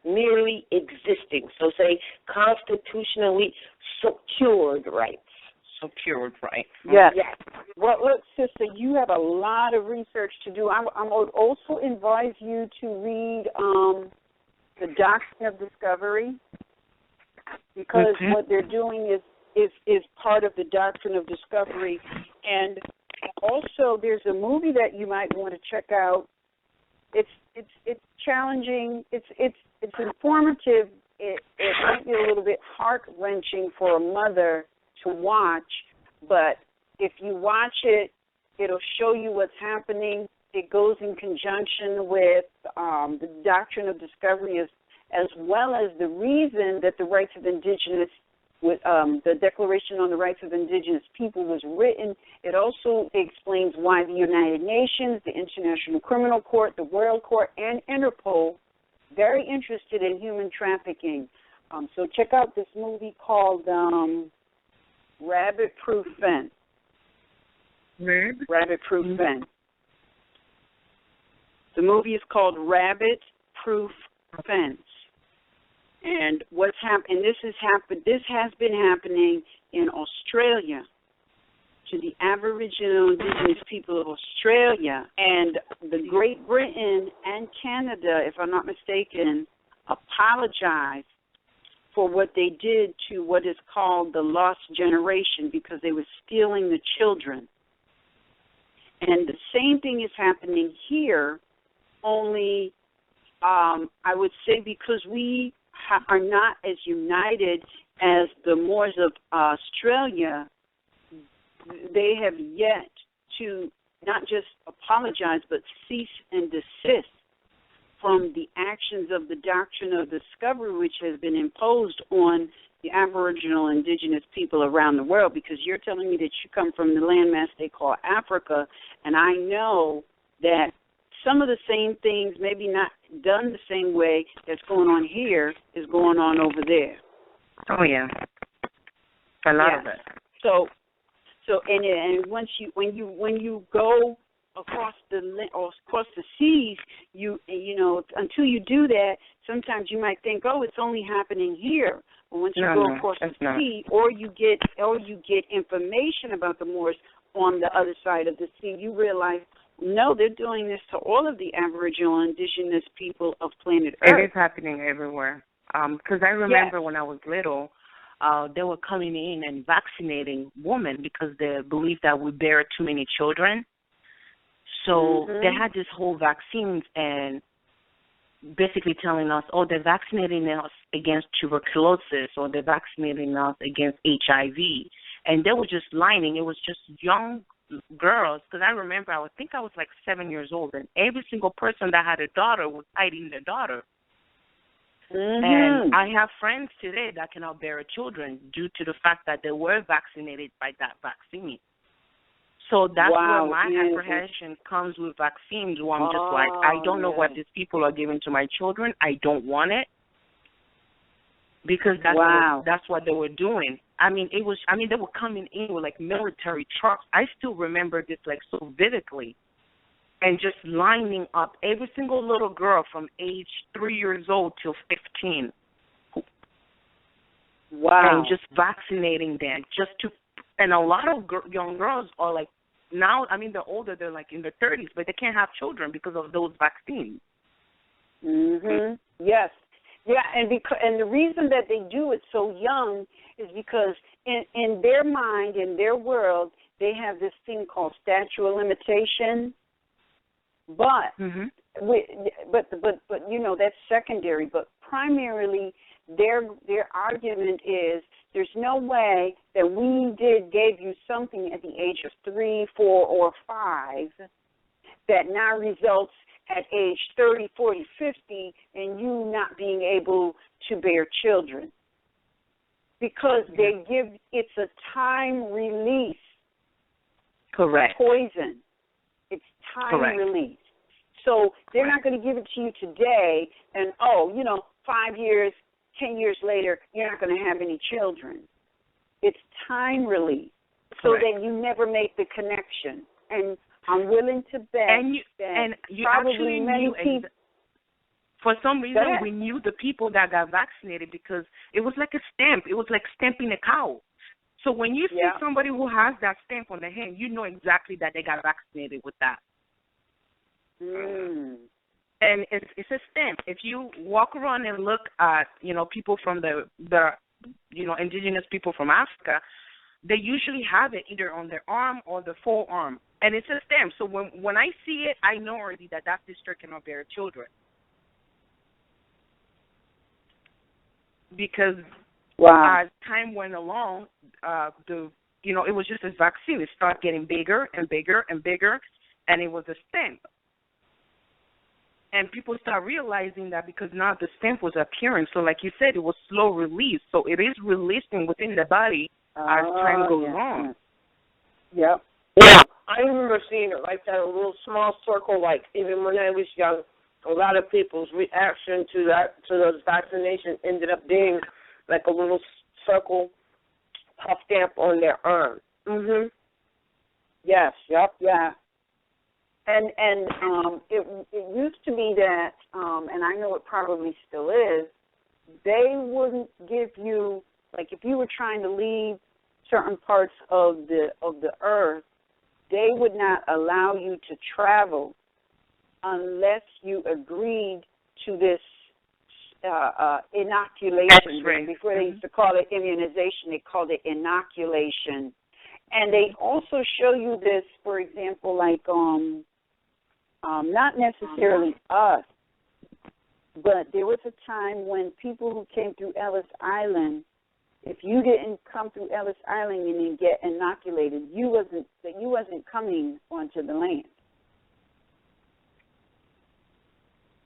merely existing. So say constitutionally secured rights. Secured right. Yes. Well, look, sister, you have a lot of research to do. I would also advise you to read The Doctrine of Discovery, because what they're doing is part of the Doctrine of Discovery. And also, there's a movie that you might want to check out. It's challenging. It's informative. It might be a little bit heart-wrenching for a mother to watch, but if you watch it, it'll show you what's happening. It goes in conjunction with the Doctrine of Discovery, as well as the reason that the rights of indigenous, the Declaration on the Rights of Indigenous People was written. It also explains why the United Nations, the International Criminal Court, the World Court, and Interpol very interested in human trafficking. So check out this movie called Rabbit Proof Fence. Rabbit Proof Fence. The movie is called Rabbit Proof Fence. And what's happened? This has been happening in Australia to the Aboriginal Indigenous people of Australia, and the Great Britain and Canada, if I'm not mistaken, apologized for what they did to what is called the lost generation, because they were stealing the children. And the same thing is happening here, only I would say because we are not as united as the Moors of Australia, they have yet to not just apologize, but cease and desist from the actions of the Doctrine of Discovery, which has been imposed on the Aboriginal Indigenous people around the world. Because you're telling me that you come from the landmass they call Africa, and I know that some of the same things, maybe not done the same way that's going on here, is going on over there. Oh yeah, a lot of it. So and once when you go across the seas, you know, until you do that, sometimes you might think, oh, it's only happening here. But once you go across the sea, or you get information about the Moors on the other side of the sea, you realize, no, they're doing this to all of the Aboriginal Indigenous people of planet Earth. It is happening everywhere. Because I remember when I was little, they were coming in and vaccinating women because they believed that we bear too many children. So they had this whole vaccines and basically telling us, oh, they're vaccinating us against tuberculosis, or they're vaccinating us against HIV. And they were just lying. It was just young girls, because I remember, I think I was like 7 years old, and every single person that had a daughter was hiding their daughter. And I have friends today that cannot bear children due to the fact that they were vaccinated by that vaccine. So that's where my apprehension comes with vaccines, where I'm just like, I don't know what these people are giving to my children. I don't want it. Because that's what they were doing. They were coming in with like military trucks. I still remember this like so vividly. And just lining up every single little girl from age 3 years old till 15. Wow. And just vaccinating them and a lot of young girls are like, now, they're older, they're like in their 30s, but they can't have children because of those vaccines. Yes. Yeah, and the reason that they do it so young is because in their mind, in their world, they have this thing called statute of limitation. But but you know, that's secondary. But primarily, their argument is there's no way that we gave you something at the age of 3, 4, or 5 that now results at age 30, 40, 50, and you not being able to bear children. Because they give, it's a time release. Correct. Poison. It's time release. So they're not going to give it to you today and, 5 years, 10 years later, you're not going to have any children. It's time release. So that you never make the connection. And I'm willing to bet and you actually knew for some reason we knew the people that got vaccinated because it was like a stamp. It was like stamping a cow. So when you see somebody who has that stamp on the hand, you know exactly that they got vaccinated with that. Mm. And it's a stamp. If you walk around and look at, people from the indigenous people from Africa, they usually have it either on their arm or the forearm. And it's a stamp. So when I see it, I know already that sister cannot bear children. Because as time went along, it was just a vaccine. It started getting bigger and bigger and bigger, and it was a stamp. And people start realizing that because now the stamp was appearing. So like you said, it was slow release. So it is releasing within the body as time goes on. Yep. Yeah, I remember seeing it like that, a little small circle, like even when I was young, a lot of people's reaction to those vaccinations ended up being like a little circle puff stamp on their arm. Mhm. Yes. Yep. Yeah. And it used to be that, and I know it probably still is, they wouldn't give you, like if you were trying to leave certain parts of the earth, they would not allow you to travel unless you agreed to this inoculation. X-ray. Before they used to call it immunization, they called it inoculation. And they also show you this, for example, like not necessarily us, but there was a time when people who came through Ellis Island, if you didn't come through Ellis Island and then get inoculated, you wasn't coming onto the land.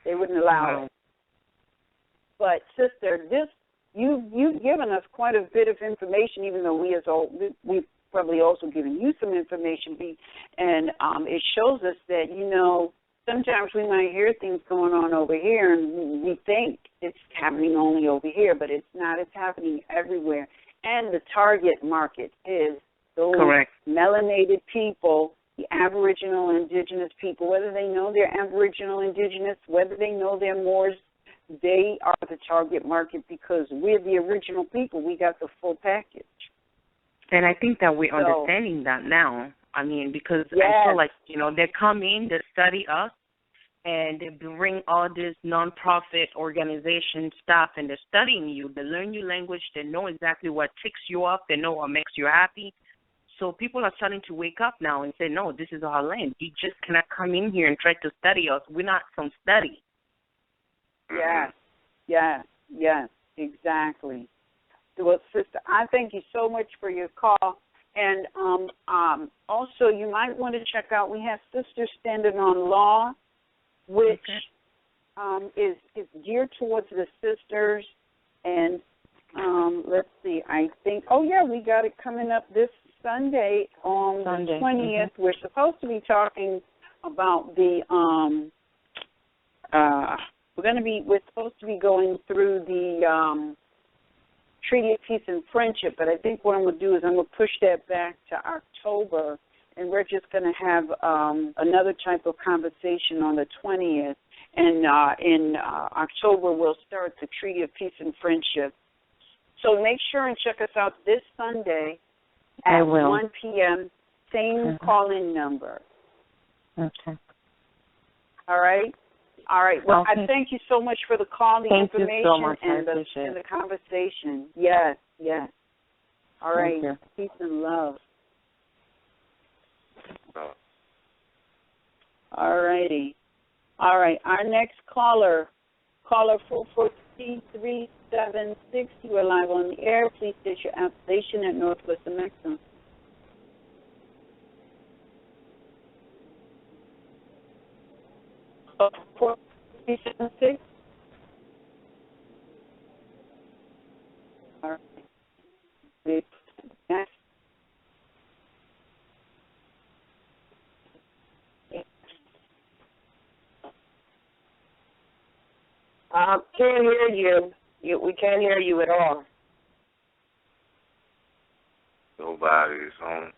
They wouldn't allow it. But sister, you've given us quite a bit of information, even though we've probably also given you some information, and it shows us that sometimes we might hear things going on over here, and we think it's happening only over here, but it's not. It's happening everywhere. And the target market is those melanated people, the Aboriginal and Indigenous people, whether they know they're Aboriginal, Indigenous, whether they know they're Moors, they are the target market because we're the original people. We got the full package. And I think that we're understanding that now. I mean, because I feel like, they come in, they study us, and they bring all this nonprofit organization stuff, and they're studying you. They learn your language. They know exactly what ticks you off. They know what makes you happy. So people are starting to wake up now and say, no, this is our land. You just cannot come in here and try to study us. We're not some study. Yes, exactly. Well, sister, I thank you so much for your call. And also, you might want to check out, we have Sisters Standing on Law, which is geared towards the sisters. And let's see, I think, we got it coming up this Sunday on the 20th. We're supposed to be talking about we're supposed to be going through the Treaty of Peace and Friendship, but I think what I'm going to do is I'm going to push that back to October, and we're just going to have another type of conversation on the 20th, and in October we'll start the Treaty of Peace and Friendship. So make sure and check us out this Sunday at 1 p.m., same call-in number. Okay. All right? All right. Well, I thank you so much for the call, the information, so much. and the conversation. Yes. All right. Peace and love. All righty. All right. Our next caller 443-376. You are live on the air. Please state your appellation at Northwest of Maxim. Oh, 443-376. All right. Next. Can't hear you. We can't hear you at all. Nobody's home.